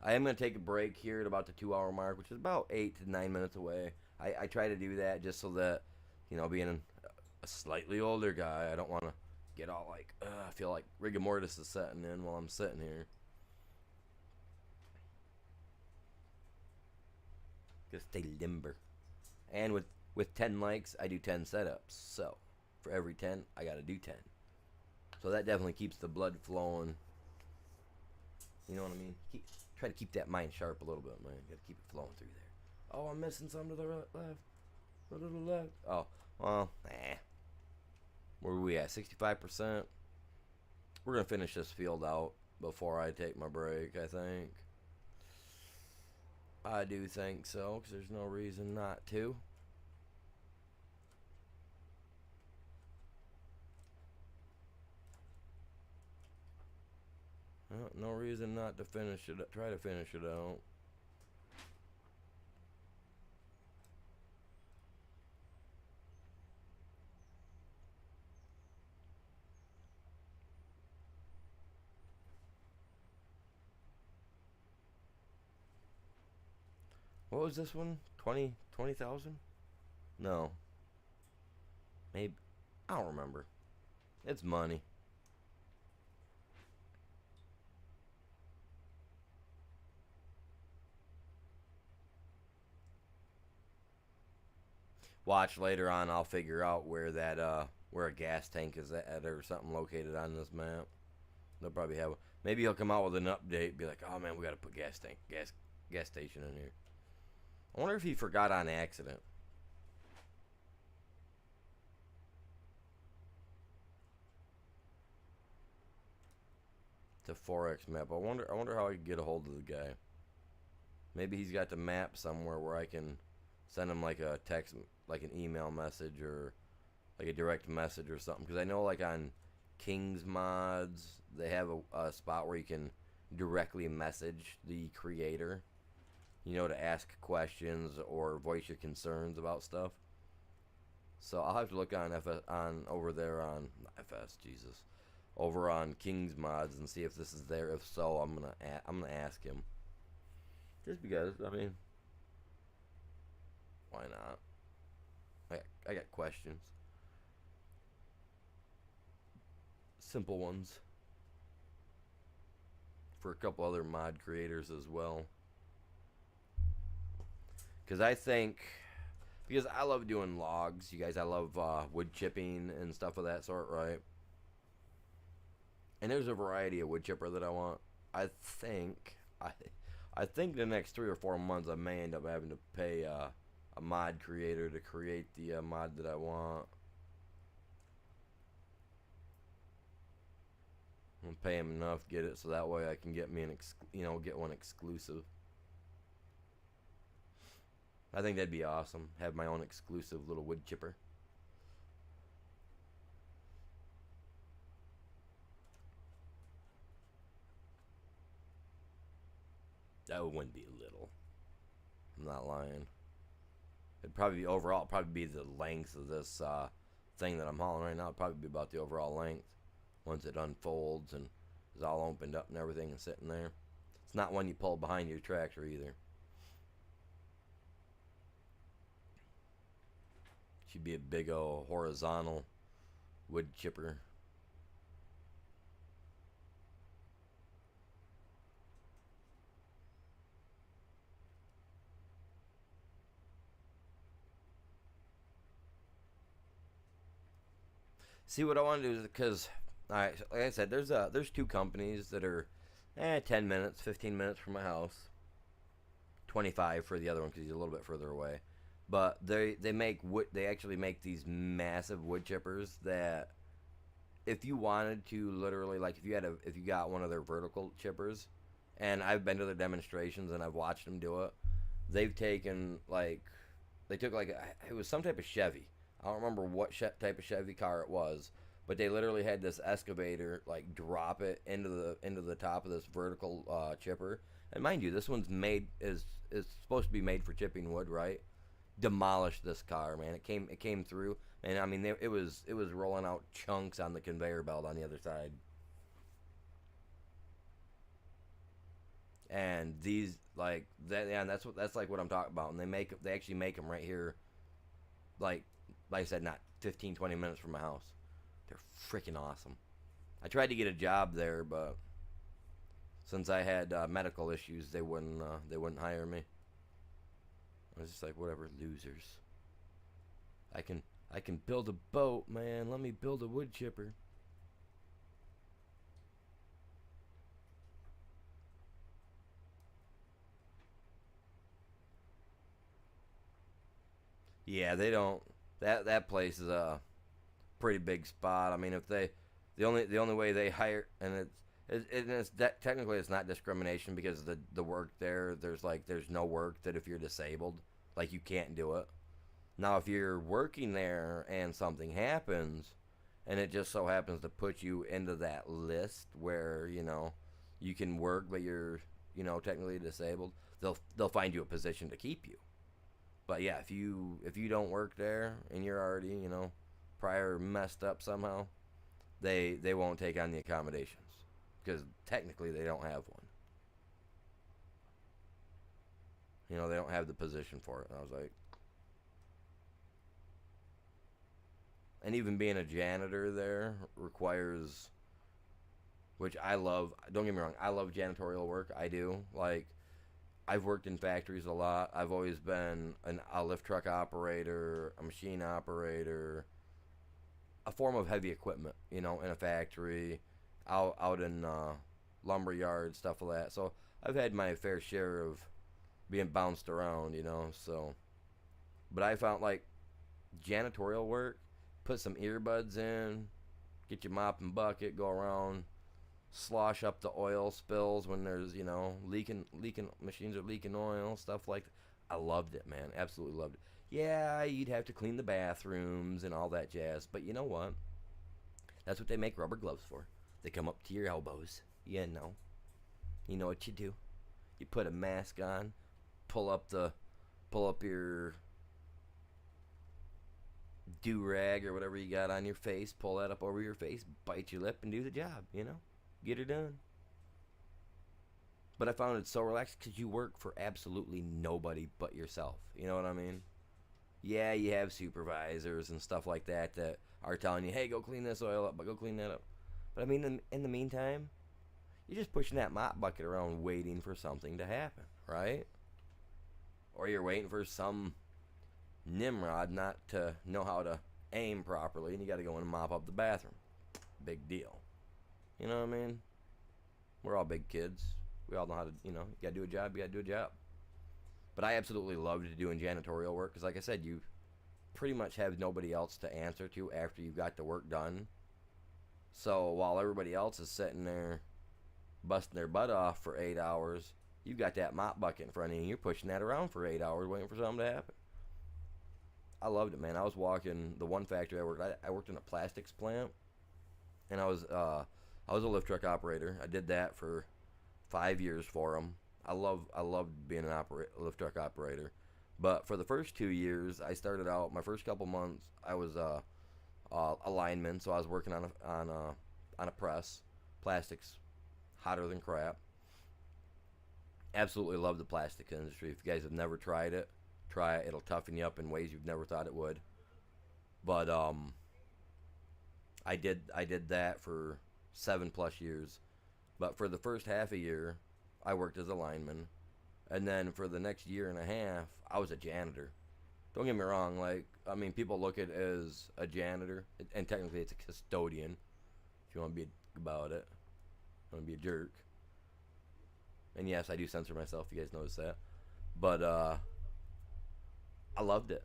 I am going to take a break here at about the 2 hour mark, which is about 8 to 9 minutes away. I try to do that just so that, being a slightly older guy, I don't want to get all like, I feel like rigor mortis is setting in while I'm sitting here. Gotta stay limber. And with 10 likes, I do 10 setups. So, for every 10, I got to do 10. So that definitely keeps the blood flowing. You know what I mean? Try to keep that mind sharp a little bit, man. Got to keep it flowing through there. Oh, I'm missing some to the left. A little left. Oh, well, Where are we at? 65%. We're going to finish this field out before I take my break, I think. I do think so, because there's no reason not to. No reason not to finish it. Try to finish it out. What was this one? 20,000? No. Maybe. I don't remember. It's money. Watch later on, I'll figure out where that where a gas tank is at or something located on this map. They'll probably have. Maybe he'll come out with an update, be like, "Oh man, we got to put gas station in here." I wonder if he forgot on accident. It's a 4X map. I wonder how I can get a hold of the guy. Maybe he's got the map somewhere where I can send him like a text, like an email message or like a direct message or something. Because I know like on King's Mods, they have a spot where you can directly message the creator, to ask questions or voice your concerns about stuff. So I'll have to look on over there on FS, Jesus, over on King's Mods and see if this is there. If so, I'm gonna ask him. Just because, I mean, why not? I got questions. Simple ones. For a couple other mod creators as well. Because I love doing logs. You guys, I love wood chipping and stuff of that sort, right? And there's a variety of wood chipper that I want. I think the next 3 or 4 months I may end up having to pay a mod creator to create the mod that I want. I'm gonna pay him enough, get it, so that way I can get me get one exclusive. I think that'd be awesome. Have my own exclusive little wood chipper. That wouldn't be little. I'm not lying. It'd probably be overall. Probably be the length of this thing that I'm hauling right now. It'd probably be about the overall length once it unfolds and It's all opened up and everything and sitting there. It's not one you pull behind your tractor either. Should be a big old horizontal wood chipper. See, what I want to do is, because, all right, so like I said, there's two companies that are 10 minutes, 15 minutes from my house. 25 for the other one because he's a little bit further away. But they make wood. They actually make these massive wood chippers that, if you wanted to, literally, like if you got one of their vertical chippers, and I've been to their demonstrations and I've watched them do it. They've taken like they took like it was some type of Chevy. I don't remember what type of Chevy car it was, but they literally had this excavator like drop it into the top of this vertical chipper. And mind you, this one's made is supposed to be made for chipping wood, right? Demolished this car, man. It came through, and I mean it was rolling out chunks on the conveyor belt on the other side. And these like that, yeah, and that's like what I'm talking about. And they actually make them right here, like I said, not 15, 20 minutes from my house. They're freaking awesome. I tried to get a job there, but since I had medical issues, they wouldn't hire me. I was just like, whatever, losers. I can build a boat, man. Let me build a wood chipper. Yeah, they don't. That place is a pretty big spot. I mean, if they the only way they hire, and it's that technically it's not discrimination because the work there's no work that if you're disabled, like you can't do it. Now if you're working there and something happens, and it just so happens to put you into that list where you can work but you're technically disabled, they'll find you a position to keep you. But yeah, if you don't work there and you're already prior messed up somehow, they won't take on the accommodations because technically they don't have one. They don't have the position for it. And I was like, and even being a janitor there requires, which I love. Don't get me wrong, I love janitorial work. I do. Like, I've worked in factories a lot. I've always been a lift truck operator, a machine operator, a form of heavy equipment, in a factory, out in lumber yards, stuff like that. So I've had my fair share of being bounced around, So, but I found like janitorial work, put some earbuds in, get your mop and bucket, go around, slosh up the oil spills when there's leaking machines are leaking oil, stuff like that. I loved it, man. Absolutely loved it. Yeah, you'd have to clean the bathrooms and all that jazz, but you know what, that's what they make rubber gloves for. They come up to your elbows. You know what you do. You put a mask on, pull up your do rag or whatever you got on your face, pull that up over your face, bite your lip and do the job, get her done. But I found it so relaxed because you work for absolutely nobody but yourself. You know what I mean? Yeah, you have supervisors and stuff like that are telling you, hey, go clean this oil up, but go clean that up. But I mean, in the meantime, you're just pushing that mop bucket around waiting for something to happen, right? Or you're waiting for some Nimrod not to know how to aim properly and you got to go in and mop up the bathroom. Big deal. You know what I mean? We're all big kids. We all know how to, you got to do a job, you got to do a job. But I absolutely loved doing janitorial work because, like I said, you pretty much have nobody else to answer to after you've got the work done. So while everybody else is sitting there busting their butt off for 8 hours, you've got that mop bucket in front of you and you're pushing that around for 8 hours waiting for something to happen. I loved it, man. I was walking the one factory I worked in a plastics plant, and I was a lift truck operator. I did that for 5 years for them. I loved being a lift truck operator. But for the first 2 years, I started out, my first couple months, I was a lineman, so I was working on a press, plastics hotter than crap. Absolutely love the plastics industry. If you guys have never tried it, try it. It'll toughen you up in ways you've never thought it would. But I did that for 7 plus years. But for the first half a year, I worked as a lineman, and then for the next year and a half, I was a janitor. Don't get me wrong, like, I mean, people look at it as a janitor, and technically it's a custodian. If you want to be about it, want to be a jerk. And yes, I do censor myself. If you guys notice that, but I loved it.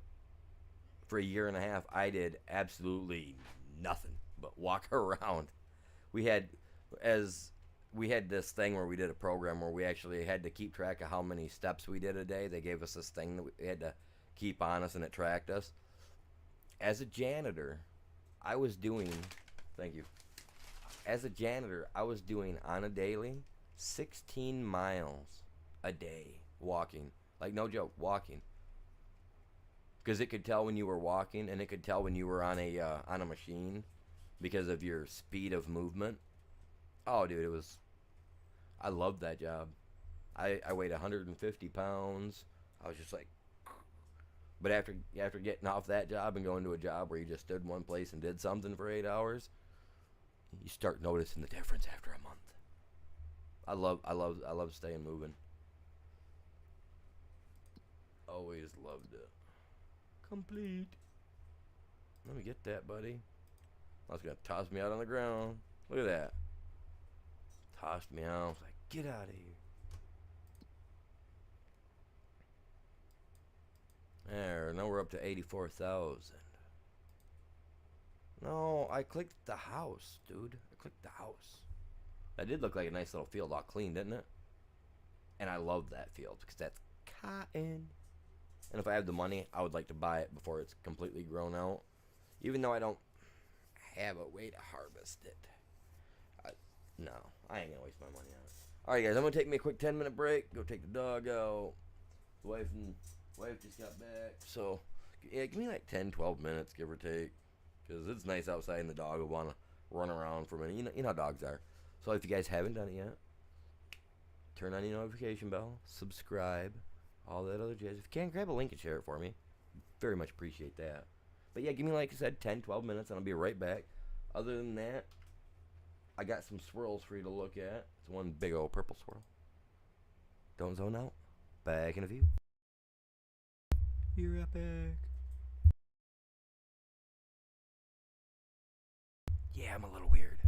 For a year and a half, I did absolutely nothing but walk around. We had as we had this thing where we did a program where we actually had to keep track of how many steps we did a day. They gave us this thing that we had to keep on us, and it tracked us. As a janitor, I was doing. Thank you. As a janitor, I was doing on a daily 16 miles a day walking. Like, no joke, walking. Because it could tell when you were walking, and it could tell when you were on a machine because of your speed of movement. Oh, dude, it was. I loved that job. I weighed 150 pounds. I was just like. But after getting off that job and going to a job where you just stood in one place and did something for 8 hours, you start noticing the difference after a month. I love staying moving. Always loved it. Complete. Let me get that, buddy. I was gonna toss me out on the ground. Look at that. Tossed me out. I was like, get out of here. There. Now we're up to 84,000. No, I clicked the house, dude. I clicked the house. That did look like a nice little field, all clean, didn't it? And I love that field because that's cotton. And if I have the money, I would like to buy it before it's completely grown out. Even though I don't have a way to harvest it. No, I ain't gonna waste my money on it. Alright, guys, I'm gonna take me a quick 10-minute break. Go take the dog out. The wife just got back. So, yeah, give me like 10, 12 minutes, give or take. Because it's nice outside and the dog will want to run around for a minute. You know how dogs are. So if you guys haven't done it yet, turn on your notification bell, subscribe, all that other jazz. If you can, grab a link and share it for me. Very much appreciate that. But yeah, give me, like I said, 10, 12 minutes and I'll be right back. Other than that, I got some swirls for you to look at. It's one big old purple swirl. Don't zone out. Back in a few. You're epic. Yeah, I'm a little weird.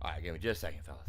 All right, give me just a second, fellas.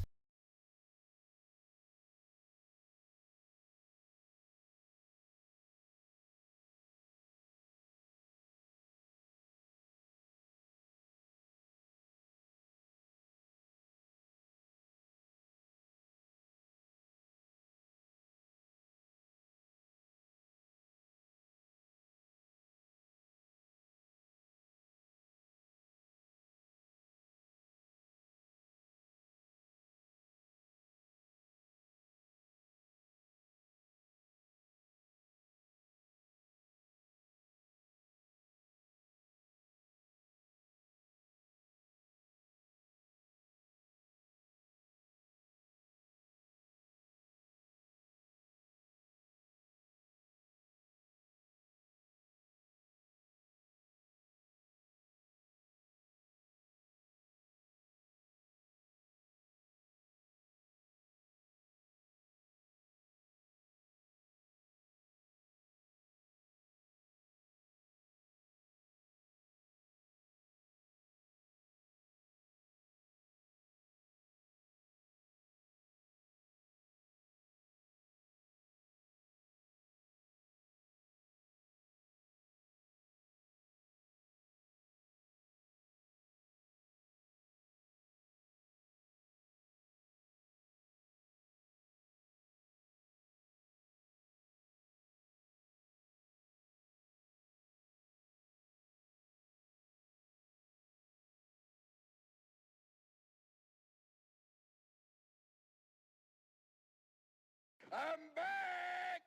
I'm back!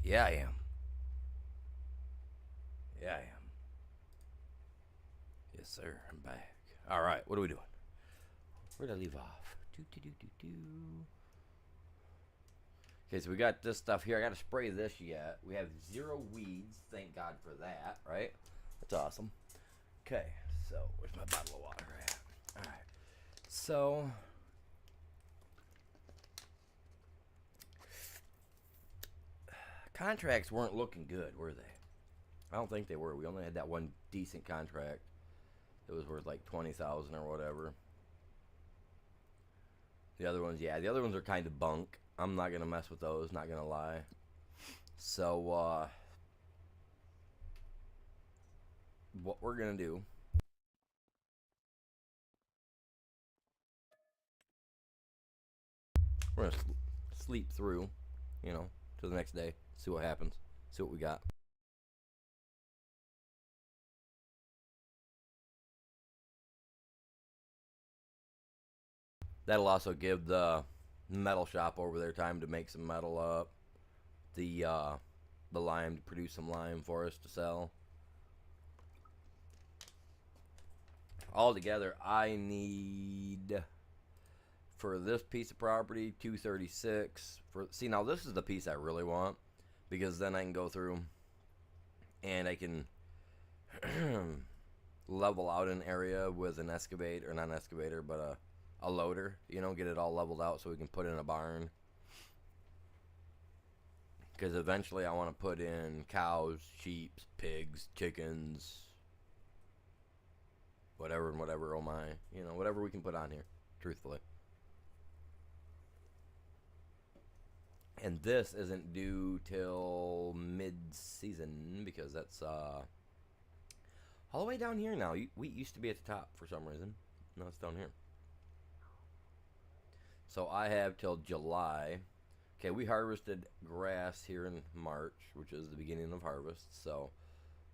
Yeah, I am. Yeah, I am. Yes, sir. I'm back. All right, what are we doing? Where did I leave off? Okay, so we got this stuff here. I got to spray this yet. We have 0 weeds. Thank God for that, right? That's awesome. Okay, so where's my bottle of water at? All right. So contracts weren't looking good, were they? I don't think they were. We only had that one decent contract. It was worth like 20,000 or whatever. The other ones, yeah, the other ones are kind of bunk. I'm not gonna mess with those. Not gonna lie. So what we're gonna do? We're gonna sleep through, you know, to the next day. See what happens. See what we got. That'll also give the metal shop over there time to make some metal up. The lime to produce some lime for us to sell. Altogether, I need for this piece of property 236. For see now, this is the piece I really want because then I can go through and I can level out an area with an excavator, or not an excavator, but a loader. You know, get it all leveled out so we can put in a barn. Because eventually I want to put in cows, sheep, pigs, chickens, whatever and whatever. Oh my, you know, whatever we can put on here. Truthfully. And this isn't due till mid-season because that's all the way down here now. Wheat used to be at the top for some reason. No, it's down here. So I have till July. Okay, we harvested grass here in March, which is the beginning of harvest. So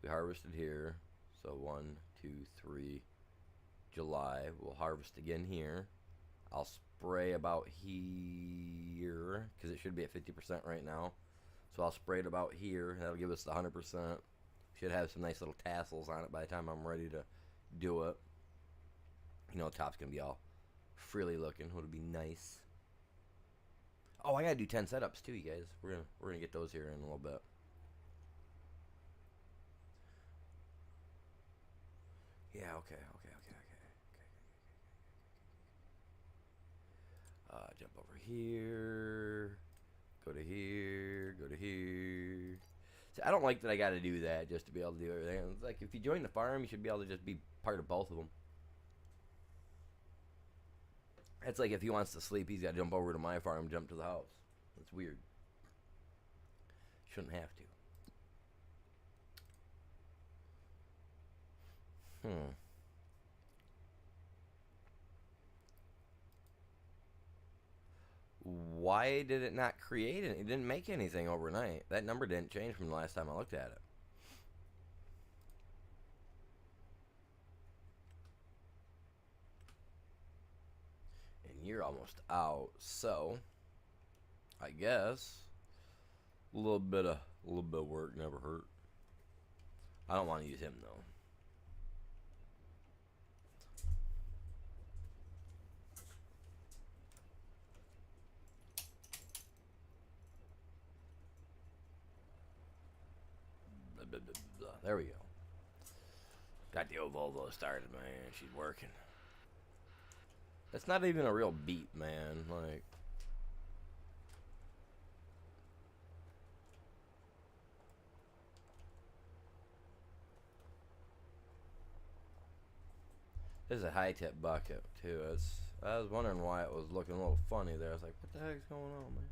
we harvested here. So 1, 2, 3, July. We'll harvest again here. I'll spray about here because it should be at 50% right now. So I'll spray it about here. That'll give us the 100%. Should have some nice little tassels on it by the time I'm ready to do it. You know, the top's gonna be all frilly looking. It'll be nice. Oh, I gotta do 10 setups too, you guys. We're gonna get those here in a little bit. Yeah. Okay. Jump over here. Go to here. Go to here. See, I don't like that I got to do that just to be able to do everything. It's like if you join the farm, you should be able to just be part of both of them. It's like if he wants to sleep, he's got to jump over to my farm, jump to the house. It's weird. Shouldn't have to. Why did it not create it? It didn't make anything overnight. That number didn't change from the last time I looked at it. And you're almost out, so I guess a little bit of work never hurt. I don't want to use him though. Blah, blah, blah, blah. There we go. Got the old Volvo started, man. She's working. That's not even a real beat, man. Like, this is a high-tip bucket, too. I was wondering why it was looking a little funny there. I was like, what the heck's going on, man?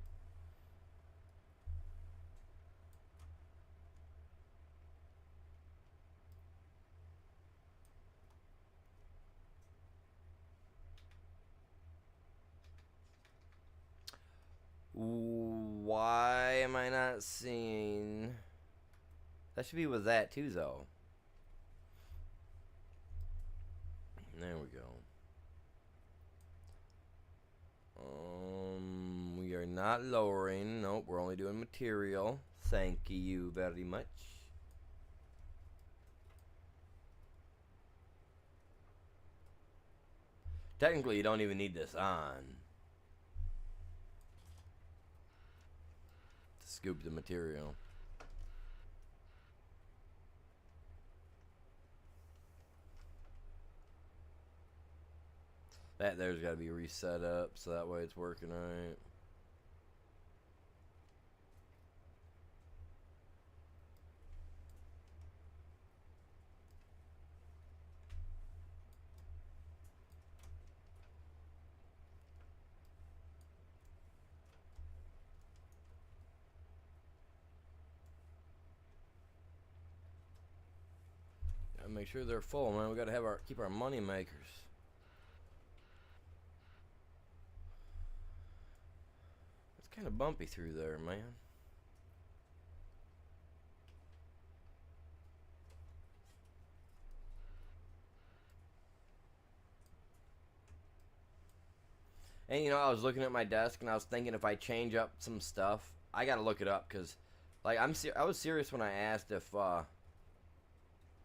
Why am I not seeing... That should be with that, too, though. There we go. We are not lowering. Nope, we're only doing material. Thank you very much. Technically, you don't even need this on to scoop the material. That there's got to be reset up so that way it's working right. Gotta make sure they're full, man. We gotta have keep our money makers. It's kind of bumpy through there, man. And you know, I was looking at my desk and I was thinking if I change up some stuff, I gotta look it up because, like, I was serious when I asked if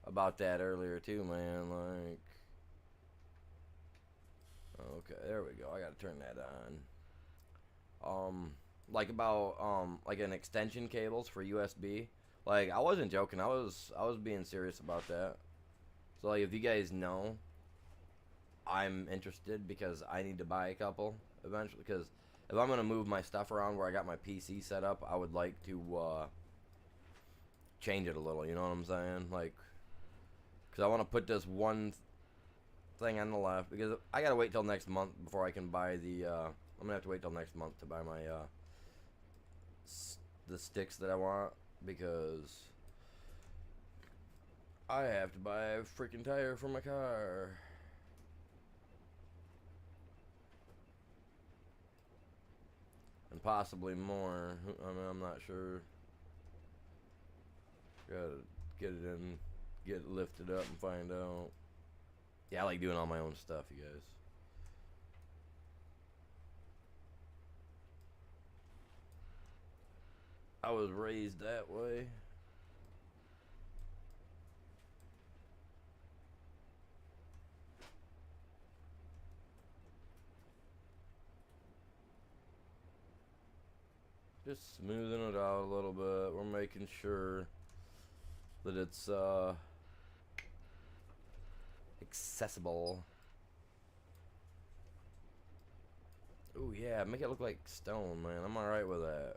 about that earlier too, man. Like, okay, there we go. I gotta turn that on. Like about like an extension cables for USB. Like, I wasn't joking. I was being serious about that. So like, if you guys know, I'm interested because I need to buy a couple eventually. Because if I'm gonna move my stuff around where I got my PC set up, I would like to change it a little. You know what I'm saying? Like, because I want to put this one thing on the left because I gotta wait till next month before I can buy the. I'm gonna have to wait till next month to buy my the sticks that I want because I have to buy a freaking tire for my car. And possibly more. I mean, I'm not sure. Gotta get it in, get it lifted up and find out. Yeah, I like doing all my own stuff, you guys. I was raised that way. Just smoothing it out a little bit. We're making sure that it's accessible. Oh yeah, make it look like stone, man. I'm alright with that.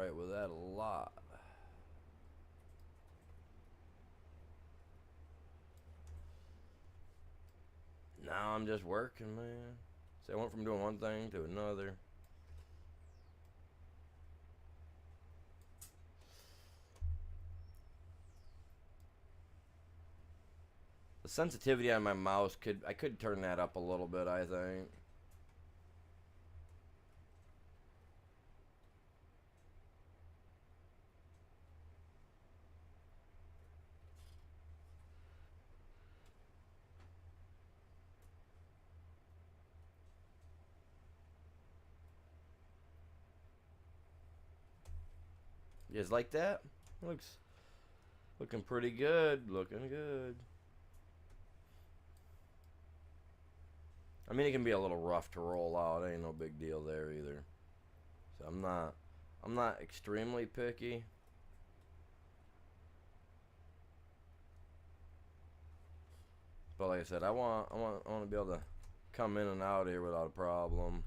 alright with that a lot. Now I'm just working, man. See, I went from doing one thing to another. The sensitivity on my mouse I could turn that up a little bit, I think. You guys like that? Looking pretty good. Looking good. I mean, it can be a little rough to roll out. Ain't no big deal there either. So I'm not extremely picky. But like I said, I want to be able to come in and out here without a problem.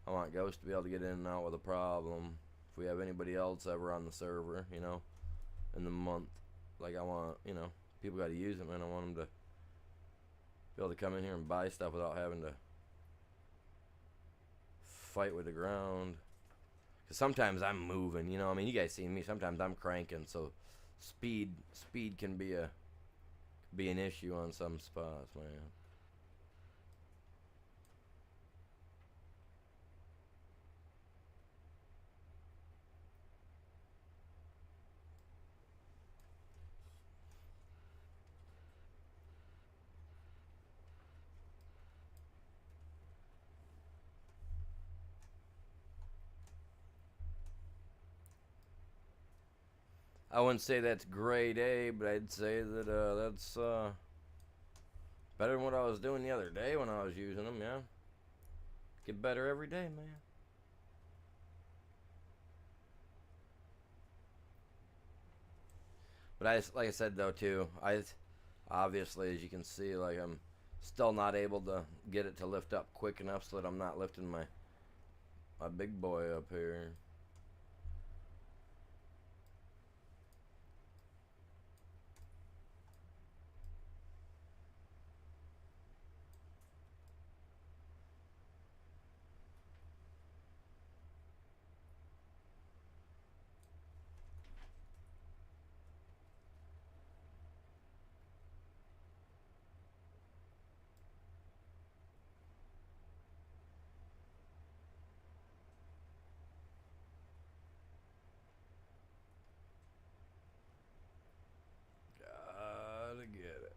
I want Ghost to be able to get in and out with a problem. If we have anybody else ever on the server, you know, in the month, like I want, you know, people got to use them, and I want them to be able to come in here and buy stuff without having to fight with the ground. Because sometimes I'm moving, you know. I mean, you guys see me. Sometimes I'm cranking, so speed can be an issue on some spots, man. I wouldn't say that's grade A, but I'd say that that's better than what I was doing the other day when I was using them, yeah. Get better every day, man. But like I said though too, I obviously, as you can see, like I'm still not able to get it to lift up quick enough so that I'm not lifting my big boy up here. Gotta get it.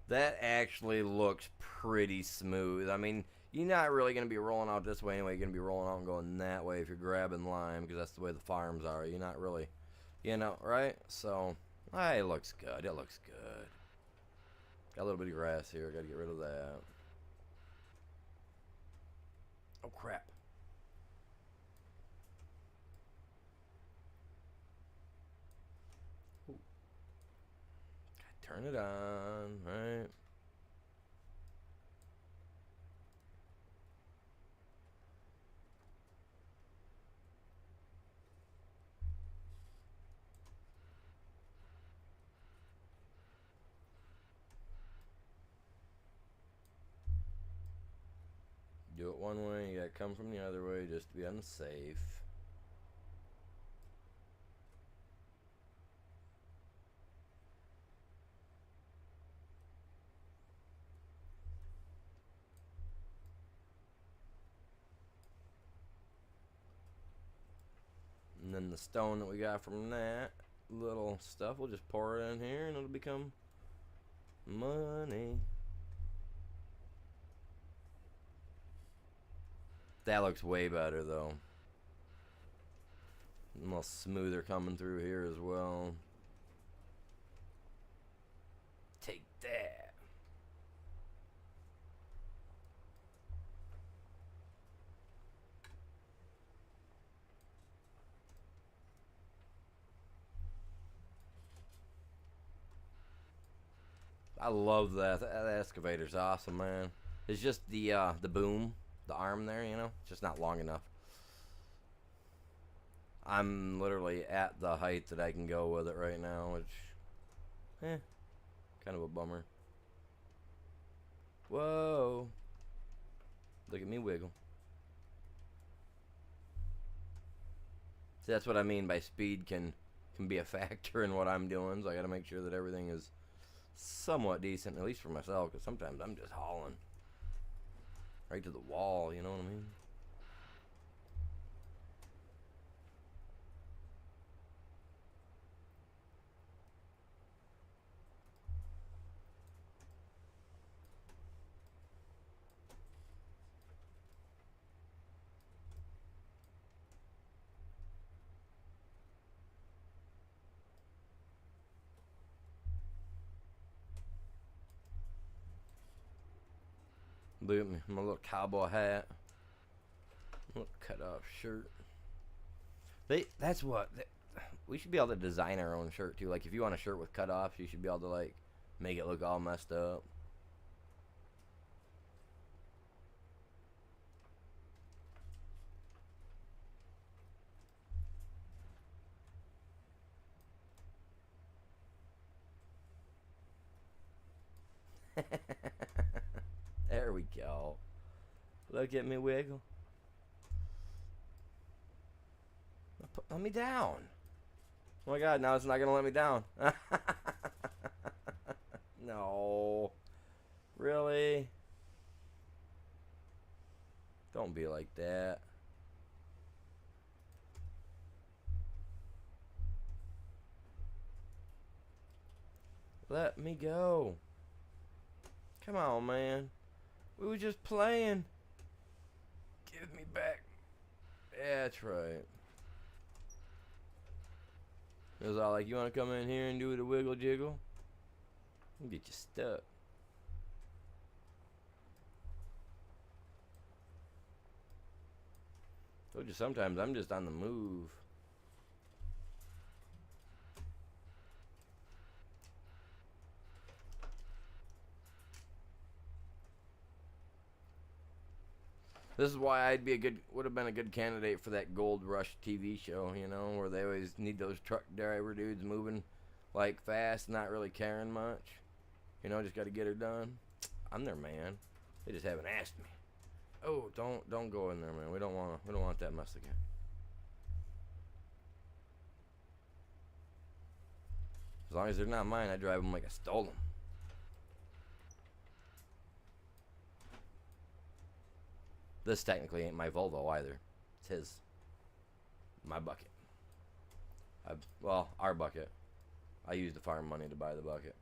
That actually looks pretty smooth. I mean, you're not really going to be rolling out this way anyway. You're going to be rolling out and going that way if you're grabbing lime, because that's the way the farms are. You're not really, you know, right? So, it looks good. It looks good. Got a little bit of grass here. Got to get rid of that. Oh, crap. Ooh. Turn it on, right? Do it one way, you gotta come from the other way just to be on the safe. And then the stone that we got from that little stuff, we'll just pour it in here and it'll become money. That looks way better though. A little smoother coming through here as well. Take that. I love that. That excavator's awesome, man. It's just the boom the arm there, you know? It's just not long enough. I'm literally at the height that I can go with it right now, which, kind of a bummer. Whoa. Look at me wiggle. See, that's what I mean by speed can be a factor in what I'm doing, so I gotta make sure that everything is somewhat decent, at least for myself, because sometimes I'm just hauling right to the wall, you know what I mean? Look at me, my little cowboy hat, little cut off shirt. That's what we should be able to design our own shirt too. Like if you want a shirt with cutoffs, you should be able to like make it look all messed up. There we go. Look at me wiggle. Let me down. Oh my god, now it's not gonna let me down. No. Really? Don't be like that. Let me go. Come on, man. We were just playing. Give me back. Yeah, that's right. It was all like, you want to come in here and do the wiggle jiggle? I'll get you stuck. Told you sometimes I'm just on the move. This is why would have been a good candidate for that Gold Rush TV show, you know, where they always need those truck driver dudes moving like fast, not really caring much. You know, just got to get her done. I'm their man. They just haven't asked me. Oh, don't go in there, man. We don't want that mess again. As long as they're not mine, I drive them like I stole them. This technically ain't my Volvo either. It's his. My bucket. Well, our bucket. I used the farm money to buy the bucket.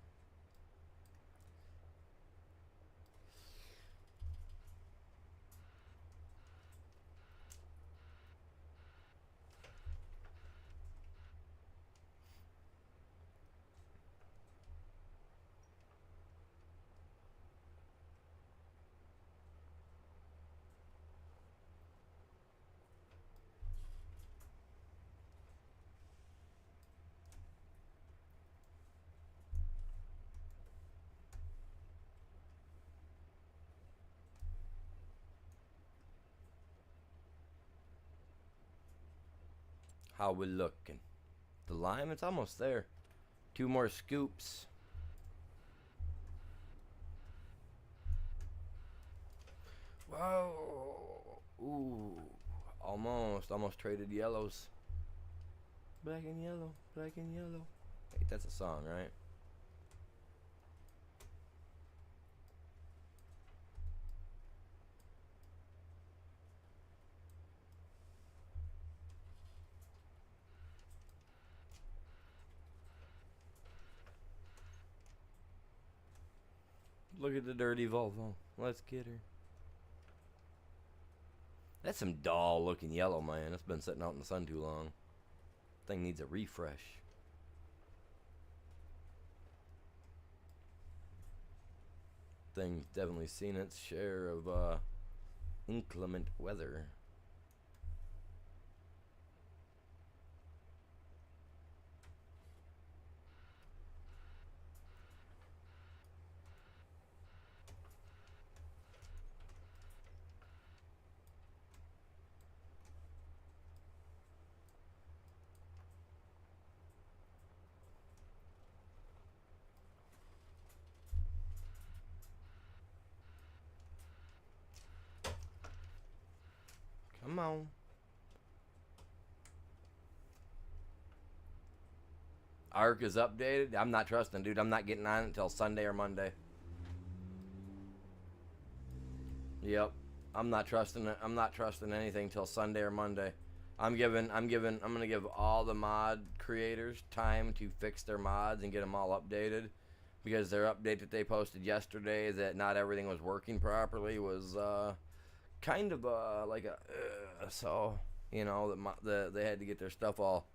How we looking? The lime, it's almost there. 2 more scoops. Whoa. Ooh. Almost traded yellows. Black and yellow, black and yellow. Wait, that's a song, right? Look at the dirty Volvo. Let's get her. That's some dull looking yellow, man. It's been sitting out in the sun too long. Thing needs a refresh. Thing's definitely seen its share of inclement weather. on. Arc is updated. I'm not trusting, dude. I'm not getting on it until Sunday or Monday. Yep. I'm not trusting it. I'm not trusting anything till Sunday or Monday. I'm gonna give all the mod creators time to fix their mods and get them all updated, because their update that they posted yesterday that not everything was working properly was kind of like a so you know they had to get their stuff all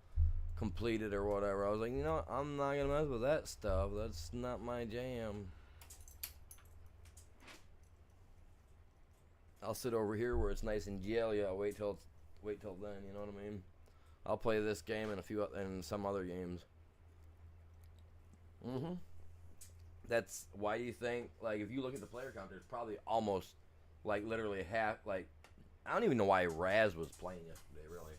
completed or whatever. I was like, you know what? I'm not gonna mess with that stuff. That's not my jam. I'll sit over here where it's nice and jelly. I'll wait till then. You know what I mean? I'll play this game and some other games. That's why you think, like, if you look at the player count, there's probably almost like literally half. Like, I don't even know why Raz was playing yesterday. Really.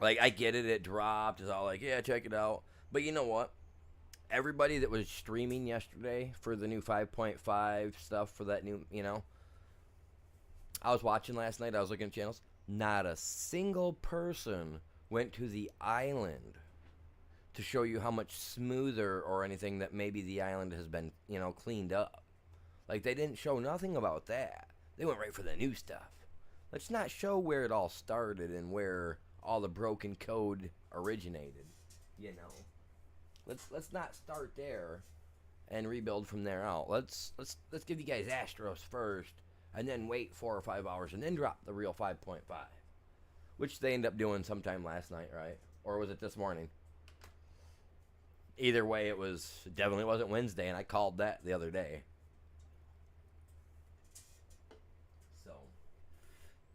Like, I get it. It dropped. It's all like, yeah, check it out. But you know what? Everybody that was streaming yesterday for the new 5.5 stuff for that new, you know. I was watching last night. I was looking at channels. Not a single person went to the island to show you how much smoother or anything that maybe the island has been, you know, cleaned up. Like, they didn't show nothing about that. They went right for the new stuff. Let's not show where it all started and where all the broken code originated, you know. Let's not start there and rebuild from there out. Let's give you guys Astros first, and then wait 4 or 5 hours, and then drop the real 5.5, which they ended up doing sometime last night, right? Or was it this morning? Either way, it definitely wasn't Wednesday, and I called that the other day. So,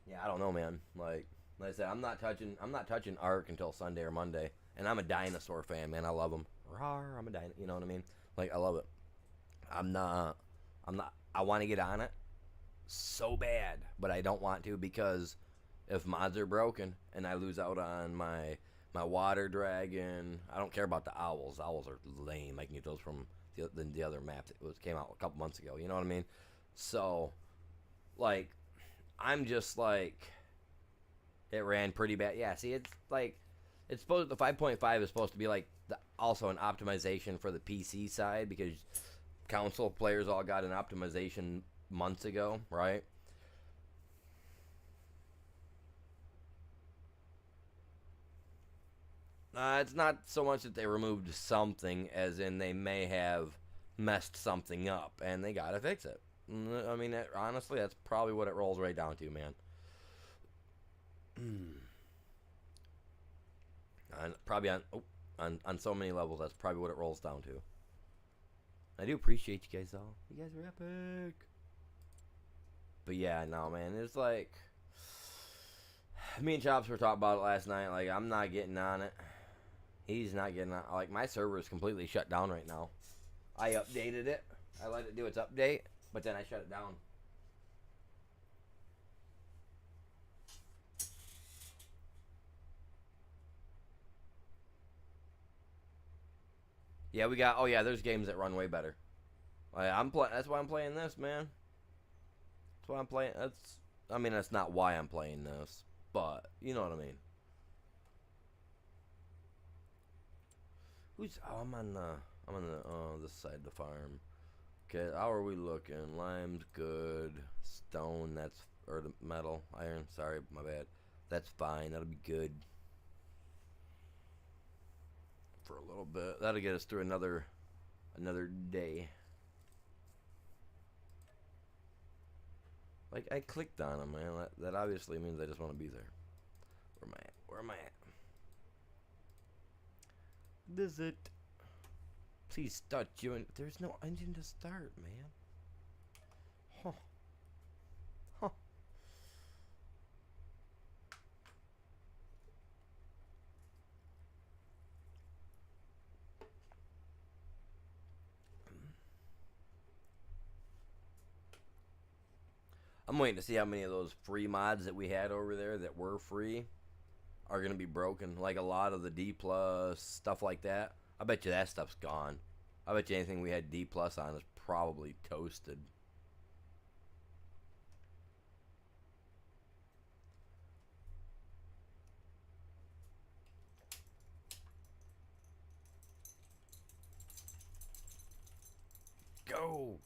yeah, I don't know, man. Like I said, I'm not touching Ark until Sunday or Monday, and I'm a dinosaur fan, man. I love them. Rawr, I'm a dinosaur. You know what I mean? Like, I love it. I'm not. I want to get on it so bad, but I don't want to, because if mods are broken and I lose out on my water dragon, I don't care about the owls. Owls are lame. I can get those from the other map that came out a couple months ago. You know what I mean? So, like, I'm just like, it ran pretty bad. Yeah, see, it's like, the 5.5 is supposed to be like also an optimization for the PC side, because console players all got an optimization months ago, right? It's not so much that they removed something as in they may have messed something up and they gotta fix it. I mean, honestly, that's probably what it rolls right down to, man. And probably on so many levels, that's probably what it rolls down to. I do appreciate you guys all. You guys are epic. But yeah, no, man, it's like, me and Chops were talking about it last night. Like, I'm not getting on it. He's not getting on. Like, my server is completely shut down right now. I updated it. I let it do its update, but then I shut it down. Yeah, we got. Oh yeah, there's games that run way better. That's why I'm playing this, man. That's why I'm playing. I mean, that's not why I'm playing this, but you know what I mean. I'm on this side of the farm. Okay, how are we looking? Lime's good. Stone, or the metal, iron. Sorry, my bad. That's fine. That'll be good for a little bit. That'll get us through another day. Like, I clicked on them, man. That obviously means I just want to be there. Where am I at? Visit. Please start you. There's no engine to start, man. Huh. Huh. I'm waiting to see how many of those free mods that we had over there that were free are going to be broken. Like a lot of the D+, stuff like that. I bet you that stuff's gone. I bet you anything we had D+ on is probably toasted. go.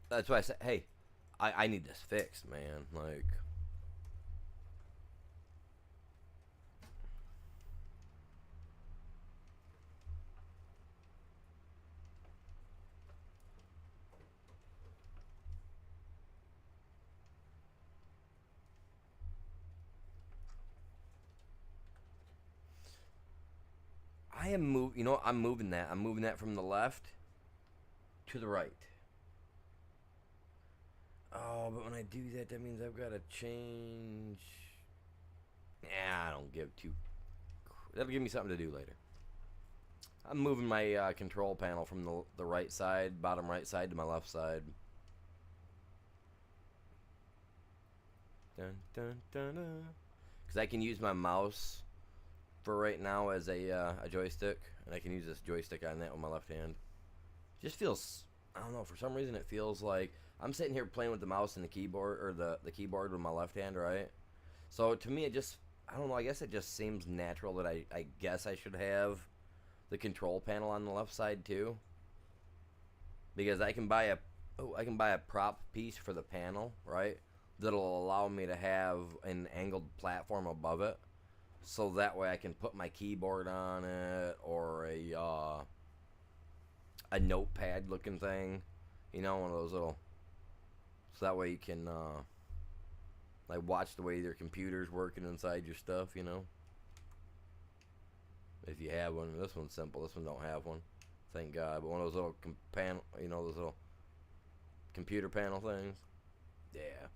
That's why I said, hey, I need this fixed, man. Like, I am move. You know, I'm moving that. I'm moving that from the left to the right. Oh, but when I do that, that means I've got to change. Yeah, I don't give two. That'll give me something to do later. I'm moving my control panel from the right side, bottom right side, to my left side. Dun dun dun dun. Because I can use my mouse for right now as a joystick, and I can use this joystick on that with my left hand. Just feels, I don't know, for some reason it feels like I'm sitting here playing with the mouse and the keyboard, or the keyboard with my left hand, right? So to me it just, I don't know, I guess it just seems natural that I guess I should have the control panel on the left side too. Because I can buy a prop piece for the panel, right? That'll allow me to have an angled platform above it. So that way I can put my keyboard on it, or a notepad looking thing, you know, one of those little. So that way you can like watch the way your computer's working inside your stuff, you know. If you have one, this one's simple. This one don't have one, thank God. But one of those little panel, you know, those little computer panel things. Yeah,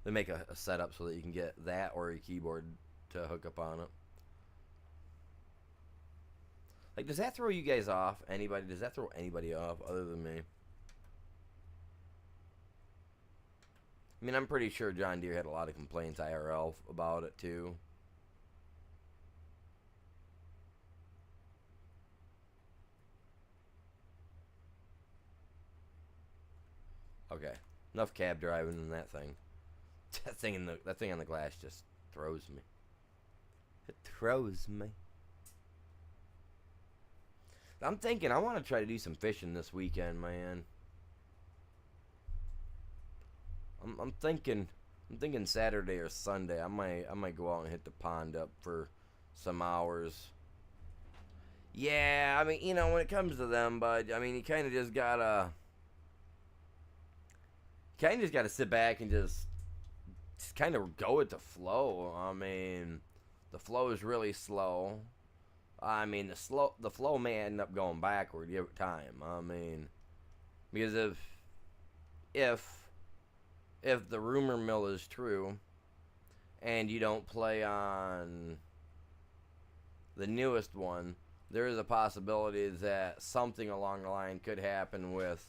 they make a setup so that you can get that or your keyboard to hook up on it. Like, does that throw you guys off? Anybody? Does that throw anybody off other than me? I mean, I'm pretty sure John Deere had a lot of complaints IRL about it too. Okay, enough cab driving in that thing. That thing on the glass just throws me. It throws me. I'm thinking I want to try to do some fishing this weekend, man. I'm thinking Saturday or Sunday. I might go out and hit the pond up for some hours. Yeah, I mean, you know, when it comes to them, bud, I mean, you kind of just gotta sit back and just kind of go with the flow. I mean, the flow is really slow. I mean, the flow may end up going backward give it time. I mean, because if the rumor mill is true, and you don't play on the newest one, there is a possibility that something along the line could happen with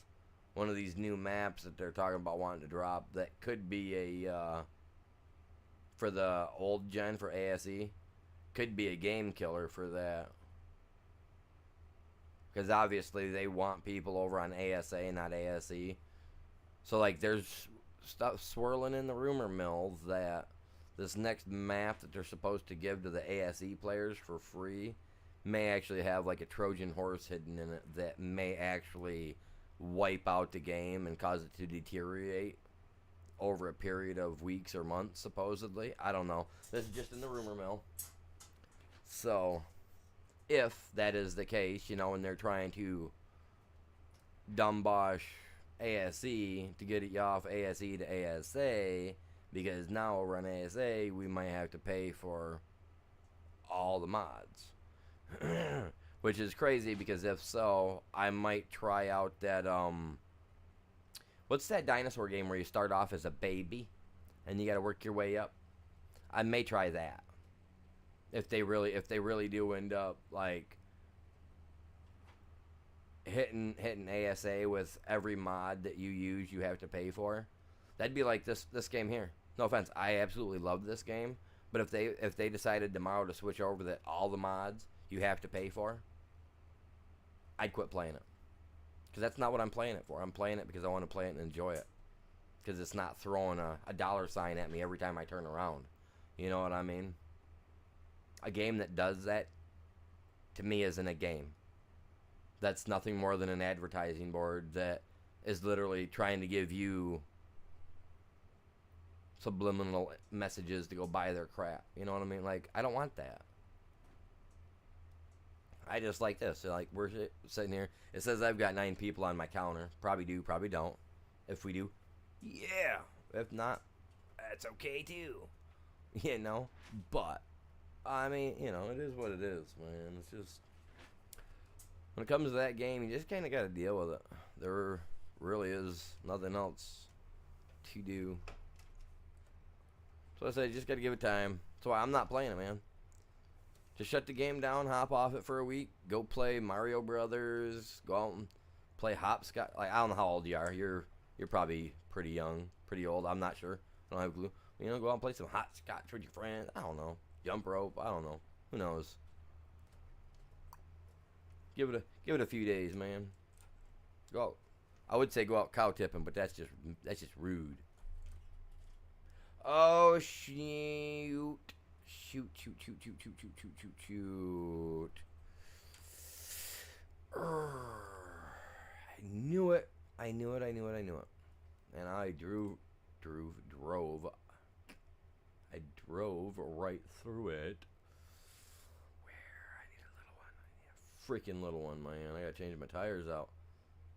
one of these new maps that they're talking about wanting to drop. That could be for the old gen for ASE. Could be a game killer for that. Because obviously they want people over on ASA, not ASE. So, like, there's stuff swirling in the rumor mill that this next map that they're supposed to give to the ASE players for free may actually have, like, a Trojan horse hidden in it that may actually wipe out the game and cause it to deteriorate over a period of weeks or months, supposedly. I don't know. This is just in the rumor mill. So, if that is the case, you know, and they're trying to dumbosh ASE to get it off ASE to ASA, because now over on ASA, we might have to pay for all the mods. Which is crazy, because if so, I might try out that, what's that dinosaur game where you start off as a baby, and you gotta work your way up? I may try that. If they really do end up, like, hitting ASA with every mod that you use you have to pay for, that'd be like this game here. No offense, I absolutely love this game, but if they decided tomorrow to switch over that all the mods you have to pay for, I'd quit playing it. Because that's not what I'm playing it for. I'm playing it because I want to play it and enjoy it. Because it's not throwing a dollar sign at me every time I turn around. You know what I mean? A game that does that, to me, isn't a game. That's nothing more than an advertising board that is literally trying to give you subliminal messages to go buy their crap. You know what I mean? Like, I don't want that. I just like this. So, like, we're sitting here. It says I've got 9 people on my counter. Probably do, probably don't. If we do, yeah. If not, that's okay too. You know? But, I mean, you know, it is what it is, man. It's just, when it comes to that game, you just kind of got to deal with it. There really is nothing else to do. So I said, you just got to give it time. That's why I'm not playing it, man. Just shut the game down, hop off it for a week, go play Mario Brothers, go out and play hopscotch. Like, I don't know how old you are. You're probably pretty young, pretty old. I'm not sure. I don't have a clue. You know, go out and play some hopscotch with your friends. I don't know. Jump rope. I don't know. Who knows? Give it a few days, man. Go out. I would say go out cow tipping, but that's just rude. Oh shoot. Shoot. I knew it. And I drove. I drove right through it. Where? I need a little one. I need a freaking little one, man. I gotta change my tires out.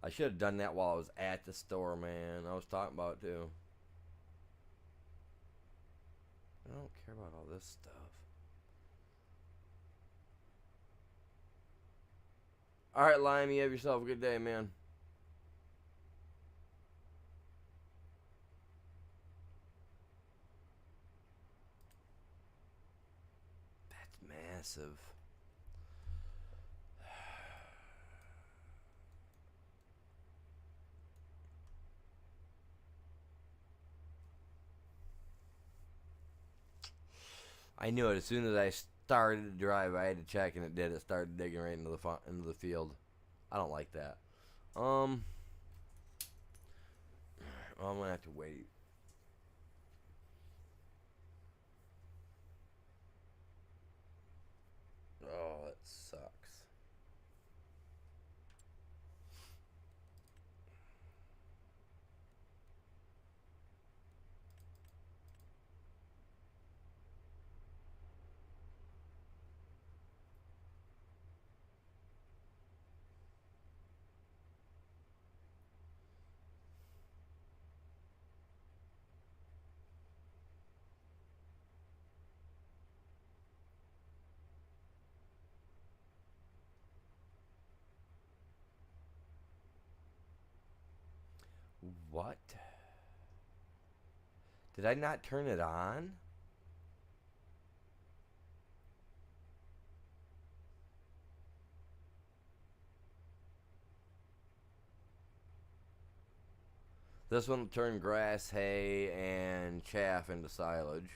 I should have done that while I was at the store, man. I was talking about it too. I don't care about all this stuff. Alright, Lime, you have yourself a good day, man. That's massive. I knew it as soon as I started to drive. I had to check, and it did. It started digging right into the field. I don't like that. Well, I'm gonna have to wait. Oh, that sucks. What? Did I not turn it on? This one will turn grass, hay, and chaff into silage.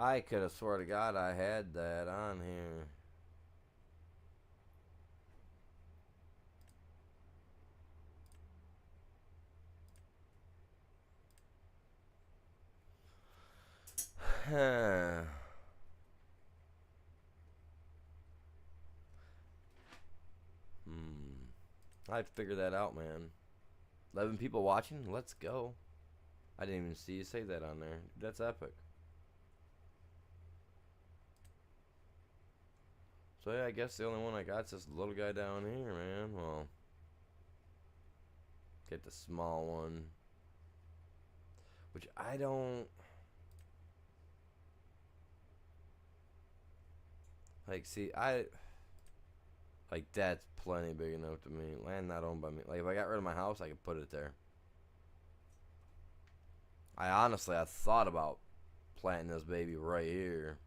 I could have swore to God I had that on here. I'd figure that out, man. 11 people watching? Let's go. I didn't even see you say that on there. That's epic. So yeah, I guess the only one I got is this little guy down here, man. Well, get the small one. Which I don't... Like, see, like, that's plenty big enough to me. Land not owned by me. Like, if I got rid of my house, I could put it there. I thought about planting this baby right here.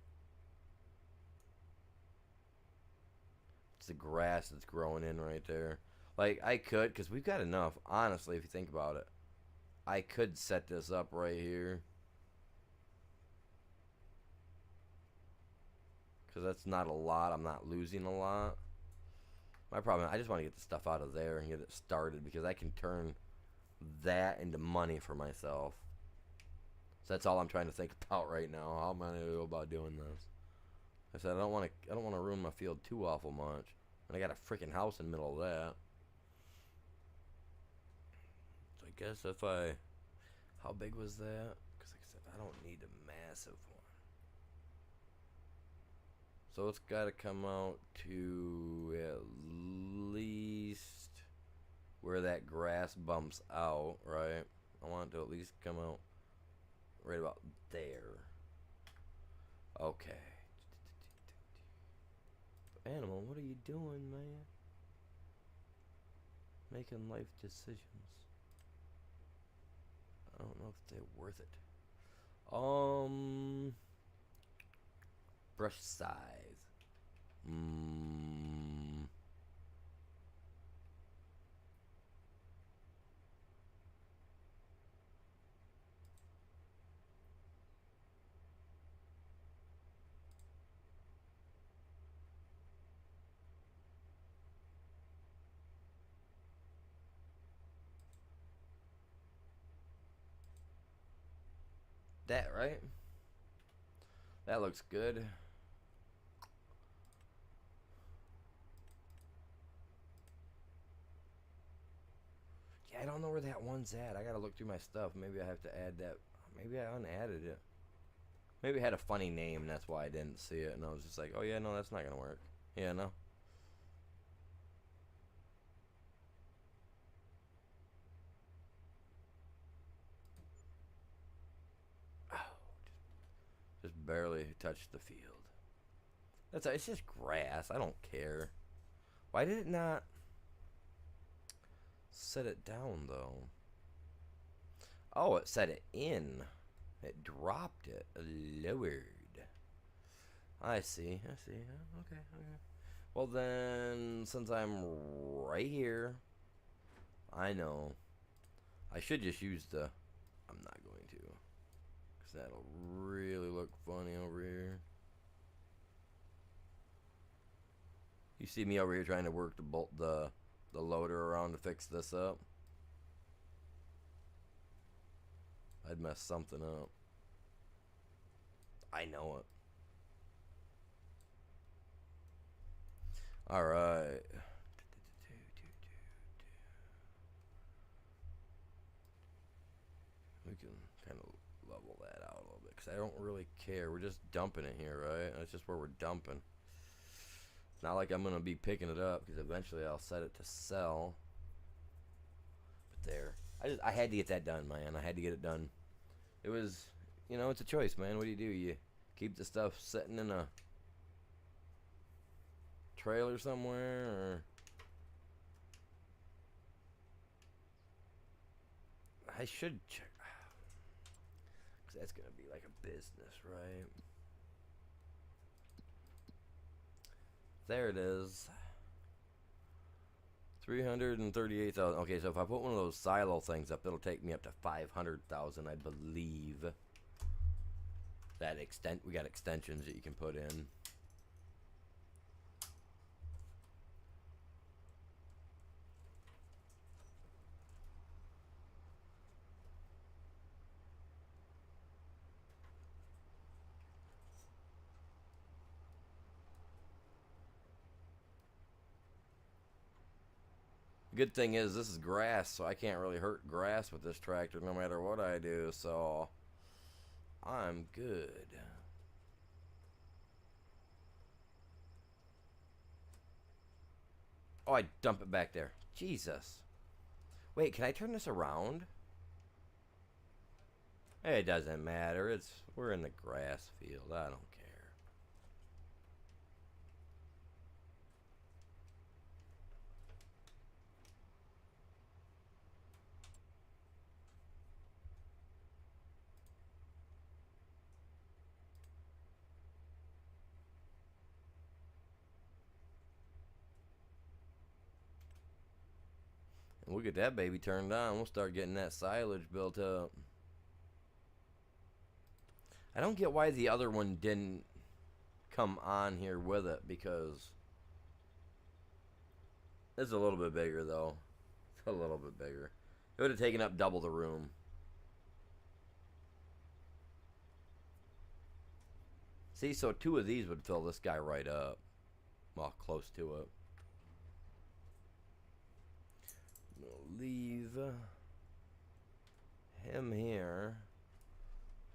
It's the grass that's growing in right there. Like, I could, because we've got enough. Honestly, if you think about it, I could set this up right here. because that's not a lot. I'm not losing a lot. My problem, I just want to get the stuff out of there and get it started because I can turn that into money for myself. So that's all I'm trying to think about right now. How am I going to go about doing this? I said I don't want to ruin my field too awful much, and I got a freaking house in the middle of that. So I guess if I, how big was that? Because like I said, I don't need a massive one. So it's got to come out to at least where that grass bumps out, right? I want it to at least come out right about there. Okay. Animal, what are you doing, man? Making life decisions. I don't know if they're worth it. Brush size. That, right? That looks good. Yeah, I don't know where that one's at. I gotta look through my stuff. Maybe I have to add that. Maybe I unadded it. Maybe it had a funny name, and that's why I didn't see it. And I was just like, oh yeah, no, that's not gonna work. Yeah, no. Oh, just barely touched the field. It's just grass. I don't care. Why did it not set it down though? Oh, it set it in. It dropped it. Lowered. I see. Okay. Well then, since I'm right here, I know. I should just use the... I'm not going to. Because that'll really look funny over here. You see me over here trying to work the loader around to fix this up? I'd mess something up. I know it. Alright. We can kind of level that out a little bit. Because I don't really care. We're just dumping it here, right? That's just where we're dumping. It's not like I'm going to be picking it up. Because eventually I'll set it to sell. But there. I had to get that done, man. I had to get it done. It was, you know, it's a choice, man. What do? You keep the stuff sitting in a trailer somewhere, or I should check, because that's gonna be like a business, right? There it is. 338,000. Okay, so if I put one of those silo things up, it'll take me up to 500,000, I believe. That we got extensions that you can put in. Good thing is this is grass, so I can't really hurt grass with this tractor no matter what I do, so I'm good. Oh, I dump it back there. Jesus. Wait, can I turn this around? Hey, it doesn't matter. We're in the grass field. I don't care. And we'll get that baby turned on. We'll start getting that silage built up. I don't get why the other one didn't come on here with it because it's a little bit bigger though. It's a little bit bigger. It would have taken up double the room. See, so 2 of these would fill this guy right up. Well, close to it. We'll leave him here.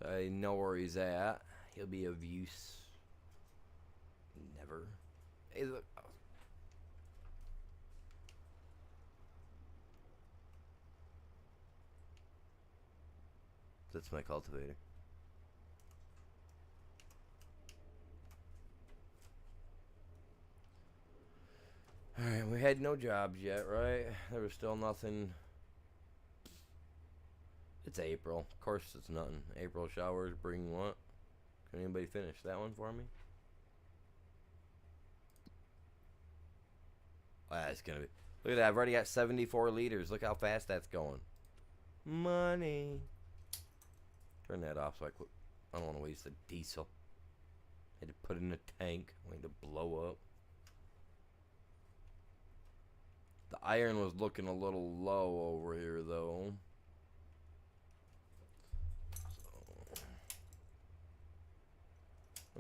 I know where he's at. He'll be of use. Never. Hey, look. That's my cultivator. Alright, we had no jobs yet, right? There was still nothing. It's April. Of course it's nothing. April showers bring what? Can anybody finish that one for me? Oh, that's gonna be. Look at that. I've already got 74 liters. Look how fast that's going. Money. Turn that off so I don't want to waste the diesel. I had to put it in a tank. Waiting to blow up. The iron was looking a little low over here, though. So,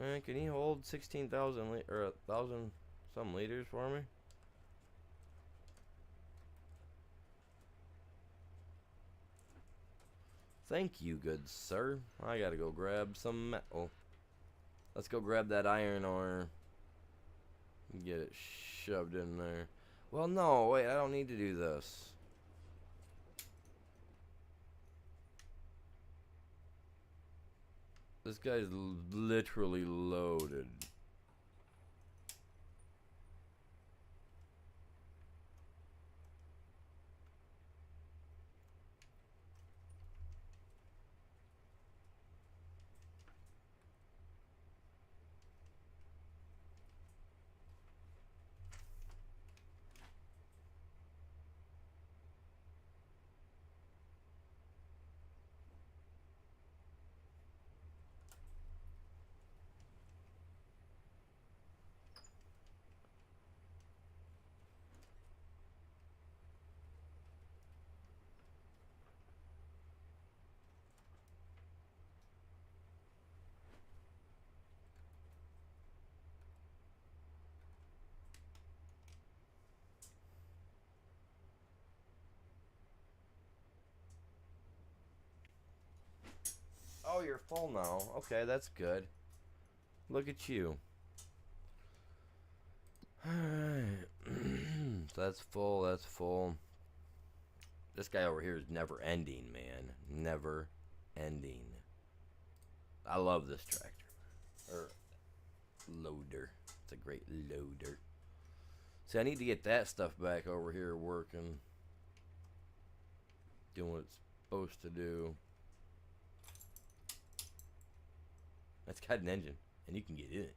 man, can he hold 16,000 or 1,000 some liters for me? Thank you, good sir. I gotta go grab some metal. Let's go grab that iron ore. Get it shoved in there. Well, no, wait, I don't need to do this. This guy's literally loaded. Oh, you're full now. Okay, that's good. Look at you. Alright. So that's full, that's full. This guy over here is never ending, man. Never ending. I love this tractor. Or loader. It's a great loader. See, I need to get that stuff back over here working. Doing what it's supposed to do. That's got an engine, and you can get in it.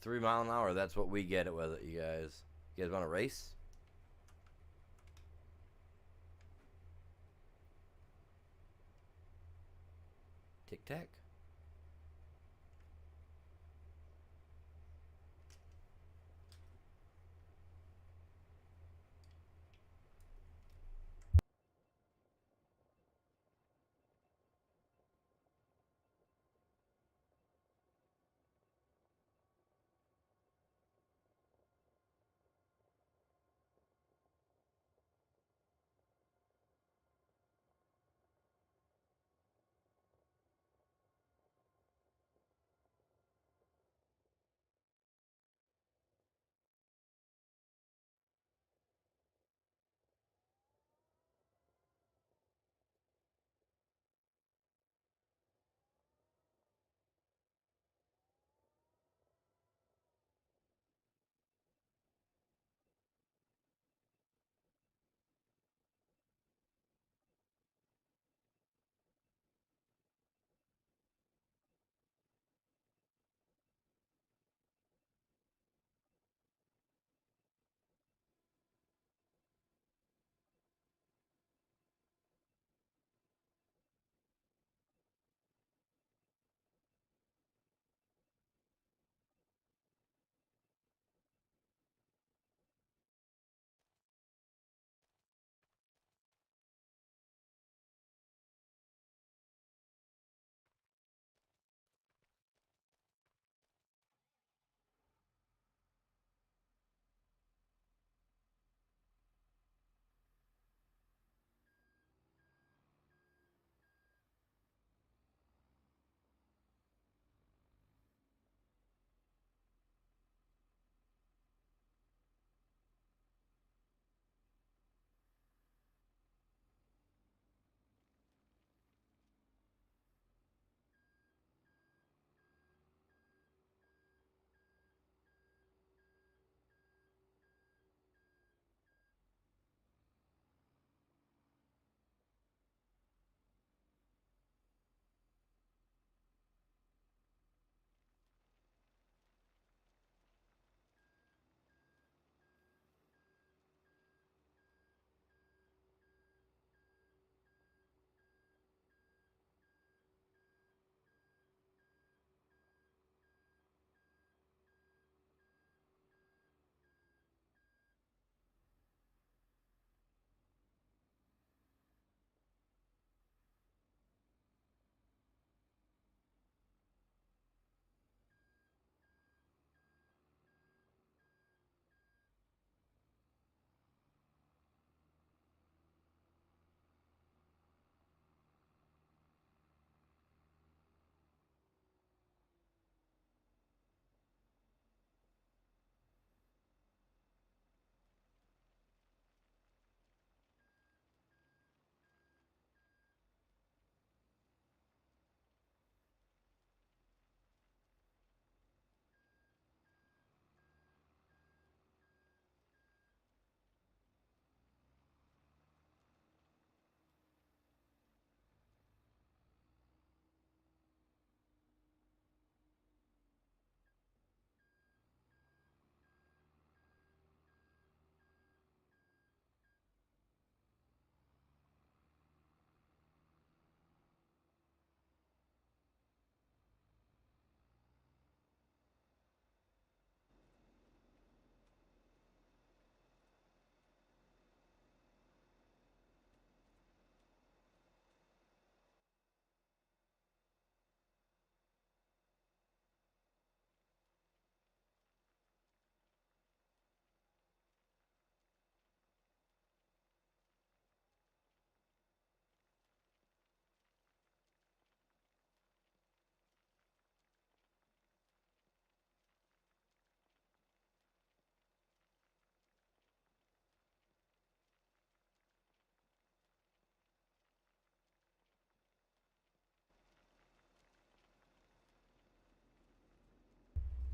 $3 an hour, that's what we get it with it, you guys. You guys want to race? Tic tac.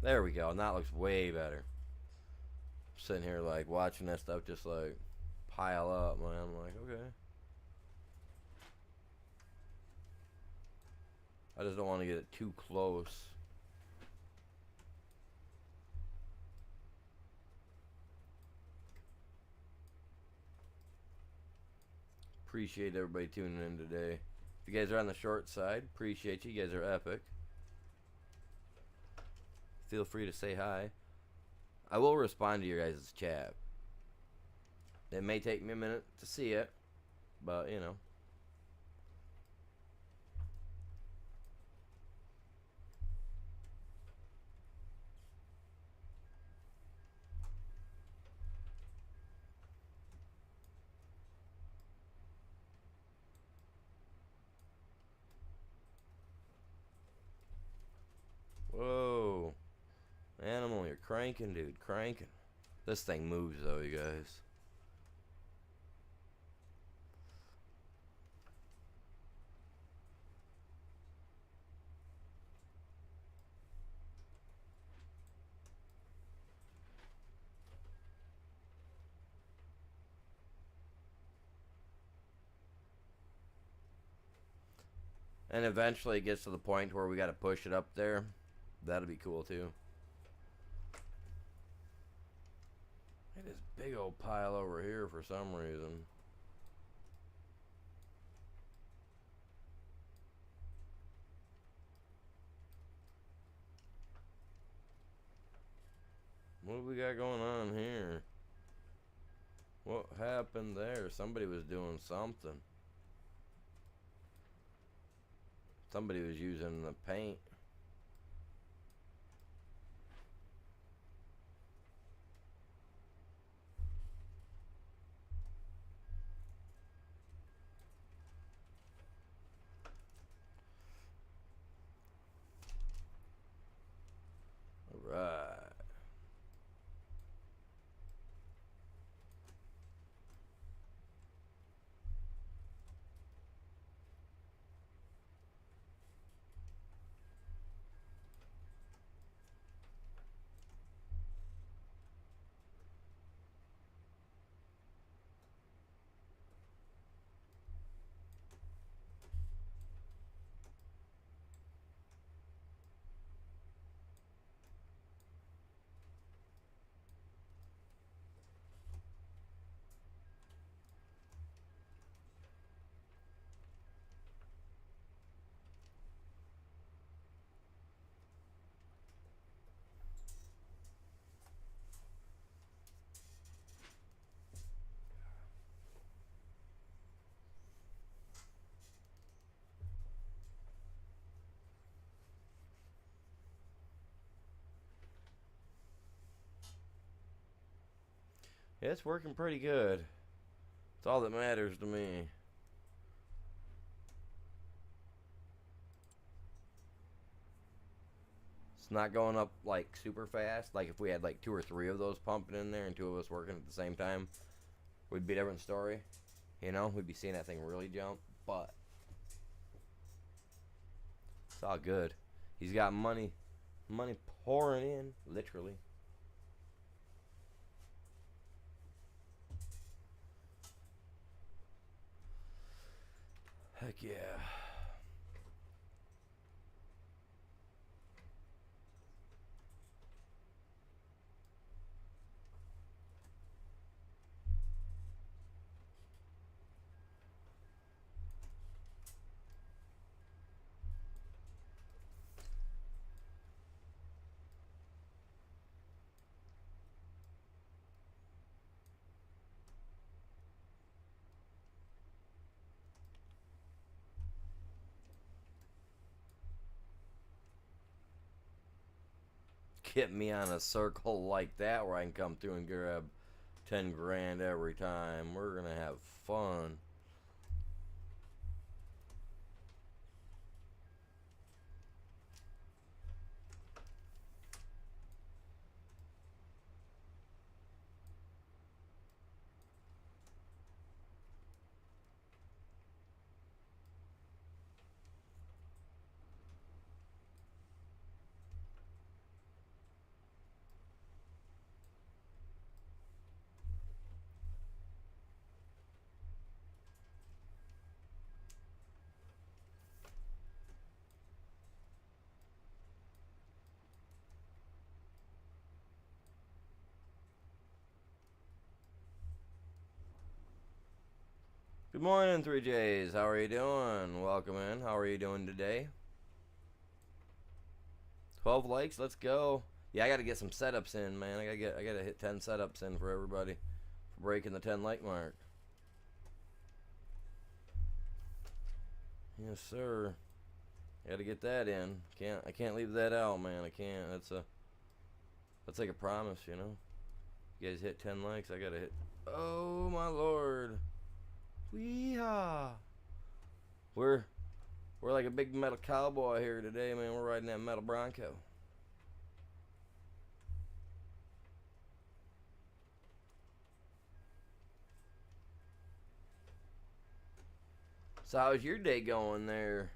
There we go. Now it looks way better. Sitting here like watching that stuff just like pile up, man. I'm like, okay. I just don't want to get it too close. Appreciate everybody tuning in today. If you guys are on the short side, appreciate you. You guys are epic. Feel free to say hi. I will respond to your guys' chat. It may take me a minute to see it, but you know. Whoa. Animal, you're cranking, dude. Cranking. This thing moves, though, you guys. And eventually it gets to the point where we got to push it up there. That'll be cool, too. Look at this big old pile over here for some reason. What do we got going on here? What happened there? Somebody was doing something. Somebody was using the paint. Alright. Yeah, it's working pretty good. It's all that matters to me. It's not going up like super fast. Like if we had like 2 or 3 of those pumping in there and 2 of us working at the same time, we'd be a different story. You know, we'd be seeing that thing really jump. But it's all good. He's got money pouring in, literally. Heck yeah. Get me on a circle like that where I can come through and grab 10 grand every time. We're gonna have fun. Good morning, 3Js. How are you doing? Welcome in. How are you doing today? 12 likes. Let's go. Yeah, I got to get some setups in, man. I gotta hit 10 setups in for everybody for breaking the 10 like mark. Yes, sir. I got to get that in. I can't leave that out, man. I can't. That's like a promise, you know. You guys hit 10 likes. I gotta hit. Oh my lord. Weehaw. We're like a big metal cowboy here today, man. We're riding that metal Bronco. So how's your day going there?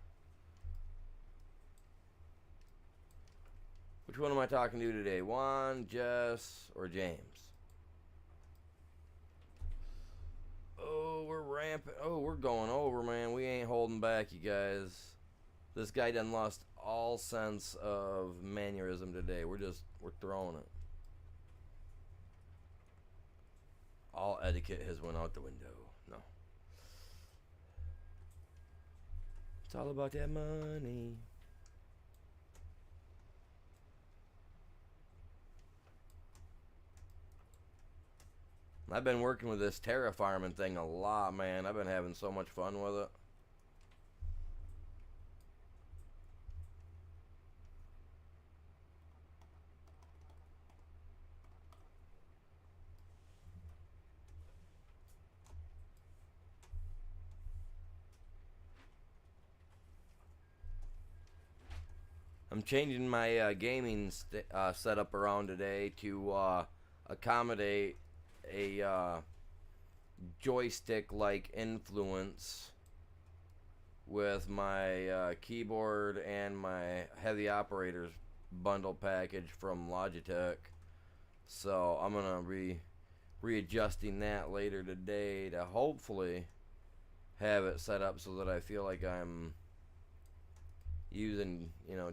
Which one am I talking to today? Juan, Jess, or James? Oh, we're ramping. Oh, we're going over, man. We ain't holding back, you guys. This guy done lost all sense of mannerism today. We're throwing it. All etiquette has went out the window. No. It's all about that money. I've been working with this terraforming thing a lot, man. I've been having so much fun with it. I'm changing my gaming setup around today to accommodate a joystick-like influence with my keyboard and my heavy operators bundle package from Logitech. So I'm gonna be readjusting that later today to hopefully have it set up so that I feel like I'm using,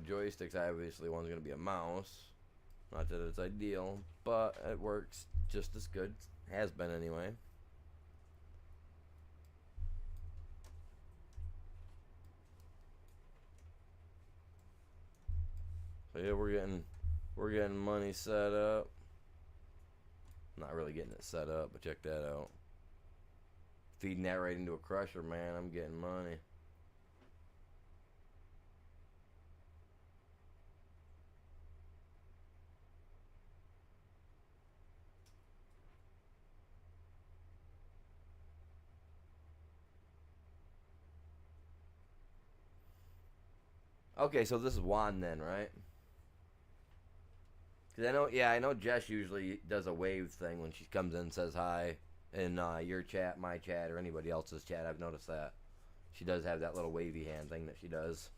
joysticks. Obviously one's gonna be a mouse, not that it's ideal, but it works just as good. Has been anyway. So yeah, we're getting money set up. Not really getting it set up, but check that out. Feeding that right into a crusher, man. I'm getting money. Okay, so this is Juan then, right? Cause I know Jess usually does a wave thing when she comes in and says hi in your chat, my chat, or anybody else's chat. I've noticed that. She does have that little wavy hand thing that she does.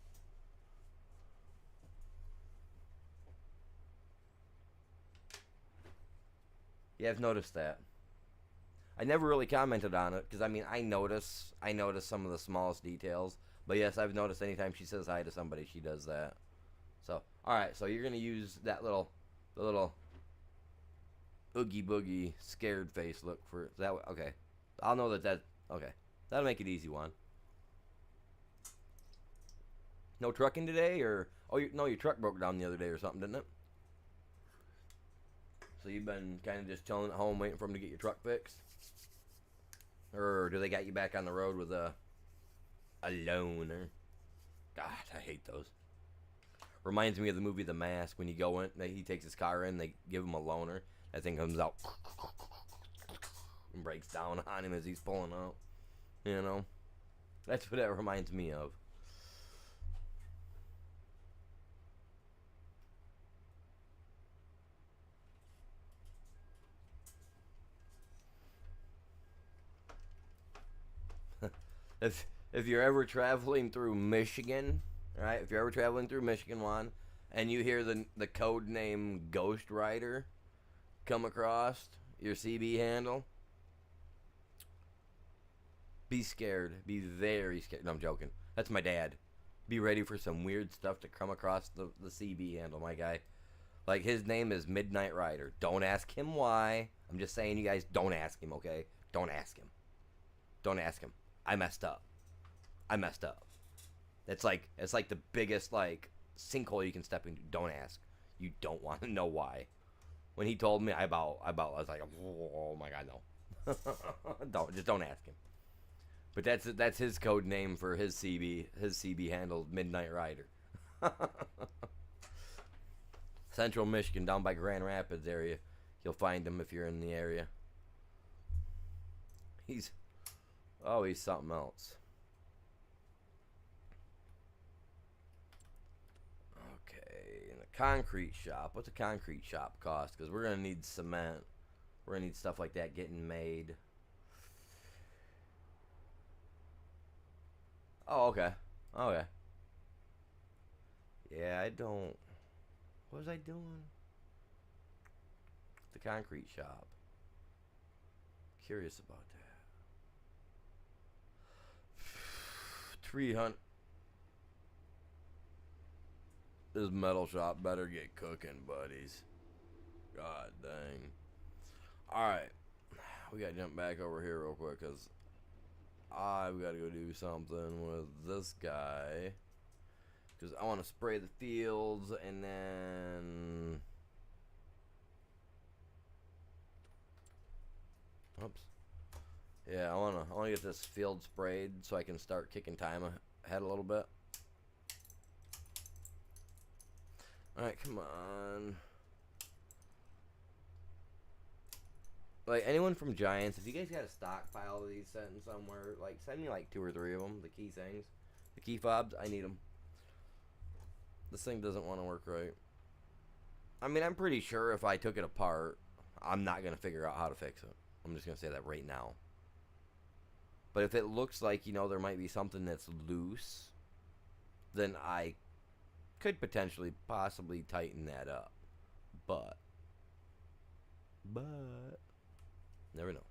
Yeah, I've noticed that. I never really commented on it because I notice some of the smallest details. But yes, I've noticed anytime she says hi to somebody, she does that. So, all right, so you're gonna use the little oogie boogie scared face look for that. Okay, I'll know that. Okay, that'll make it easy. One. No trucking today, or no, your truck broke down the other day or something, didn't it? So you've been kind of just chilling at home waiting for them to get your truck fixed, or do they got you back on the road with a loaner? God, I hate those. Reminds me of the movie The Mask when you go in, he takes his car in, they give him a loaner. That thing comes out and breaks down on him as he's pulling out. You know, that's what that reminds me of. If you're ever traveling through Michigan, right? If you're ever traveling through Michigan, Juan, and you hear the code name Ghost Rider come across your CB handle, be scared. Be very scared. No, I'm joking. That's my dad. Be ready for some weird stuff to come across the CB handle, my guy. Like, his name is Midnight Rider. Don't ask him why. I'm just saying, you guys, don't ask him, okay? Don't ask him. Don't ask him. I messed up. I messed up. It's like the biggest like sinkhole you can step into. Don't ask. You don't want to know why. When he told me, I was like, oh my god, no. don't ask him. But that's his code name for his CB. His CB handle Midnight Rider. Central Michigan, down by Grand Rapids area. You'll find him if you're in the area. He's something else. Okay, in the concrete shop. What's a concrete shop cost? Because we're gonna need cement. We're gonna need stuff like that getting made. Oh, okay. Okay. Yeah, I don't. What was I doing? The concrete shop. Curious about that. 300. This metal shop better get cooking, buddies. God dang. Alright. We gotta jump back over here real quick because I've got to go do something with this guy. Because I want to spray the fields and then... Oops. Yeah, I wanna get this field sprayed so I can start kicking time ahead a little bit. Alright, come on. Like, anyone from Giants, if you guys got a stockpile of these sitting somewhere, like, send me like 2 or 3 of them, the key things. The key fobs, I need them. This thing doesn't want to work right. I mean, I'm pretty sure if I took it apart, I'm not going to figure out how to fix it. I'm just going to say that right now. But if it looks like, you know, there might be something that's loose, then I could potentially, possibly tighten that up. But, never know.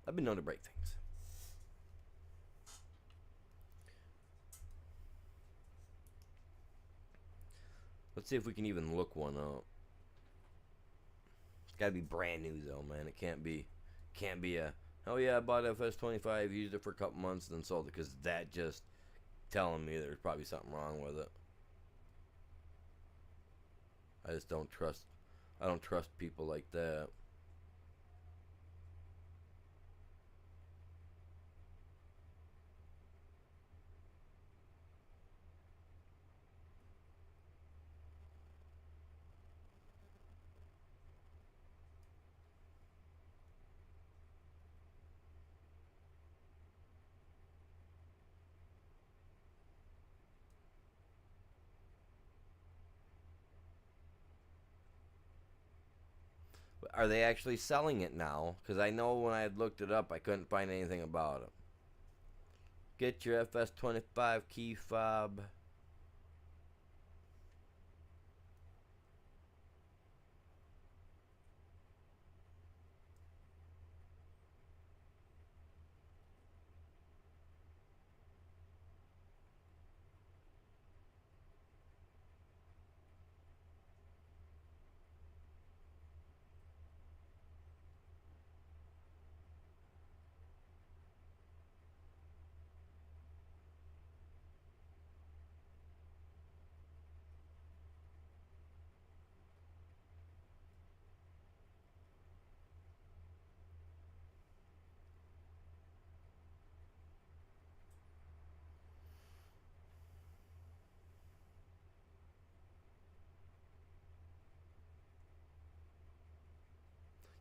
I've been known to break things. Let's see if we can even look one up. It's gotta be brand new though, man. It can't be a, oh yeah, I bought FS25, used it for a couple months, then sold it, because that just telling me there's probably something wrong with it. I just don't trust people like that. Are they actually selling it now? Because I know when I had looked it up, I couldn't find anything about it. Get your FS25 key fob.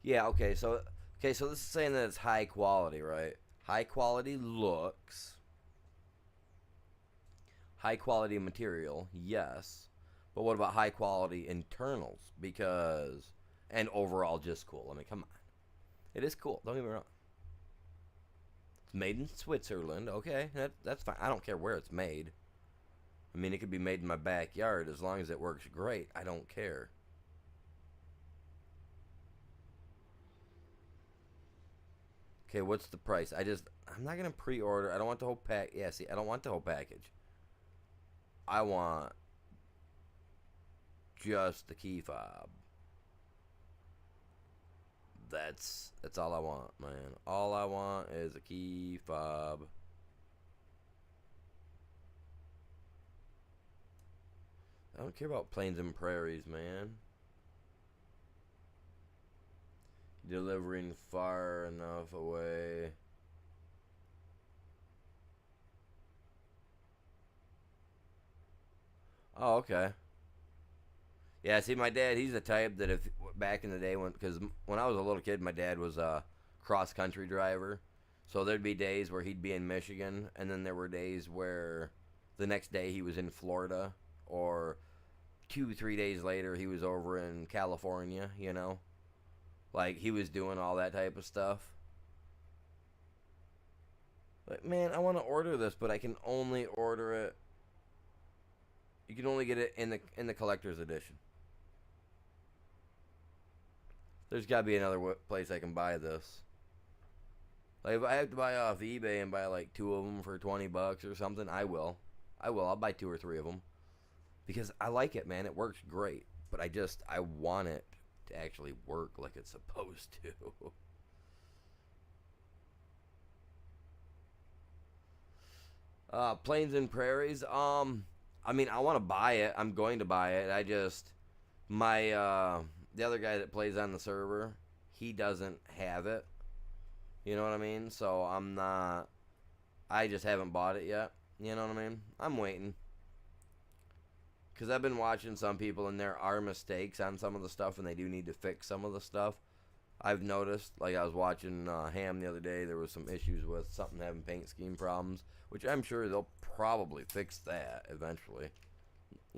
Yeah, okay, so this is saying that it's high quality, right? High quality looks, high quality material, yes. But what about high quality internals? Because, and overall just cool. I mean, come on. It is cool, don't get me wrong. It's made in Switzerland, okay, that's fine. I don't care where it's made. I mean, it could be made in my backyard as long as it works great. I don't care. Okay, what's the price? I'm not gonna pre-order. I don't want the whole pack. Yeah, see, I don't want the whole package. I want just the key fob. That's all I want, man. All I want is a key fob. I don't care about plains and prairies, man. Delivering far enough away. Oh, okay. Yeah, see, my dad, he's the type that if back in the day because when I was a little kid, my dad was a cross country driver. So there'd be days where he'd be in Michigan, and then there were days where the next day he was in Florida, or 2, 3 days later he was over in California. Like he was doing all that type of stuff. Like, man, I want to order this, but I can only order it. You can only get it in the collector's edition. There's got to be another place I can buy this. Like if I have to buy off eBay and buy like 2 of them for $20 or something, I will. I'll buy 2 or 3 of them because I like it, man. It works great, but I want it to actually work like it's supposed to. Plains and prairies. I mean, I want to buy it. I'm going to buy it. My the other guy that plays on the server, he doesn't have it. You know what I mean? So I'm not. I just haven't bought it yet. You know what I mean? I'm waiting. Because I've been watching some people, and there are mistakes on some of the stuff, and they do need to fix some of the stuff. I've noticed, like I was watching Ham the other day, there was some issues with something having paint scheme problems, which I'm sure they'll probably fix that eventually.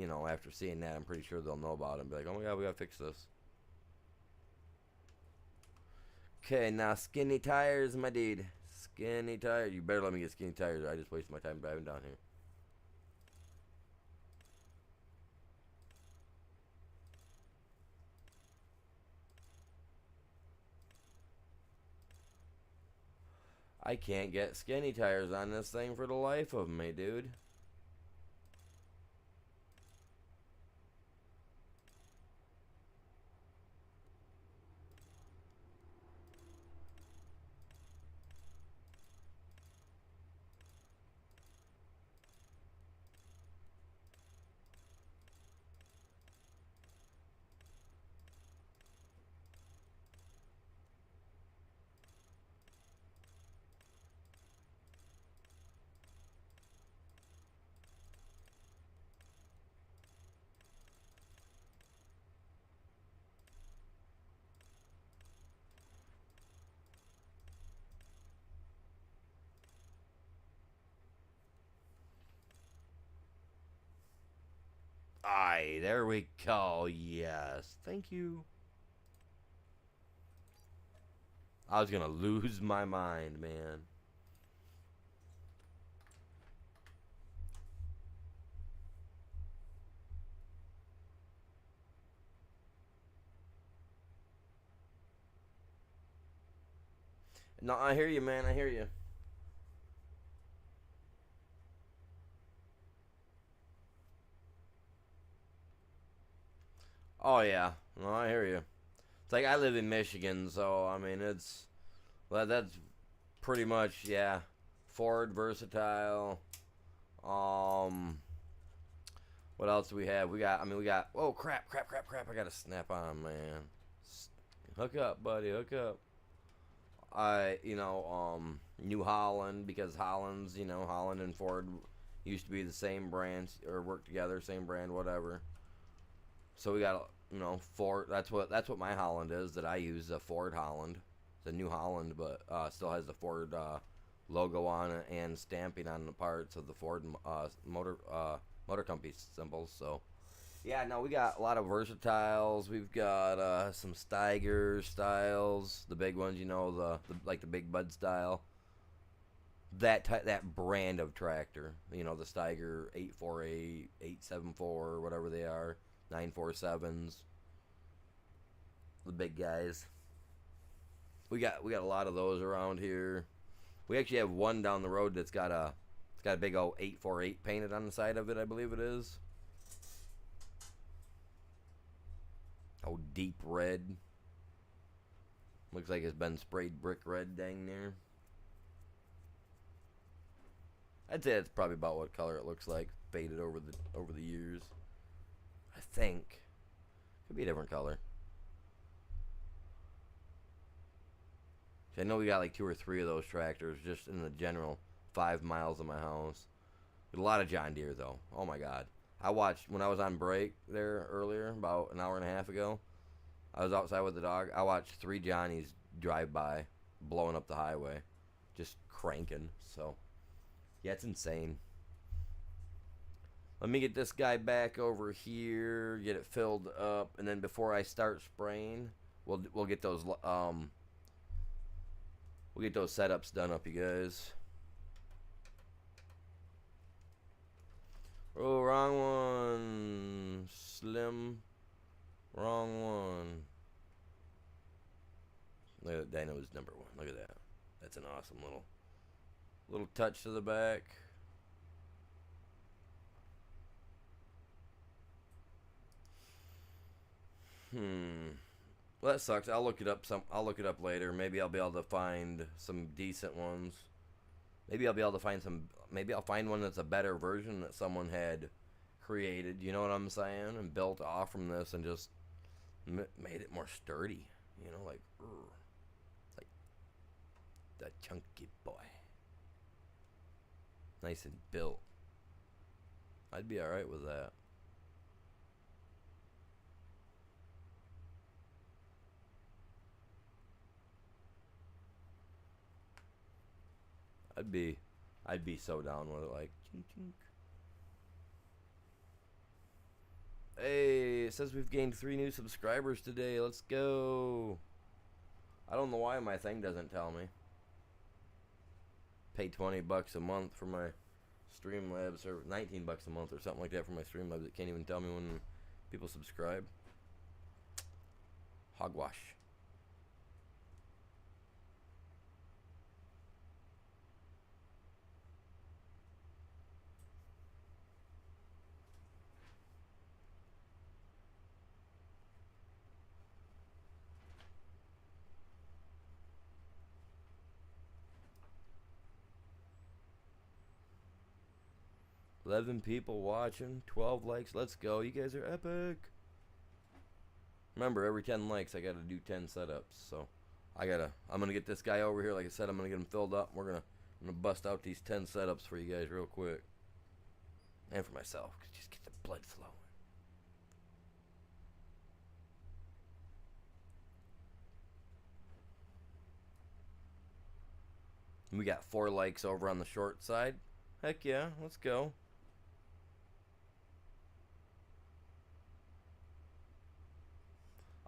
After seeing that, I'm pretty sure they'll know about it and be like, oh my god, we gotta fix this. Okay, now skinny tires, my dude. Skinny tires. You better let me get skinny tires, or I just wasted my time driving down here. I can't get skinny tires on this thing for the life of me, dude. Aye, there we go. Yes. Thank you. I was gonna lose my mind, man. No, I hear you, man. I hear you. Oh yeah. No, I hear you. It's like I live in Michigan, so I mean that's pretty much, yeah. Ford versatile. Um, what else do we have? We got. Oh crap! I got to snap on, man. Hook up, buddy. Hook up. New Holland, because Holland and Ford used to be the same brand or work together, same brand, whatever. So we got Ford. That's what my Holland is that I use, a Ford Holland. It's a New Holland, but still has the Ford logo on it and stamping on the parts of the Ford motor company symbols. So yeah, no, we got a lot of versatiles. We've got some Steiger styles, the big ones, the like the Big Bud style. That brand of tractor, the Steiger 848, 874, whatever they are, 947s, the big guys. We got a lot of those around here. We actually have one down the road that's got a big old 848 painted on the side of it, I believe it is. Oh, deep red. Looks like it's been sprayed brick red dang near. I'd say that's probably about what color it looks like, faded over the years. I think. Could be a different color. I know we got like 2 or 3 of those tractors just in the general 5 miles of my house. A lot of John Deere though. Oh my God. I watched when I was on break there earlier, about an hour and a half ago. I was outside with the dog. I watched 3 Johnnies drive by, blowing up the highway, just cranking. So, yeah, it's insane. Let me get this guy back over here, get it filled up, and then before I start spraying, we'll get those setups done up, you guys. Oh, wrong one. Slim. Wrong one. Look at that. Dino's number 1. Look at that. That's an awesome little touch to the back. Well, that sucks. I'll look it up later. Maybe I'll be able to find some decent ones. Maybe I'll be able to find some. Maybe I'll find one that's a better version that someone had created. You know what I'm saying? And built off from this and just made it more sturdy. You know, like the chunky boy, nice and built. I'd be all right with that. I'd be so down with it. Like, chink, chink. Hey, it says we've gained 3 new subscribers today. Let's go. I don't know why my thing doesn't tell me. Pay $20 a month for my Streamlabs, or $19 a month or something like that for my Streamlabs. It can't even tell me when people subscribe. Hogwash. $11 people watching, 12 likes. Let's go. You guys are epic. Remember, every 10 likes, I gotta do 10 setups. So, I'm gonna get this guy over here. Like I said, I'm gonna get him filled up. I'm gonna bust out these 10 setups for you guys real quick, and for myself. Just get the blood flowing. We got 4 likes over on the short side. Heck yeah, let's go.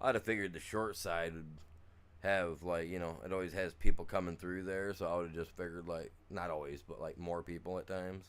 I'd have figured the short side would have, like, you know, it always has people coming through there, so I would have just figured, like, not always, but like more people at times.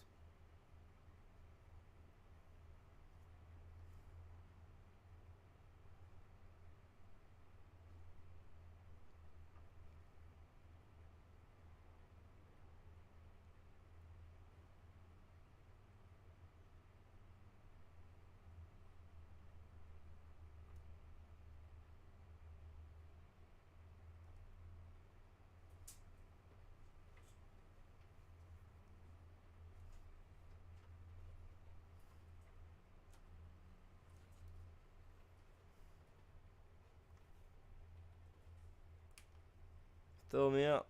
Fill me up.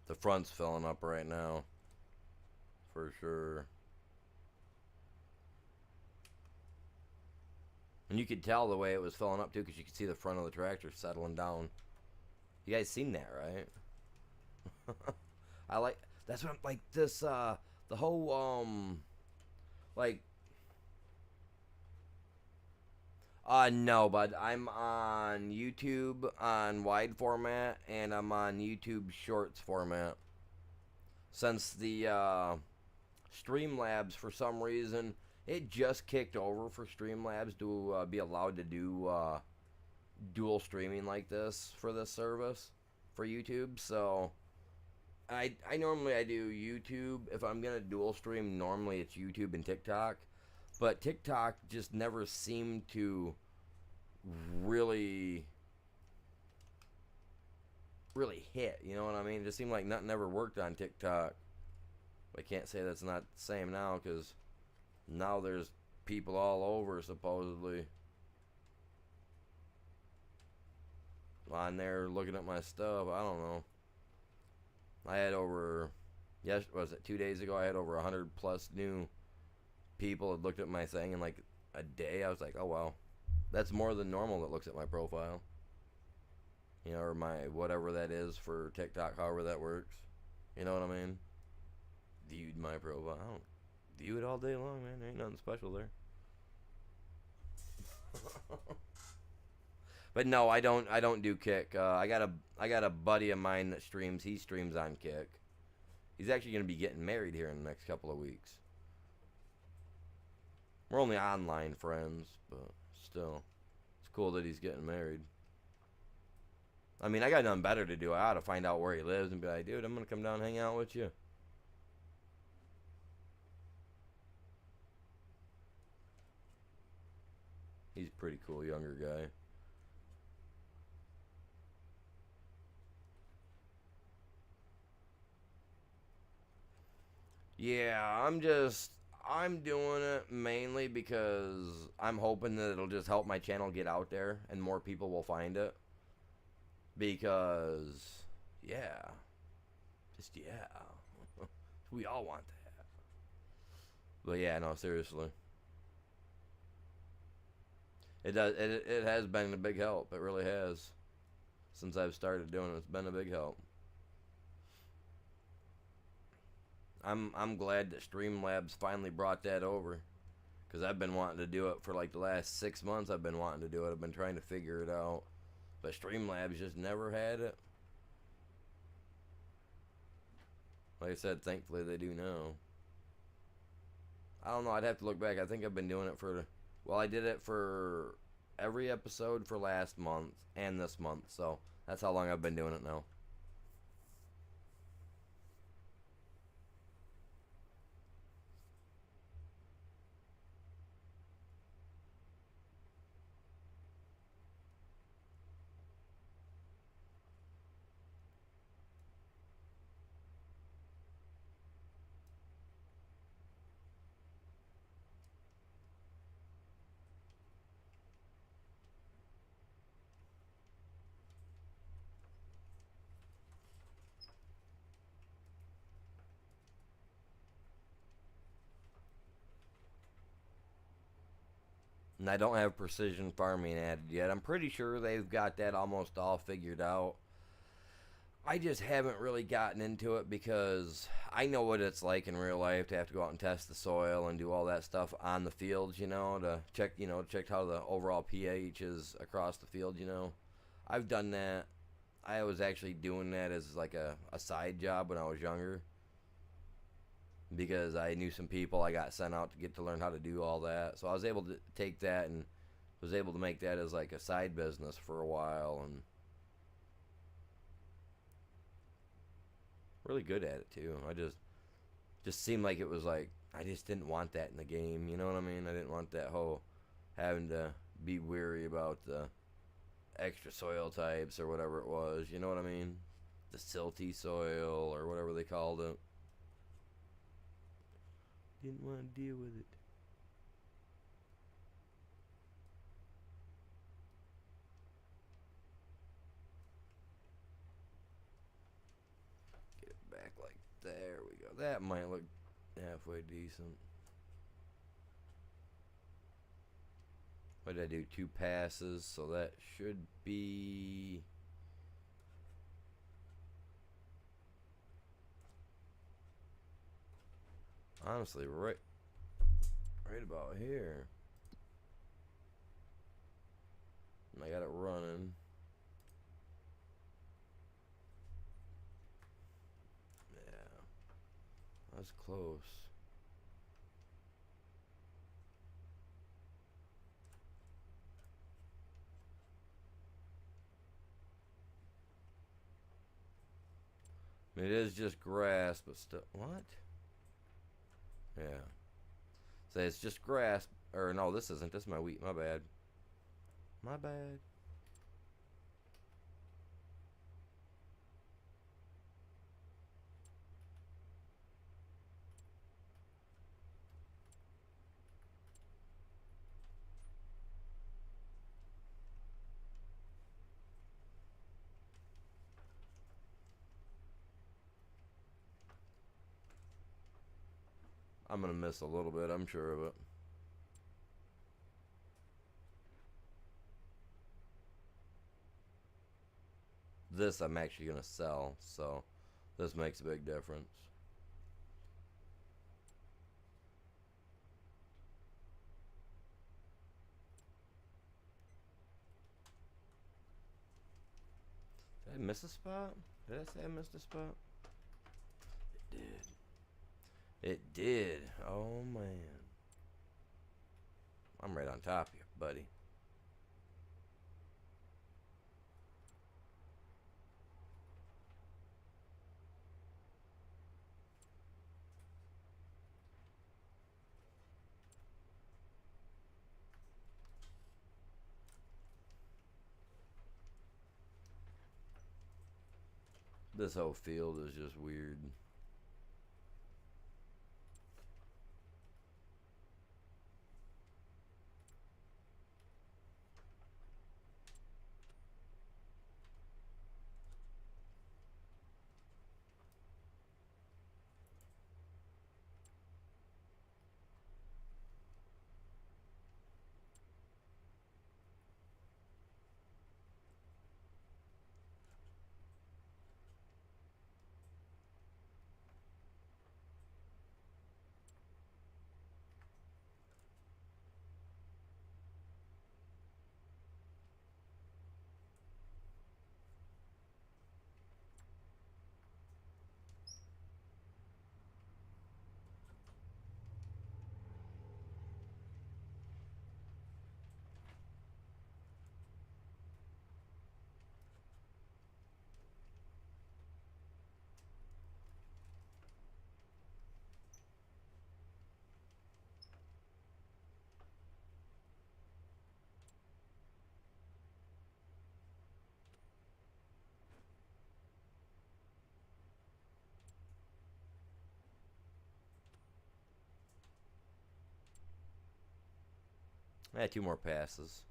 The front's filling up right now, for sure. And you could tell the way it was filling up too, because you could see the front of the tractor settling down. You guys seen that, right? I like, that's what I'm like, this the whole like, no, bud. I'm on YouTube on wide format, and I'm on YouTube Shorts format. Since the Streamlabs, for some reason, it just kicked over for Streamlabs to be allowed to do dual streaming like this for this service for YouTube. So I normally I do YouTube. If I'm gonna dual stream, normally it's YouTube and TikTok. But TikTok just never seemed to really, really hit. You know what I mean? It just seemed like nothing ever worked on TikTok. I can't say that's not the same now because now there's people all over supposedly on there looking at my stuff. I don't know. I had over, yes, was it 2 days ago? I had over 100 plus new people that looked at my thing in like a day. I was like, oh wow, that's more than normal that looks at my profile. You know, or my whatever that is for TikTok, however that works. You know what I mean? Viewed my profile. I don't view it all day long, man. There ain't nothing special there. But no, I don't. I don't do Kick. I got a buddy of mine that streams. He streams on Kick. He's actually going to be getting married here in the next couple of weeks. We're only online friends, but still, it's cool that he's getting married. I mean, I got nothing better to do. I ought to find out where he lives and be like, dude, I'm going to come down and hang out with you. He's a pretty cool younger guy. Yeah, I'm doing it mainly because I'm hoping that it'll just help my channel get out there and more people will find it. Because, yeah, just yeah, we all want that. But yeah, no, seriously, it does. It has been a big help. It really has. Since I've started doing it, it's been a big help. I'm glad that Streamlabs finally brought that over. Because I've been wanting to do it for like the last 6 months. I've been wanting to do it. I've been trying to figure it out. But Streamlabs just never had it. Like I said, thankfully they do now. I don't know. I'd have to look back. I think I've been doing it for... Well, I did it for every episode for last month and this month. So that's how long I've been doing it now. And I don't have precision farming added yet. I'm pretty sure they've got that almost all figured out. I just haven't really gotten into it because I know what it's like in real life to have to go out and test the soil and do all that stuff on the fields, to check, check how the overall pH is across the field, I've done that. I was actually doing that as like a side job when I was younger because I knew some people. I got sent out to get to learn how to do all that. So I was able to take that and was able to make that as like a side business for a while and really good at it too. I just seemed like it was like I just didn't want that in the game. You know what I mean? I didn't want that whole having to be weary about the extra soil types or whatever it was. You know what I mean? The silty soil or whatever they called it. Didn't want to deal with it. Get it back like there we go. That might look halfway decent. What did I do? 2 passes, so that should be... Honestly, right about here. And I got it running. Yeah, that's close. I mean, it is just grass, but still, what? Yeah. So it's just grass, or no, this isn't. This is my wheat. My bad. My bad. I'm gonna miss a little bit, I'm sure of it. This I'm actually gonna sell, so this makes a big difference. Did I miss a spot? Did I say I missed a spot? It did. It did. Oh man. I'm right on top of you, buddy. This whole field is just weird. I had 2 more passes.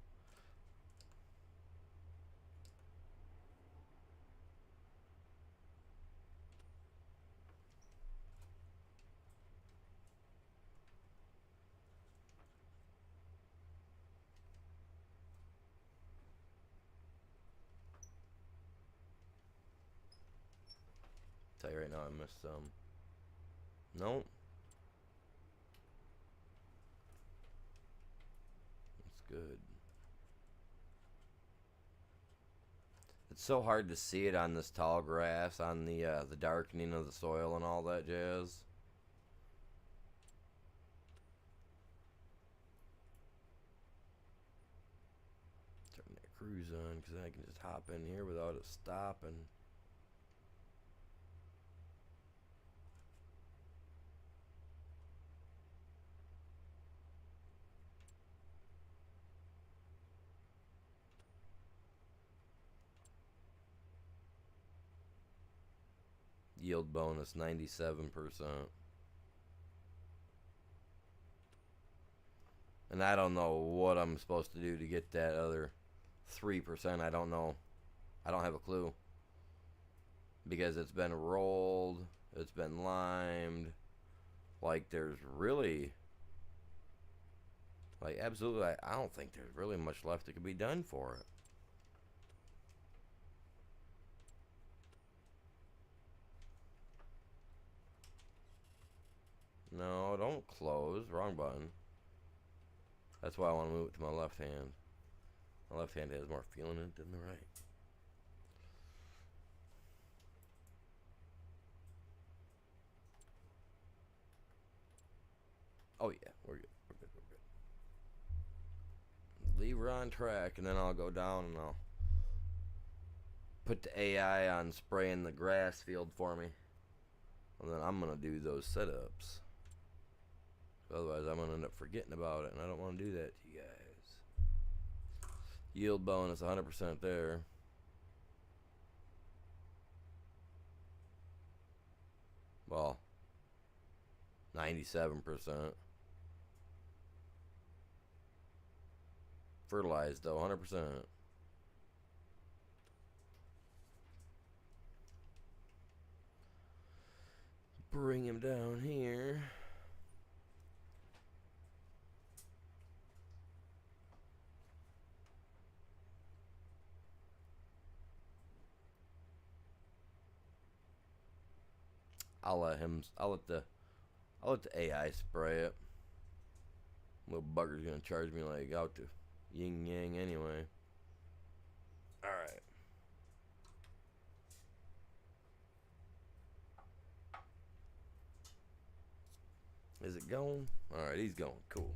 Tell you right now, I missed some. Nope. That's good. It's so hard to see it on this tall grass, on the darkening of the soil and all that jazz. Turn that cruise on, because then I can just hop in here without it stopping. Yield bonus 97%. And I don't know what I'm supposed to do to get that other 3%. I don't know. I don't have a clue. Because it's been rolled, it's been limed. Like, there's really, like, absolutely, I don't think there's really much left that could be done for it. No, don't close. Wrong button. That's why I want to move it to my left hand. My left hand has more feeling in it than the right. Oh yeah, we're good. We're good. We're good. Leave her on track, and then I'll go down and I'll put the AI on spraying the grass field for me. And then I'm gonna do those setups. Otherwise, I'm gonna end up forgetting about it, and I don't want to do that to you guys. Yield bonus 100% there. Well, 97%. Fertilized though, 100%. Bring him down here. I'll let the AI spray it. Little bugger's gonna charge me like out to yin yang anyway. Alright. Is it going? Alright, he's going. Cool.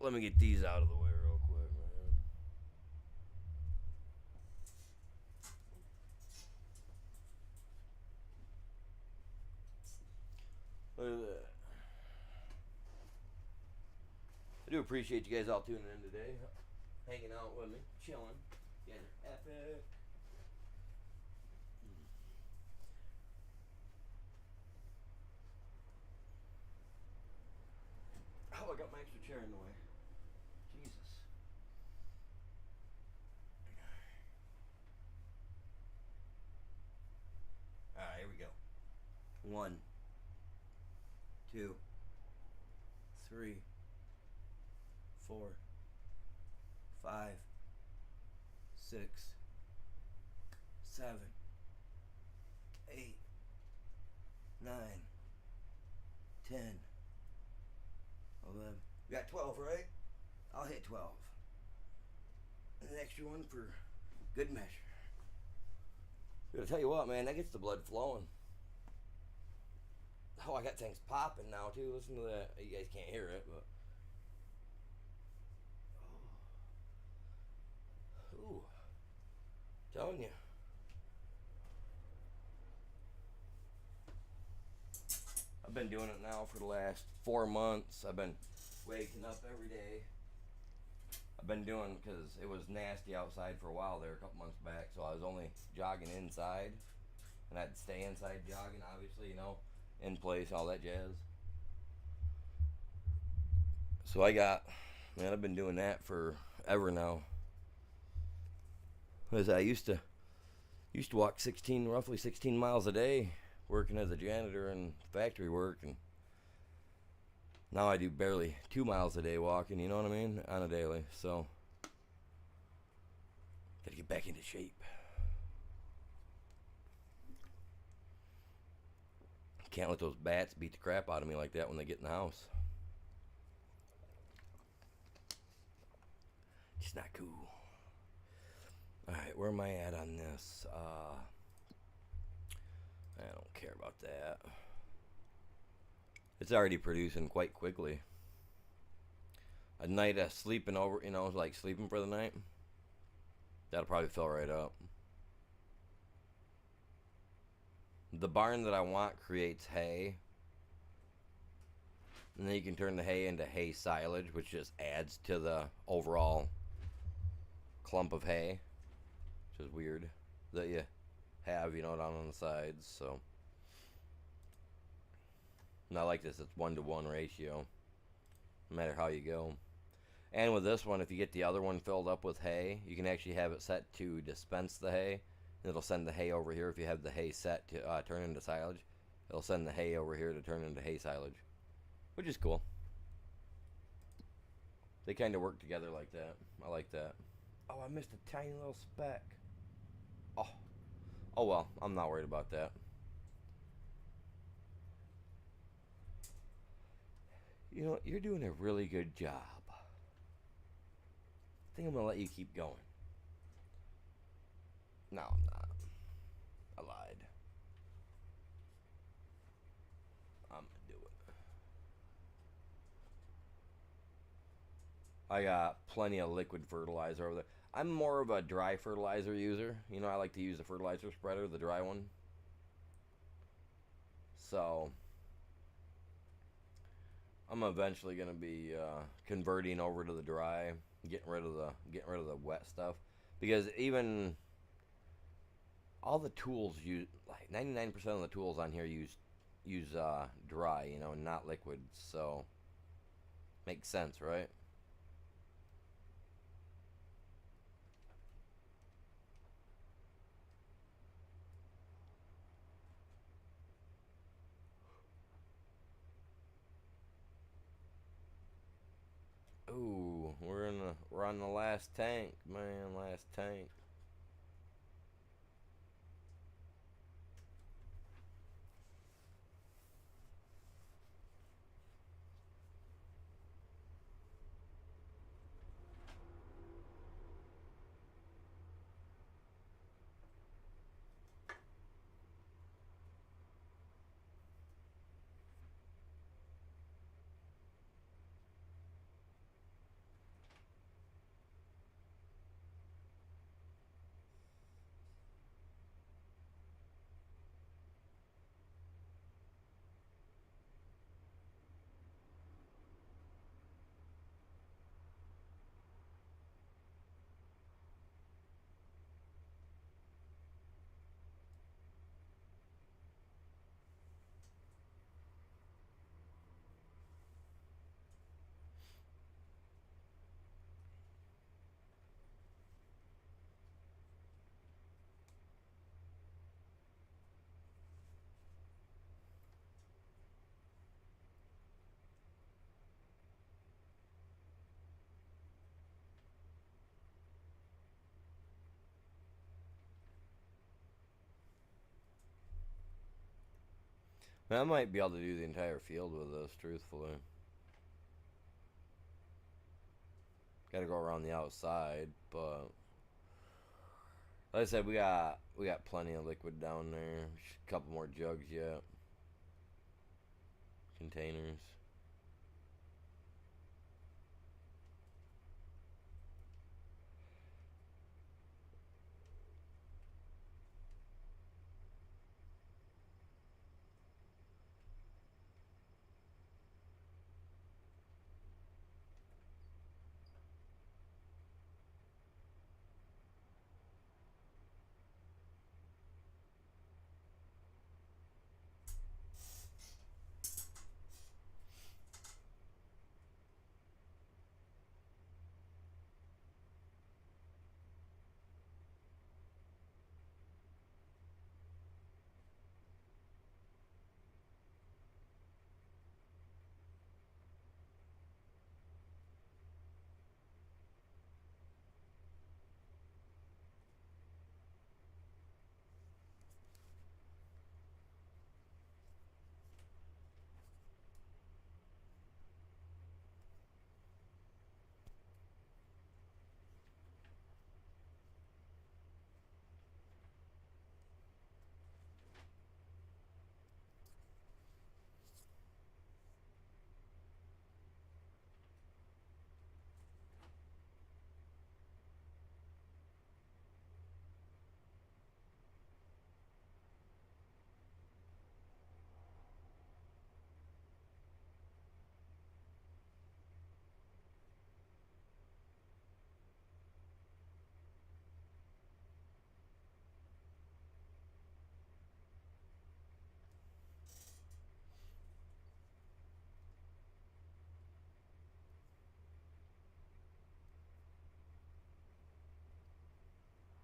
Let me get these out of the way real quick, man. Look at that. I do appreciate you guys all tuning in today, hanging out with me, chilling. You guys are epic. Oh, I got my extra chair in the way. Jesus. Alright, here we go. 1, 2, 3, 4, 5, 6, 7, 8, 9, 10, 11. We got 12, right? I'll hit 12. And an extra one for good measure. I'm gonna tell you what, man, that gets the blood flowing. Oh, I got things popping now too. Listen to that. You guys can't hear it, but ooh, telling you. I've been doing it now for the last 4 months. I've been waking up every day. I've been doing, because it was nasty outside for a while there a couple months back, so I was only jogging inside. And I'd stay inside jogging, obviously, you know, in place, all that jazz. So I've been doing that forever now. Because I used to walk roughly 16 miles a day, working as a janitor and factory work, and now I do barely 2 miles a day walking, you know what I mean, on a daily. So gotta get back into shape. Can't let those bats beat the crap out of me like that when they get in the house. It's not cool. Alright, where am I at on this? I don't care about that. It's already producing quite quickly. A night of sleeping over, you know, like sleeping for the night, that'll probably fill right up. The barn that I want creates hay. And then you can turn the hay into hay silage, which just adds to the overall clump of hay. Which is weird that you have, you know, down on the sides. So, not like this, it's 1-to-1 ratio, no matter how you go. And with this one, if you get the other one filled up with hay, you can actually have it set to dispense the hay. It'll send the hay over here. If you have the hay set to turn into silage, it'll send the hay over here to turn into hay silage, which is cool. They kind of work together like that. I like that. Oh, I missed a tiny little speck. Oh well, I'm not worried about that. You know, you're doing a really good job. I think I'm gonna let you keep going. No, I'm not. I lied. I'm gonna do it. I got plenty of liquid fertilizer over there. I'm more of a dry fertilizer user. You know, I like to use the fertilizer spreader, the dry one. So, I'm eventually gonna be converting over to the dry, getting rid of the wet stuff, because even all the tools use like 99% of the tools on here use dry, not liquid. So makes sense, right? Ooh, we're on the last tank, man. Last tank. Man, I might be able to do the entire field with this, truthfully. Got to go around the outside, but like I said, we got plenty of liquid down there. A couple more jugs yet. Containers.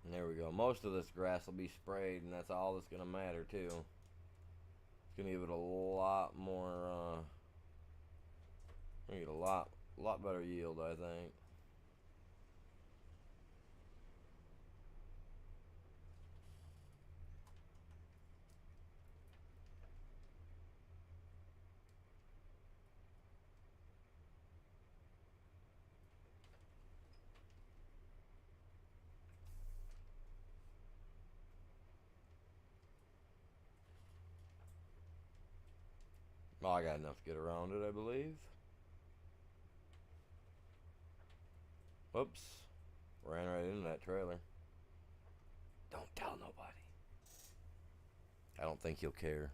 And there we go. Most of this grass will be sprayed, and that's all that's gonna matter too. It's gonna give it a lot more. Gonna get a lot better yield, I think. Oh, I got enough to get around it, I believe. Whoops. Ran right into that trailer. Don't tell nobody. I don't think he'll care.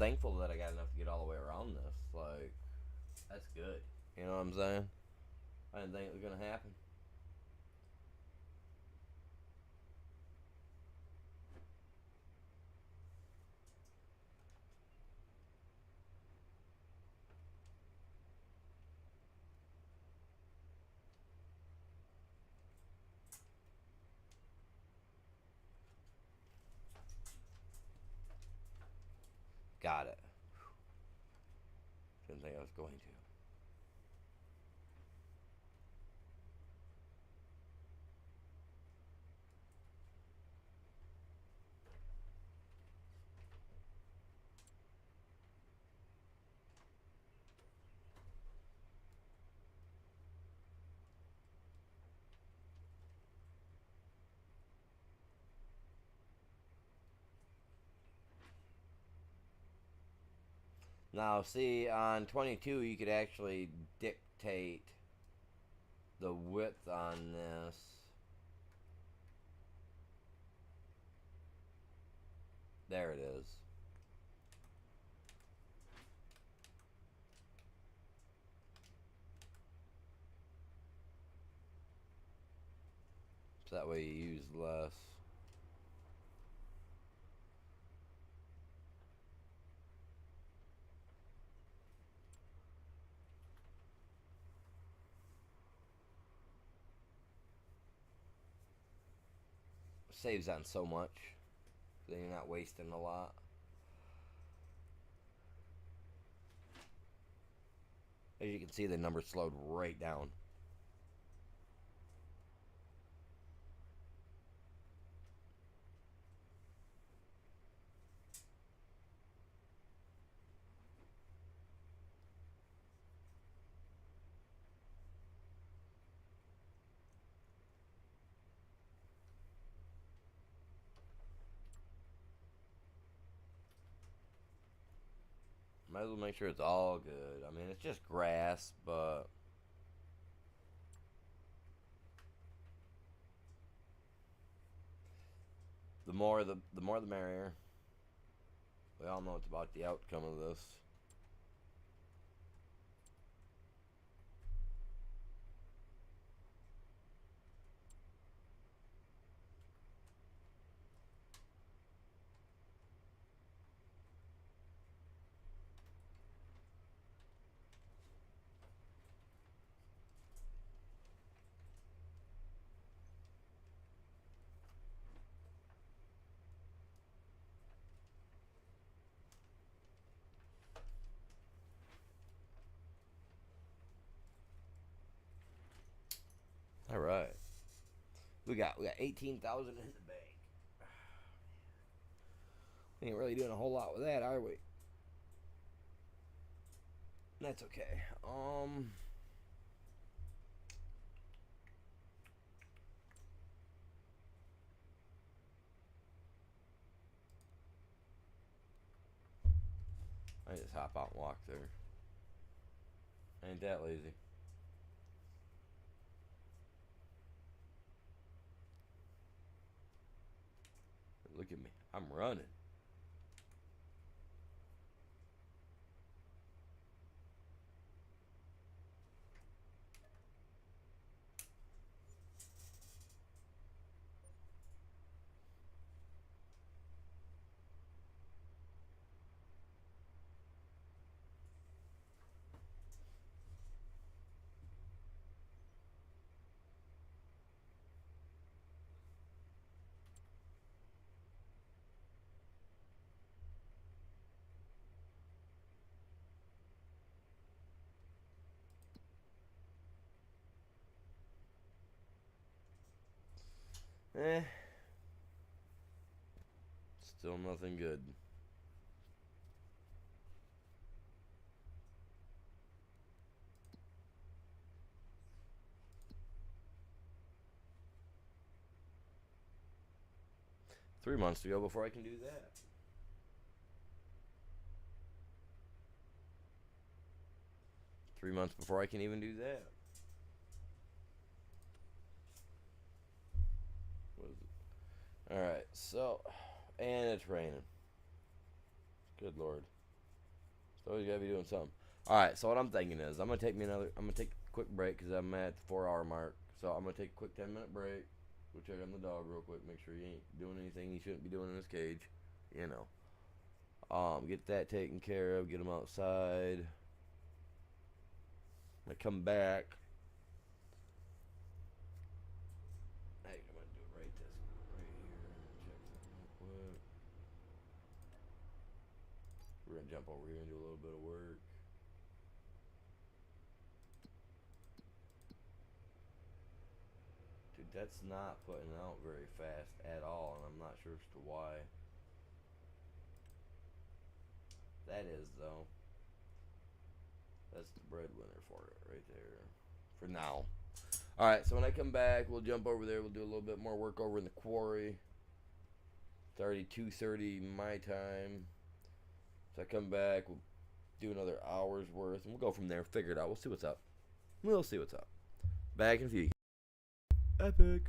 thankful that I got enough to get all the way around this. Like, that's good. You know what I'm saying? I didn't think it was gonna happen. Got it. Didn't think I was going to. Now, see, on 22, you could actually dictate the width on this. There it is. So that way you use less. Saves on so much. Then you're not wasting a lot. As you can see, the number slowed right down. Might as well make sure it's all good. I mean, it's just grass, but the more the merrier. We all know it's about the outcome of this. All right, we got 18,000 in the bank. We ain't really doing a whole lot with that, are we? That's okay. I just hop out and walk there. Ain't that lazy. Look at me. I'm running. Eh. Still nothing good. Three months to go before I can do that. Three months before I can even do that. What is it? Alright, so. And it's raining. Good lord. So always gotta be doing something. All right. So what I'm thinking is I'm gonna take a quick break because I'm at the 4 hour mark. So I'm gonna take a quick 10-minute break. Go check on the dog real quick. Make sure he ain't doing anything he shouldn't be doing in his cage. You know. Get that taken care of. Get him outside. When I come back, hey, I'm gonna do it right here. Check something real quick. We're gonna jump over here and do a little bit of work. Dude, that's not putting out very fast at all, and I'm not sure as to why. That is though. That's the breadwinner for it right there. For now. All right, so when I come back, we'll jump over there. We'll do a little bit more work over in the quarry. It's already 2:30 my time. So I come back, we'll do another hour's worth, and we'll go from there. Figure it out. We'll see what's up. We'll see what's up. Back in a few. Epic.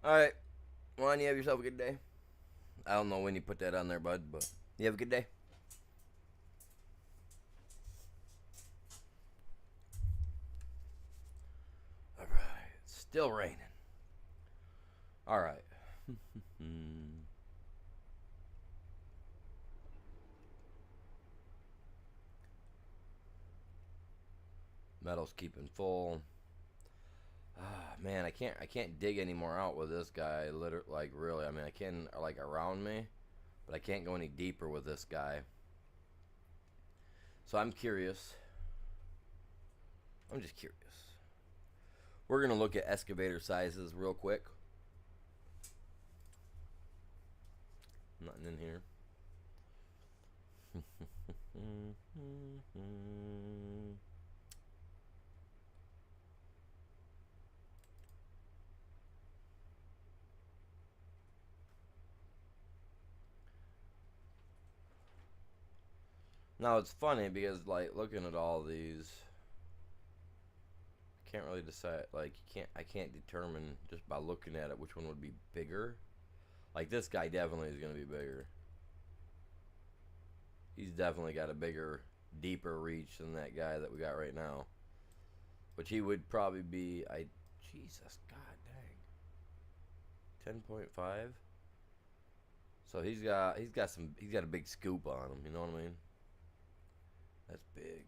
All right. Juan, you have yourself a good day. I don't know when you put that on there, bud, but you have a good day. All right. It's still raining. All right. Metal's keeping full. Ah, man, I can't dig any more out with this guy. Literally, like really. I mean, I can like around me, but I can't go any deeper with this guy. So I'm curious. I'm just curious. We're gonna look at excavator sizes real quick. Nothing in here. Now it's funny because like looking at all these, I can't really decide. Like I can't determine just by looking at it which one would be bigger. Like this guy definitely is gonna be bigger. He's definitely got a bigger, deeper reach than that guy that we got right now. Which he would probably be. Jesus, god dang. 10.5. So he's got a big scoop on him. You know what I mean? That's big.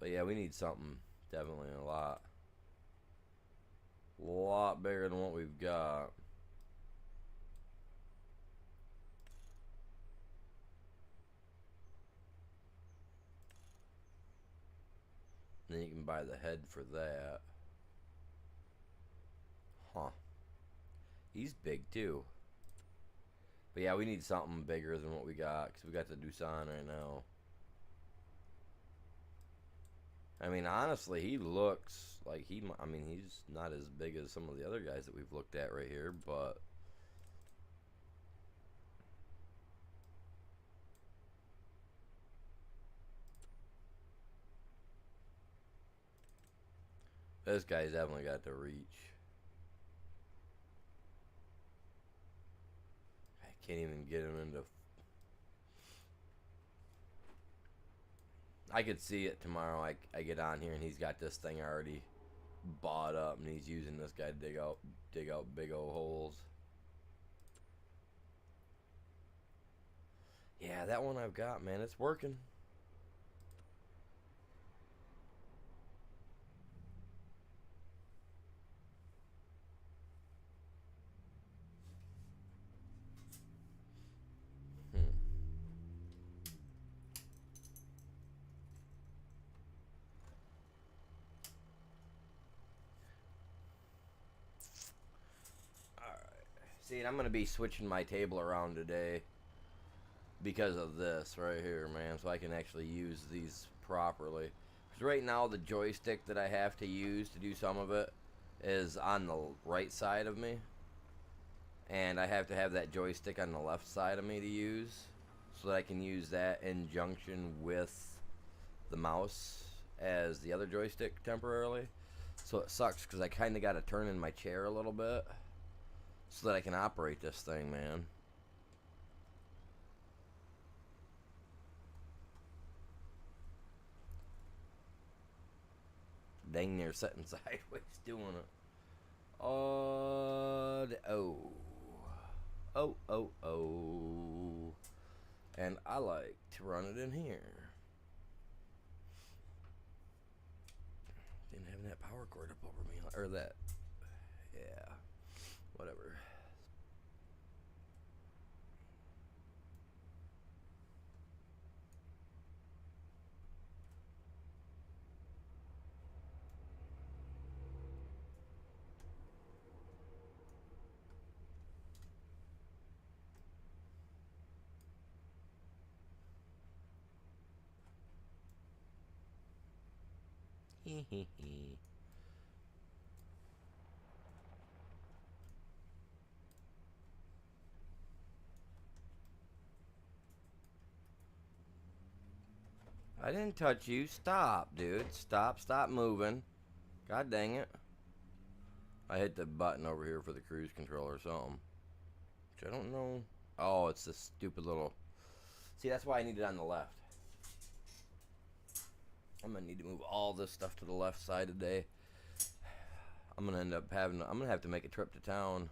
But yeah, we need something definitely a lot bigger than what we've got. Then you can buy the head for that. Huh. He's big too. But yeah, we need something bigger than what we got because we got the Doosan right now. I mean, honestly, he looks like I mean, he's not as big as some of the other guys that we've looked at right here, but this guy's definitely got the reach. I can't even get him into. I could see it tomorrow. I get on here and he's got this thing already bought up, and he's using this guy to dig out big old holes. Yeah, that one I've got, man, it's working. Hmm. All right. See, and I'm gonna be switching my table around today because of this right here, man, so I can actually use these properly. Because right now the joystick that I have to use to do some of it is on the right side of me, and I have to have that joystick on the left side of me to use, so that I can use that in junction with the mouse as the other joystick temporarily. So it sucks because I kind of got to turn in my chair a little bit so that I can operate this thing, man. Dang near sitting sideways doing it. Oh. And I like to run it in here. Didn't have that power cord up over me. Or that. Yeah. Whatever. I didn't touch you. Stop, dude. Stop moving. God dang it. I hit the button over here for the cruise control or something. Which I don't know. Oh, it's this stupid little... See, that's why I need it on the left. I'm going to need to move all this stuff to the left side today. I'm going to end up having... I'm going to have to make a trip to town.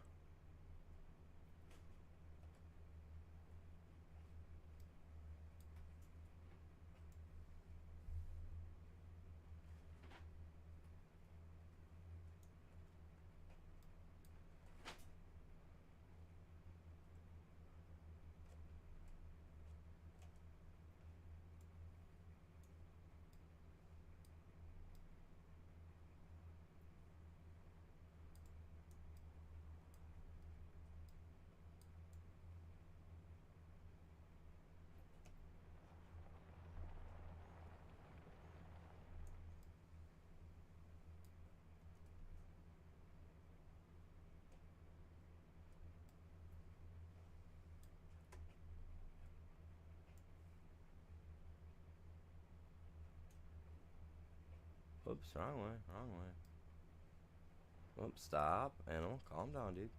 Oops, wrong way, wrong way. Oops, stop. Animal, calm down, dude.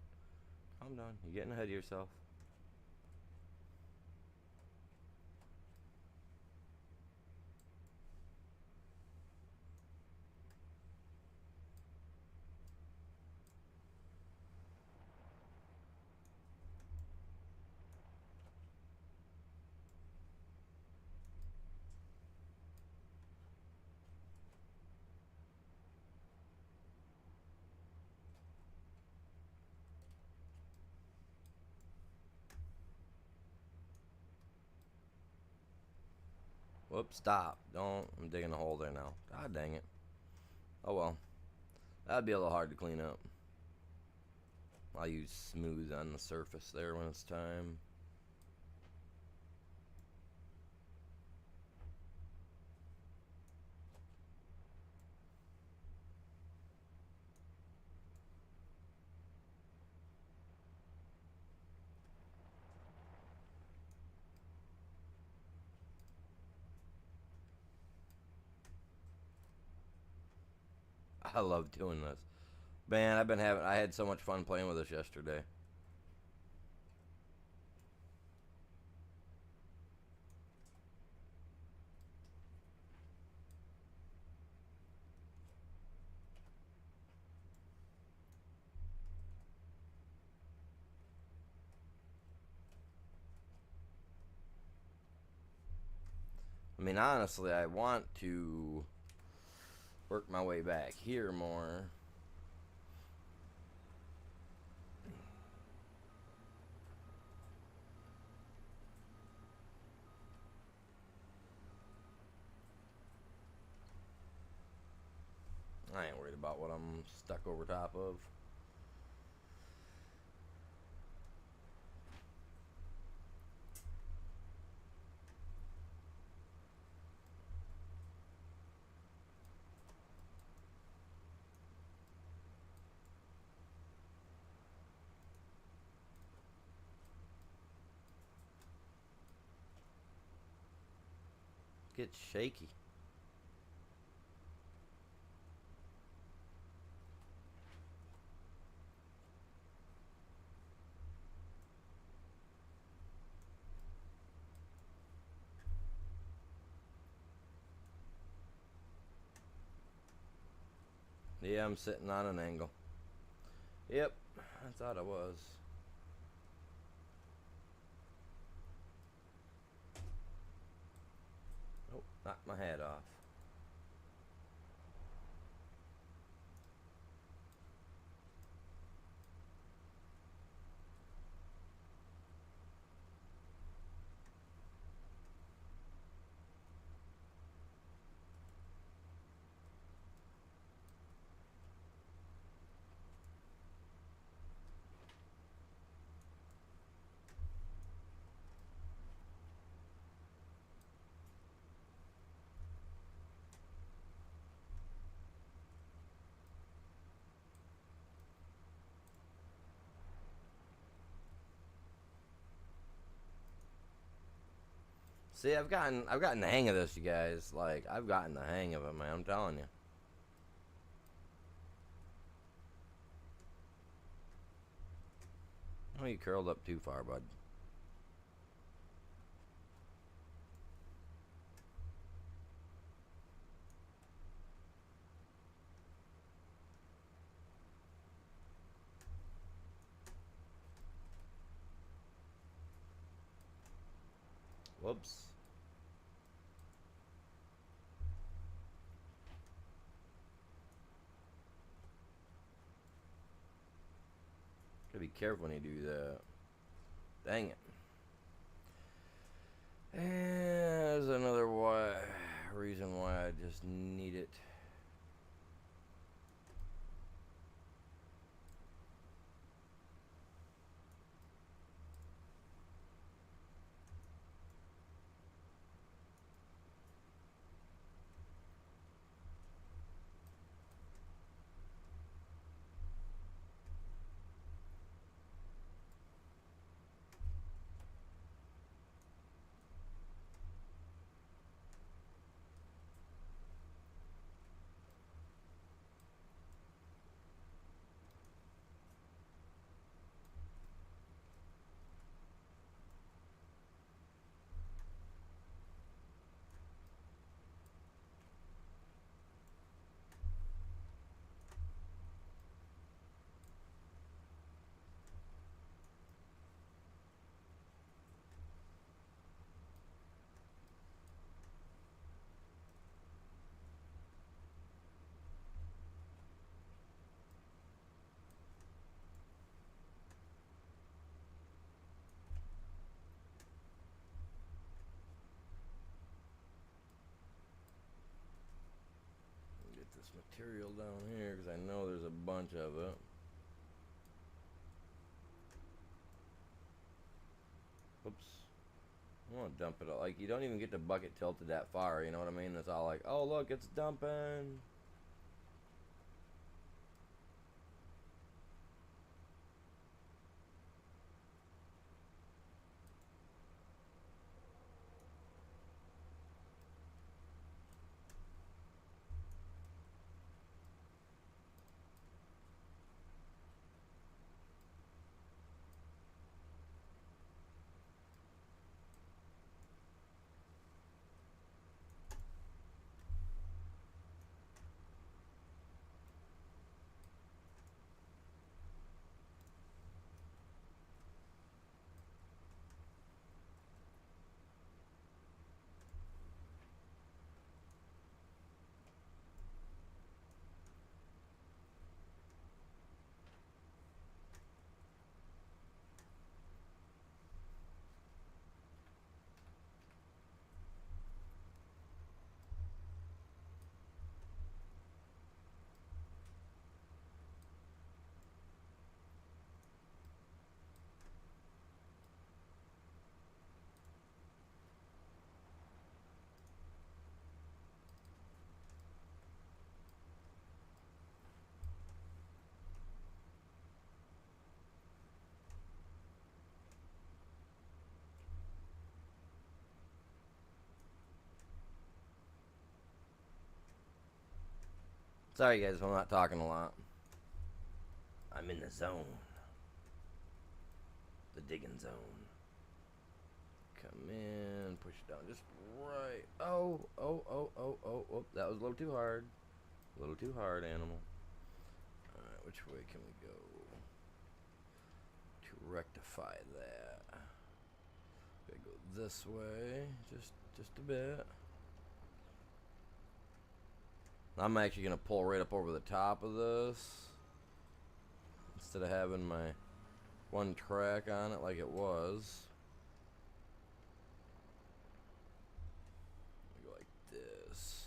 Calm down. You're getting ahead of yourself. Whoops, stop. Don't. I'm digging a hole there now. God dang it. Oh well. That'd be a little hard to clean up. I'll use smooth on the surface there when it's time. I love doing this. Man, I had so much fun playing with this yesterday. I mean, honestly, I want to work my way back here more. I ain't worried about what I'm stuck over top of. Get shaky. Yeah, I'm sitting on an angle. Yep, I thought I was. Oh, knocked my head off. See, I've gotten the hang of this, you guys. Like, I've gotten the hang of it, man. I'm telling you. Oh, you curled up too far, bud. Whoops. Gotta be careful when you do that. Dang it. And there's another reason why I just need it. Get this material down here because I know there's a bunch of it. Oops. I want to dump it all. Like, you don't even get the bucket tilted that far, you know what I mean? It's all like, oh, look, it's dumping. Sorry, guys, if I'm not talking a lot. I'm in the zone. The digging zone. Come in, push it down just right. Oh. That was a little too hard. A little too hard, animal. Alright, which way can we go to rectify that? Gotta go this way, just a bit. I'm actually gonna pull right up over the top of this instead of having my one track on it like it was. Go like this.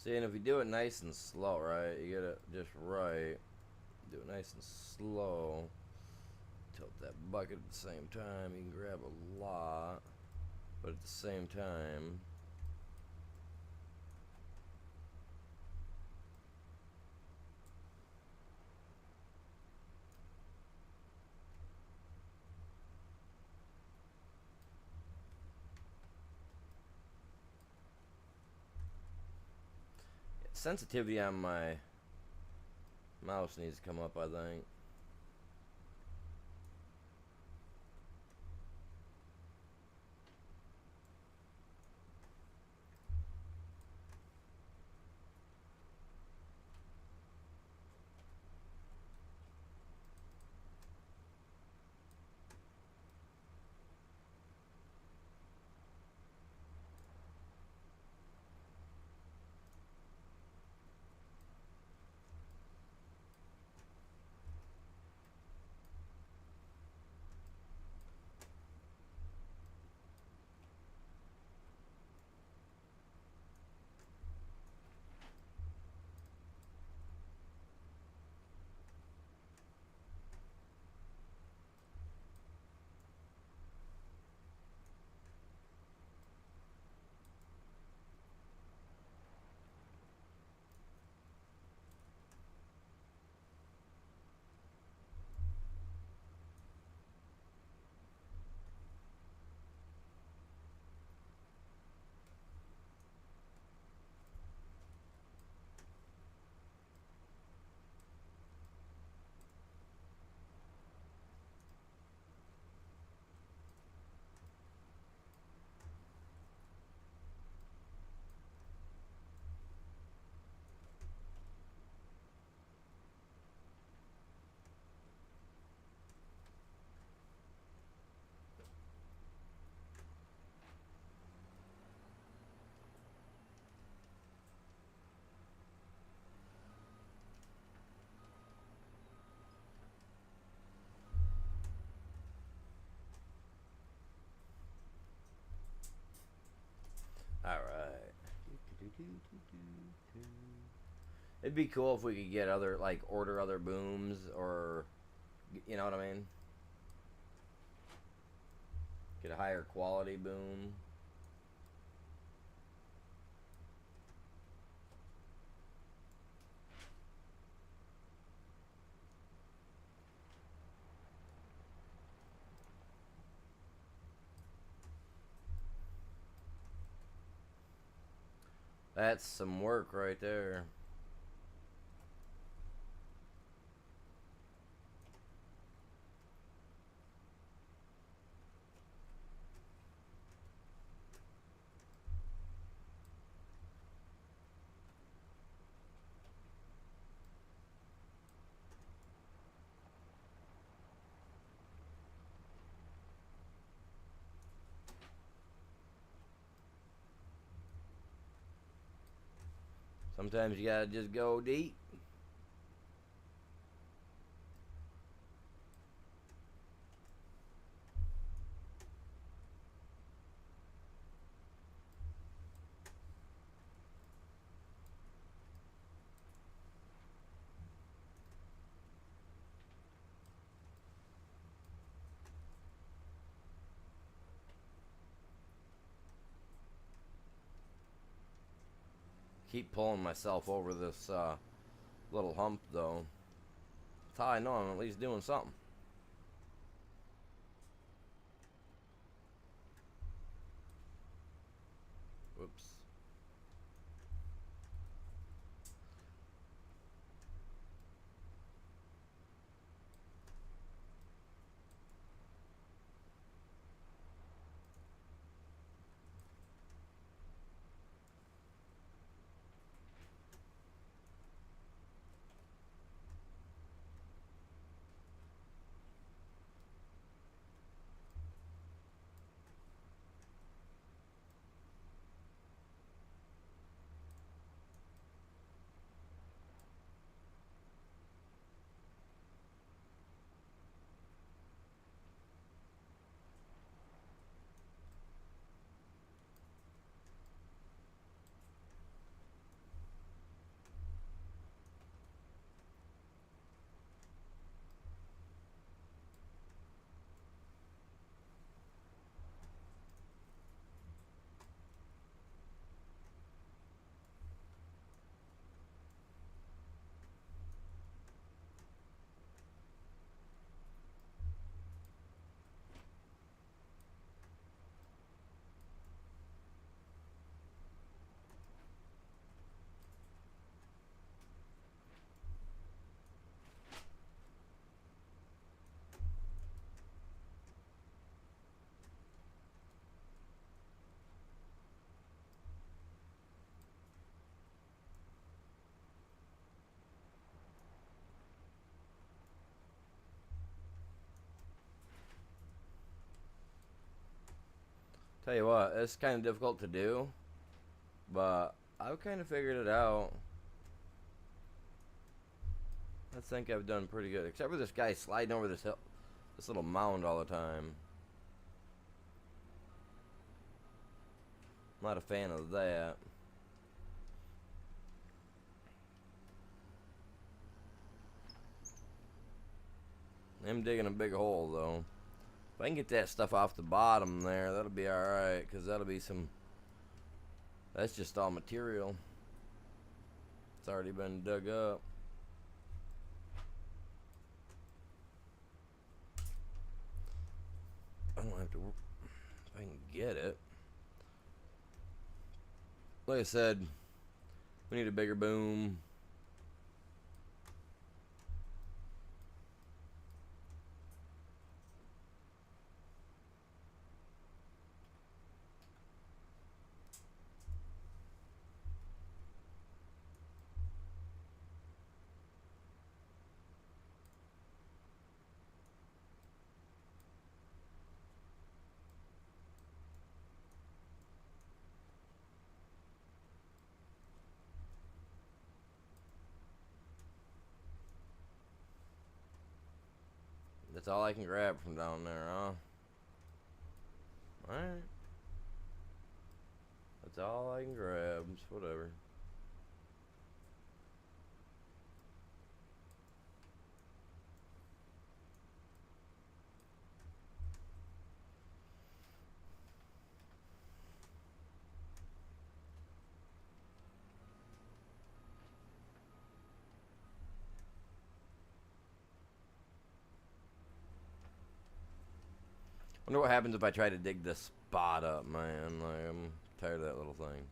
See, and if you do it nice and slow, right, you get it just right. Do it nice and slow. Tilt that bucket at the same time. You can grab a lot, but at the same time, sensitivity on my mouse needs to come up, I think. All right. It'd be cool if we could get other, like, order other booms, or, you know what I mean? Get a higher quality boom. That's some work right there. Sometimes you gotta just go deep. Keep pulling myself over this little hump, though. That's how I know I'm at least doing something. Whoops. Tell you what, it's kind of difficult to do, but I've kind of figured it out. I think I've done pretty good, except for this guy sliding over this hill, this little mound all the time. I'm not a fan of that. I'm digging a big hole though. If I can get that stuff off the bottom there, that'll be alright, because that'll be some... That's just all material. It's already been dug up. I don't have to... If I can get it. Like I said, we need a bigger boom. That's all I can grab from down there, huh? Alright. That's all I can grab. It's whatever. Wonder what happens if I try to dig this spot up, man. Like, I'm tired of that little thing.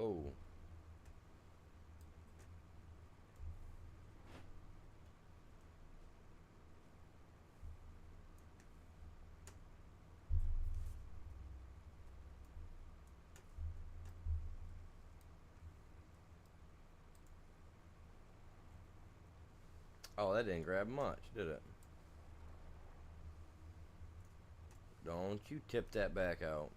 Oh. Oh, that didn't grab much, did it? Don't you tip that back out.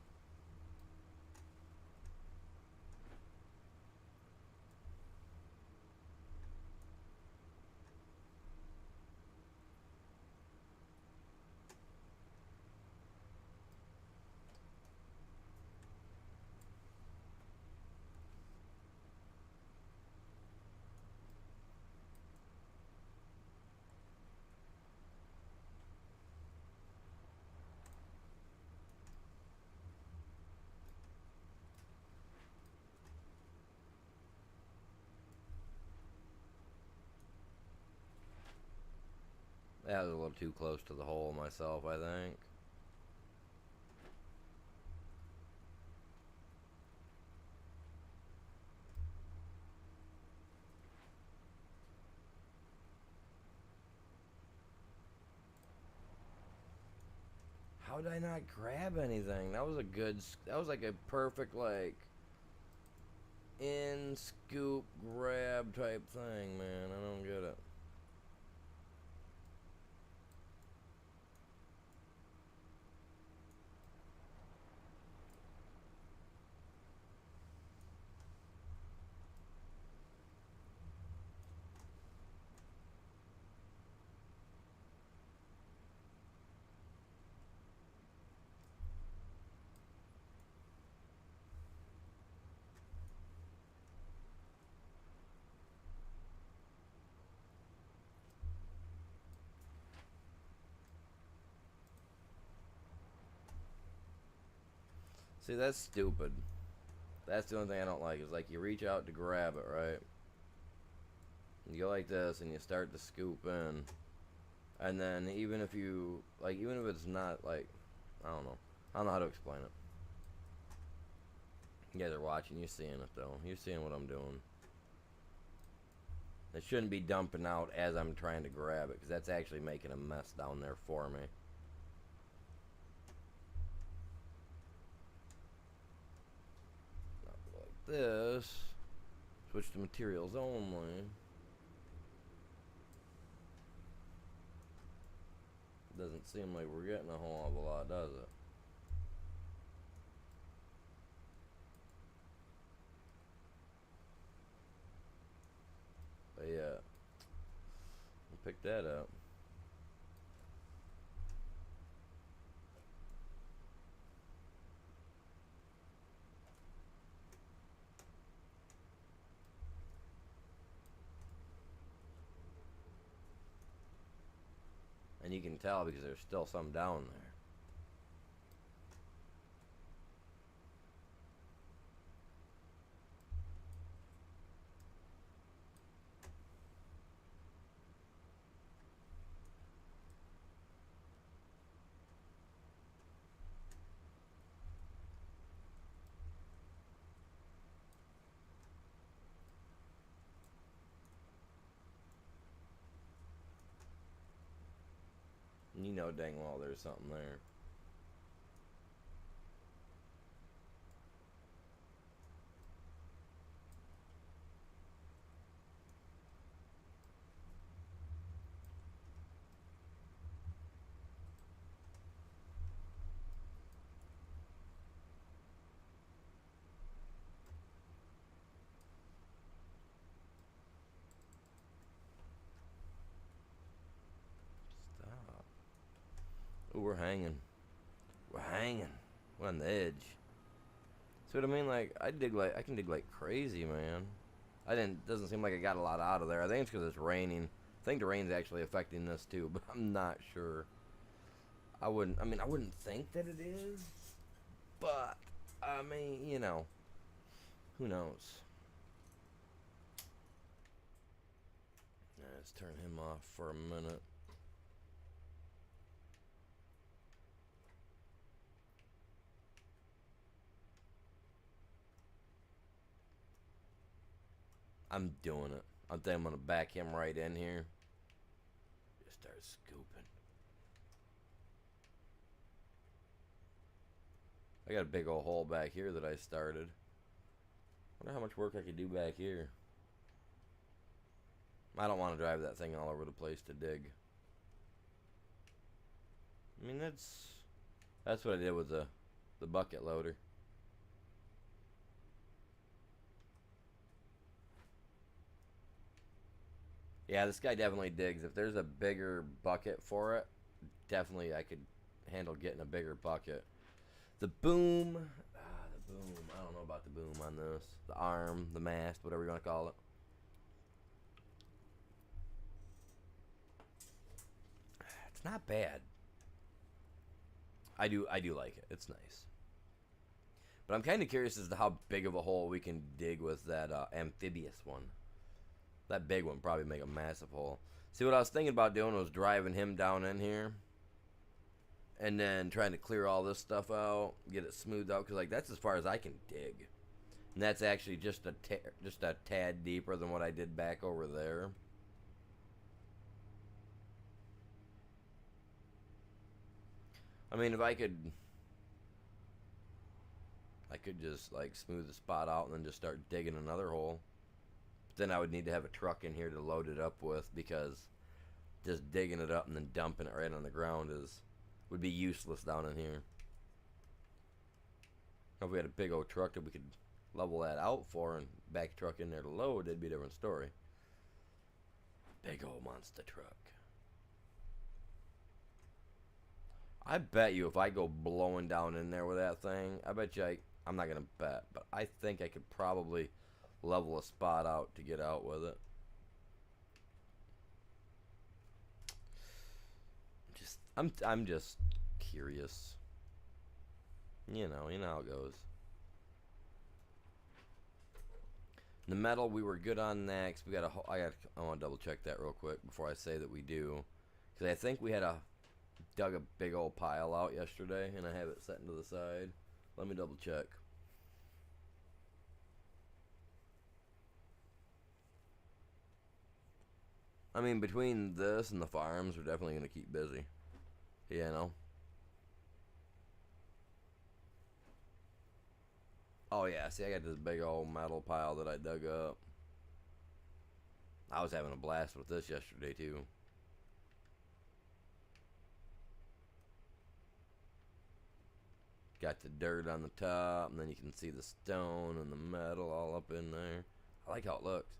That was a little too close to the hole myself, I think. How did I not grab anything? That was a good. That was like a perfect like in scoop grab type thing, man. I don't get it. See, that's stupid. That's the only thing I don't like. Is like you reach out to grab it, right? You go like this, and you start to scoop in, and then even if you like, even if it's not like, I don't know, I don't know how to explain it. You guys are watching. You're seeing it though. You're seeing what I'm doing. It shouldn't be dumping out as I'm trying to grab it, because that's actually making a mess down there for me. Like this. Switch to materials only. Doesn't seem like we're getting a whole hell of a lot, does it? But yeah, we'll pick that up. And you can tell because there's still some down there. And you know dang well there's something there. Stop. Ooh, we're hanging. We're hanging. We're on the edge. See what I mean? Like I can dig like crazy, man. I didn't. Doesn't seem like I got a lot out of there. I think it's because it's raining. I think the rain's actually affecting this too, but I'm not sure. I wouldn't. I mean, I wouldn't think that it is, but I mean, you know, who knows? Let's turn him off for a minute. I'm doing it. I think I'm gonna back him right in here. Just start scooping. I got a big old hole back here that I started. Wonder how much work I could do back here. I don't want to drive that thing all over the place to dig. I mean, that's what I did with the bucket loader. Yeah, this guy definitely digs. If there's a bigger bucket for it, definitely I could handle getting a bigger bucket. The boom. The boom. I don't know about the boom on this. The arm, the mast, whatever you want to call it. It's not bad. I do like it. It's nice. But I'm kind of curious as to how big of a hole we can dig with that amphibious one. That big one probably make a massive hole. See, what I was thinking about doing was driving him down in here and then trying to clear all this stuff out, get it smoothed out, because like that's as far as I can dig, and that's actually just a tad deeper than what I did back over there. I mean, if I could just like smooth the spot out and then just start digging another hole. But then I would need to have a truck in here to load it up with, because just digging it up and then dumping it right on the ground would be useless down in here. If we had a big old truck that we could level that out for and back truck in there to load, it'd be a different story. Big old monster truck. I bet you if I go blowing down in there with that thing, I bet you I'm not going to bet, but I think I could probably level a spot out to get out with it. I'm just curious. You know how it goes. The metal, we were good on next. I want to double check that real quick before I say that we do, because I think we had dug a big old pile out yesterday, and I have it set into the side. Let me double check. I mean, between this and the farms, we're definitely going to keep busy. You know? Oh, yeah. See, I got this big old metal pile that I dug up. I was having a blast with this yesterday, too. Got the dirt on the top, and then you can see the stone and the metal all up in there. I like how it looks.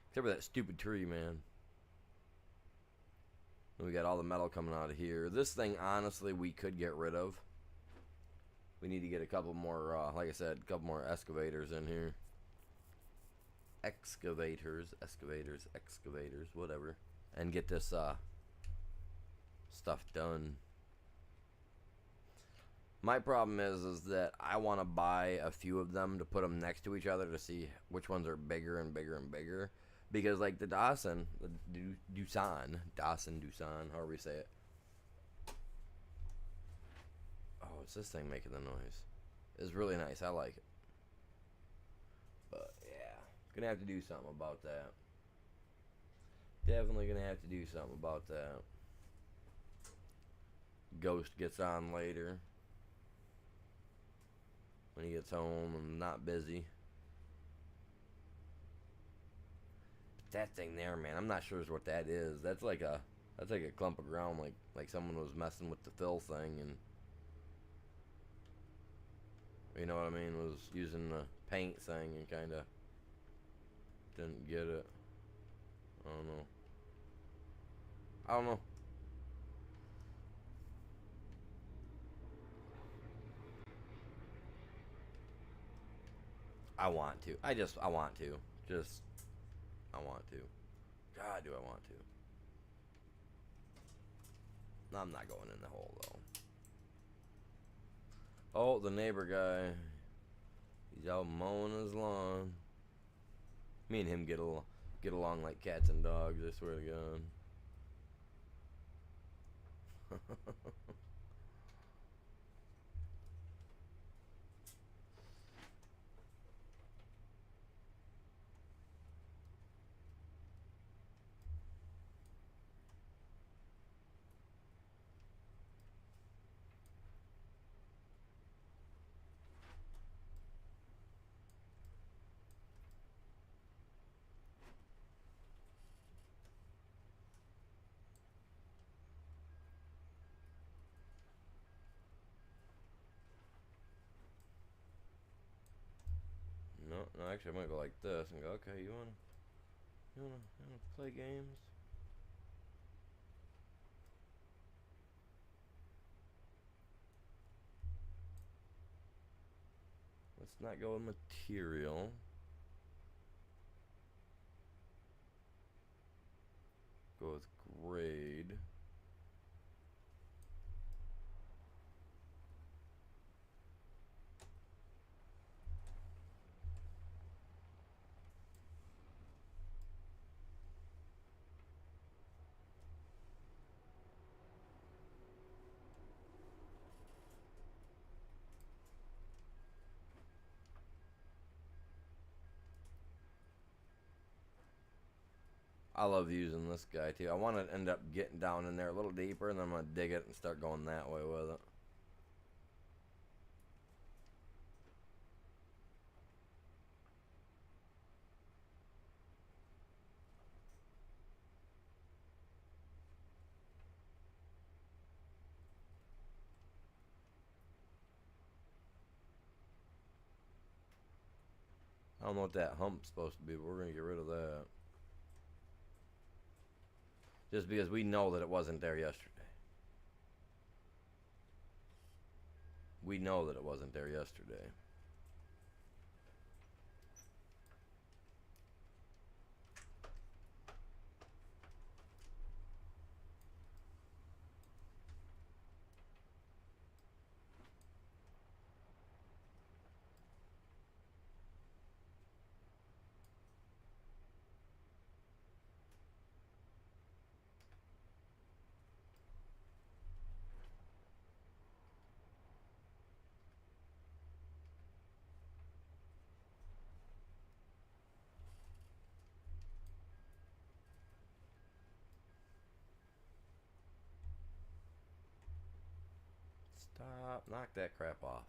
Except for that stupid tree, man. We got all the metal coming out of here. This thing, honestly, we could get rid of. We need to get a couple more, like I said, a couple more excavators in here. Excavators, whatever. And get this stuff done. My problem is that I want to buy a few of them to put them next to each other to see which ones are bigger and bigger and bigger. Because like the Dawson, Doosan, however you say it. Oh, it's this thing making the noise. It's really nice. I like it. But yeah, gonna have to do something about that. Definitely gonna have to do something about that. Ghost gets on later when he gets home and not busy. That thing there, man, I'm not sure what that is. That's like a clump of ground, like someone was messing with the fill thing, and you know what I mean, was using the paint thing and kind of didn't get it. I don't know. I want to. I want to. I want to. God, do I want to. I'm not going in the hole, though. Oh, the neighbor guy. He's out mowing his lawn. Me and him get along like cats and dogs, I swear to God. No, actually, I'm gonna go like this and go. Okay, you wanna play games? Let's not go with material. Go with grade. I love using this guy too. I want to end up getting down in there a little deeper, and then I'm going to dig it and start going that way with it. I don't know what that hump's supposed to be, but we're going to get rid of that. Just because we know that it wasn't there yesterday. We know that it wasn't there yesterday. Stop. Knock that crap off.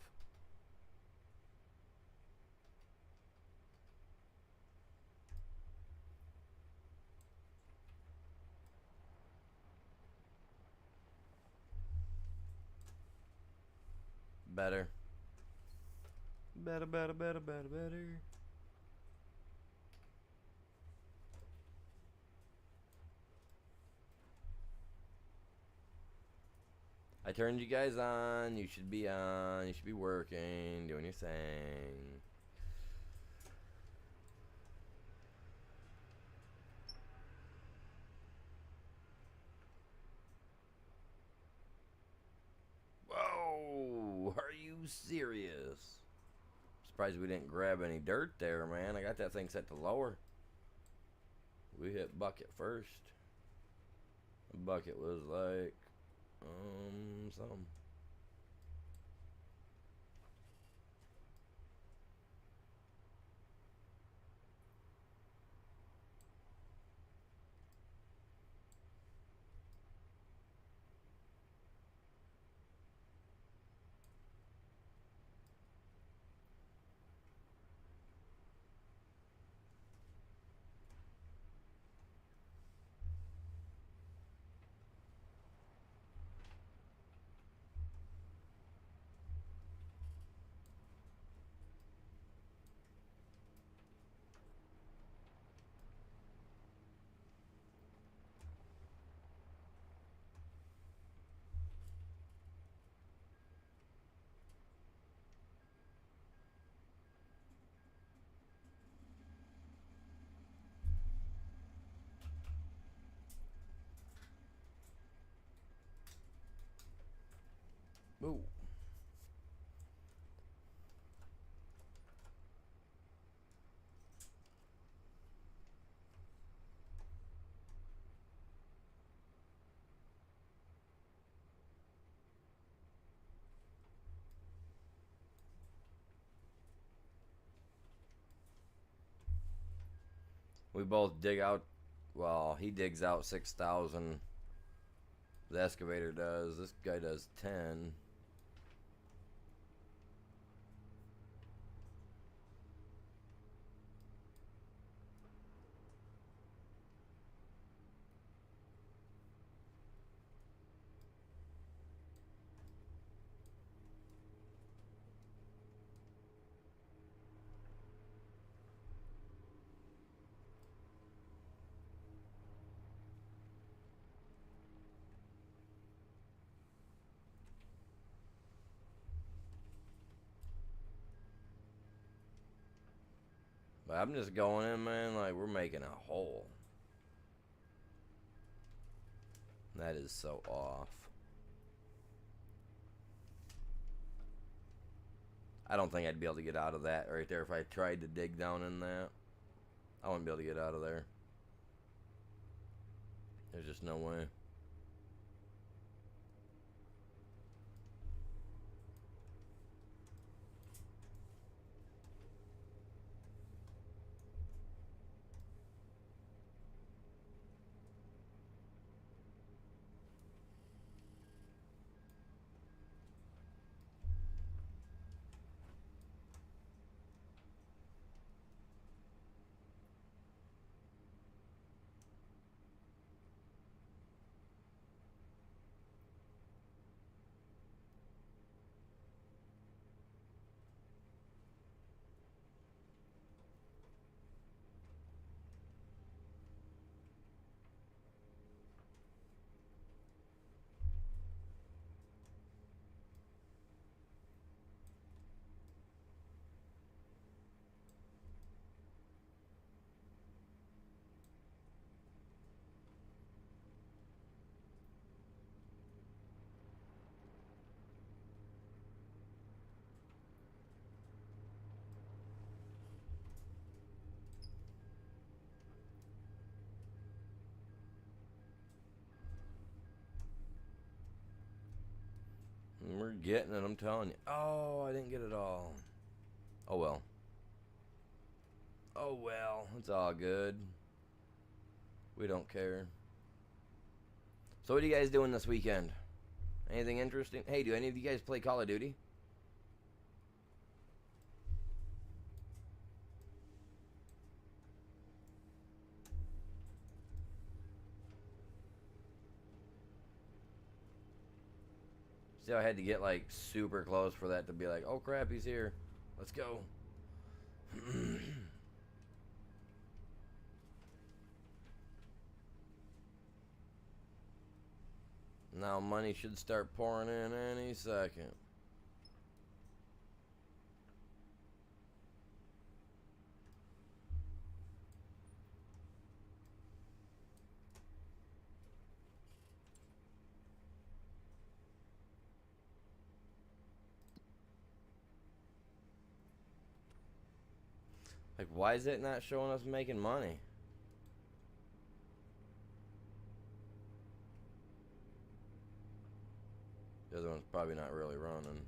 Better. Better, better, better, better, better. I turned you guys on. You should be on. You should be working, doing your thing. Whoa! Are you serious? Surprised we didn't grab any dirt there, man. I got that thing set to lower. We hit bucket first. The bucket was like, something. Ooh. We both dig out. Well, he digs out 6,000. The excavator does. This guy does 10. But I'm just going in, man, like we're making a hole. That is so off. I don't think I'd be able to get out of that right there if I tried to dig down in that. I wouldn't be able to get out of there. There's just no way. We're getting it, I'm telling you. Oh, I didn't get it all. Oh well. Oh well. It's all good. We don't care. So what are you guys doing this weekend? Anything interesting? Hey, do any of you guys play Call of Duty? See, I had to get like super close for that to be like, oh crap, he's here. Let's go. Now money should start pouring in any second. Like, why is it not showing us making money? The other one's probably not really running.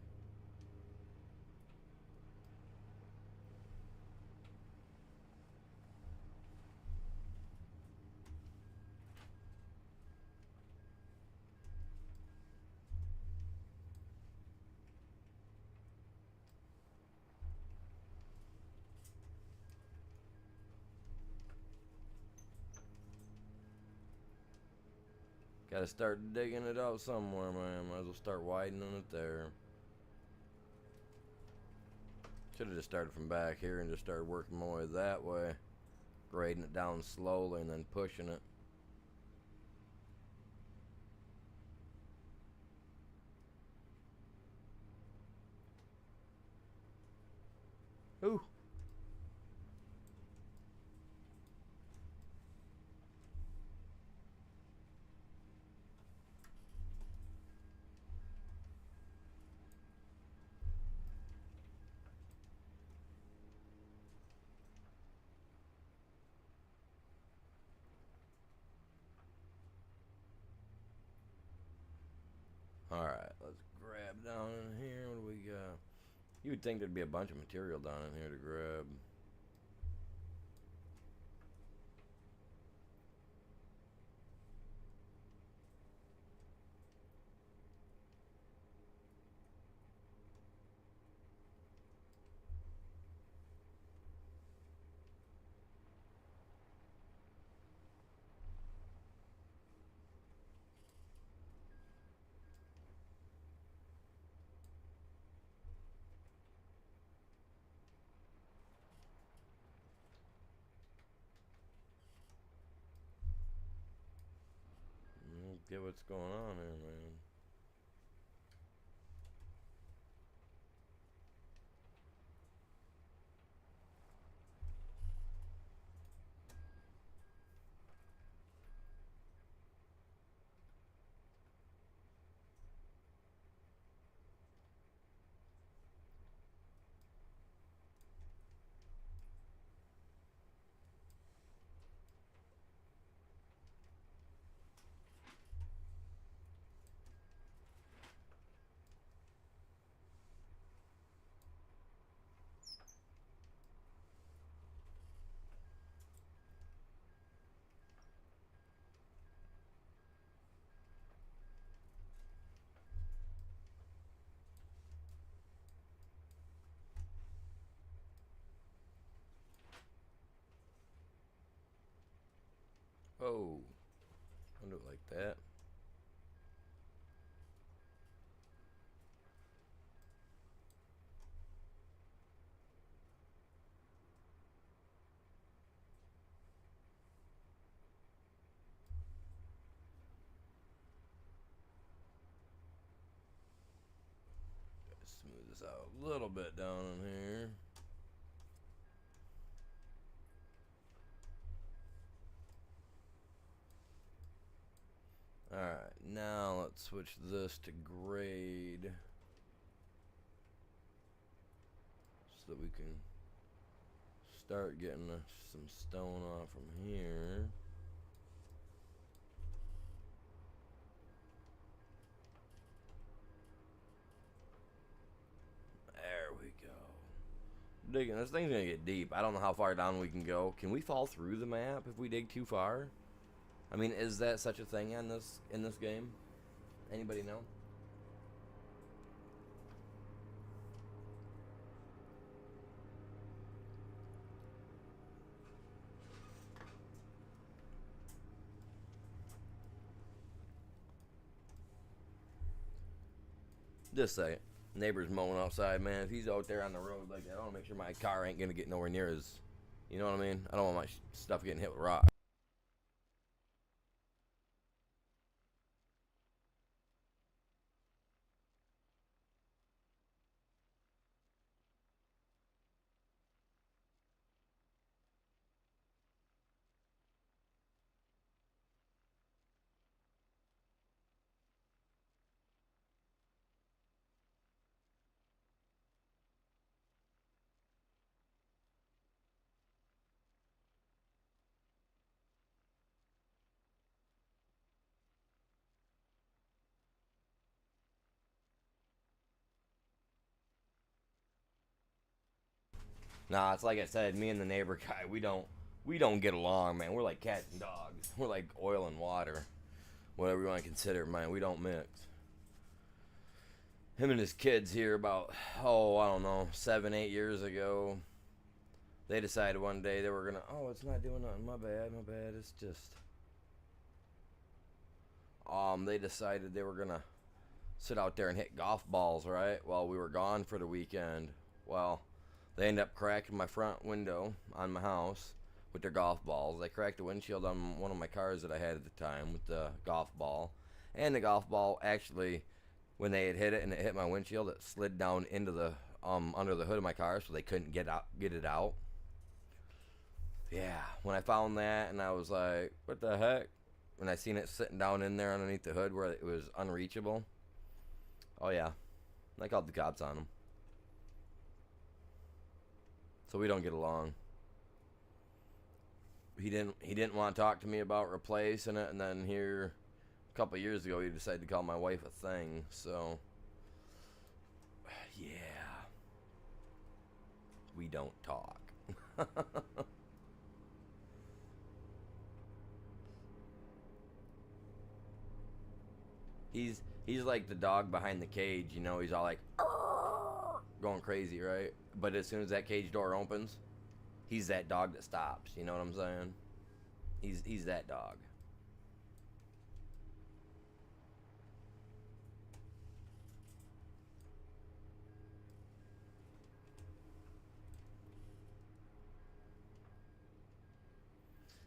Gotta start digging it out somewhere, man. Might as well start widening it there. Should have just started from back here and just started working my way that way. Grading it down slowly and then pushing it. Ooh. Alright, let's grab down in here. What do we got? You would think there'd be a bunch of material down in here to grab. Get what's going on here, man. Oh, I'll do it like that. Smooth this out a little bit down in here. Alright, now let's switch this to grade so that we can start getting some stone off from here. Digging. This thing's gonna get deep. I don't know how far down we can go. Can we fall through the map if we dig too far? I mean, is that such a thing in this game? Anybody know? Just a second. Neighbor's mowing outside, man. If he's out there on the road like that, I want to make sure my car ain't gonna get nowhere near his. You know what I mean? I don't want my stuff getting hit with rocks. Nah, it's like I said. Me and the neighbor guy, we don't get along, man. We're like cats and dogs. We're like oil and water, whatever you want to consider, man. We don't mix. Him and his kids here about I don't know 7 8 years ago. They decided one day they were gonna. Oh, it's not doing nothing. My bad. My bad. It's just. They decided they were gonna sit out there and hit golf balls, right? While we were gone for the weekend. Well, they ended up cracking my front window on my house with their golf balls. They cracked the windshield on one of my cars that I had at the time with the golf ball. And the golf ball actually, when they had hit it and it hit my windshield, it slid down into the under the hood of my car, so they couldn't get it out. Yeah, when I found that and I was like, what the heck? When I seen it sitting down in there underneath the hood where it was unreachable. Oh yeah, I called the cops on him. So we don't get along. He didn't want to talk to me about replacing it, and then here a couple years ago he decided to call my wife a thing. So yeah, we don't talk. He's like the dog behind the cage, you know. He's all like going crazy, right? But as soon as that cage door opens, he's that dog that stops. You know what I'm saying? He's that dog.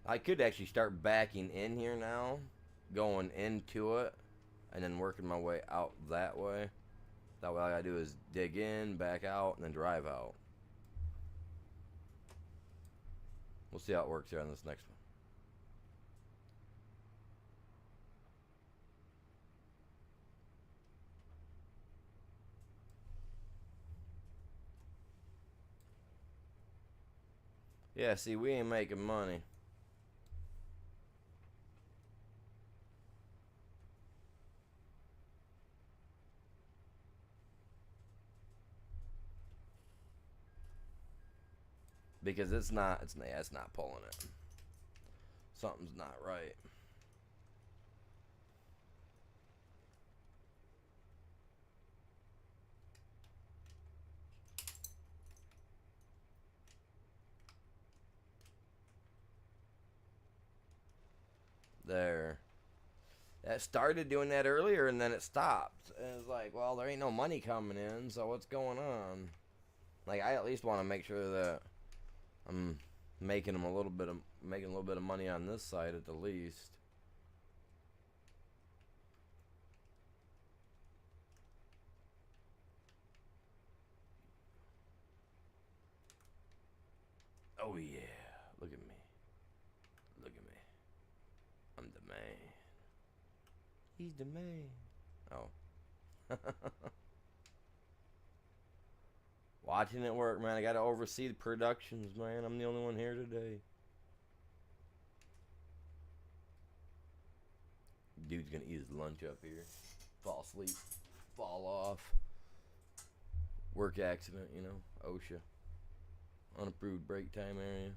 I could actually start backing in here now, going into it, and then working my way out that way. That way all I gotta do is dig in, back out, and then drive out. We'll see how it works here on this next one. Yeah, see, we ain't making money. Because it's not pulling it. Something's not right. There. That started doing that earlier and then it stopped. And it's like, well, there ain't no money coming in, so what's going on? Like, I at least want to make sure that I'm making a little bit of money on this side at the least. Oh yeah, look at me, look at me. I'm the man. He's the man. Oh. Watching it work, man. I gotta oversee the productions, man. I'm the only one here today. Dude's gonna eat his lunch up here. Fall asleep. Fall off. Work accident, you know. OSHA. unapproved break time area.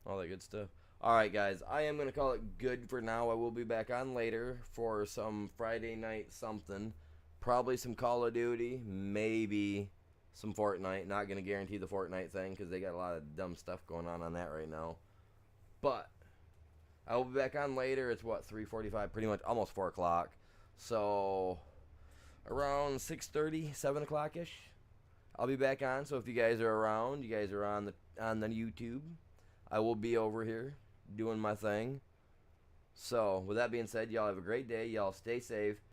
All that good stuff. Alright, guys. I am going to call it good for now. I will be back on later for some Friday night something. Probably some Call of Duty. Maybe some Fortnite. Not going to guarantee the Fortnite thing because they got a lot of dumb stuff going on that right now. But I will be back on later. It's what, 3:45? Pretty much almost 4 o'clock. So around 6:30, 7 o'clock-ish. I'll be back on. So if you guys are around, you guys are on the YouTube, I will be over here doing my thing. So with that being said, y'all have a great day. Y'all stay safe.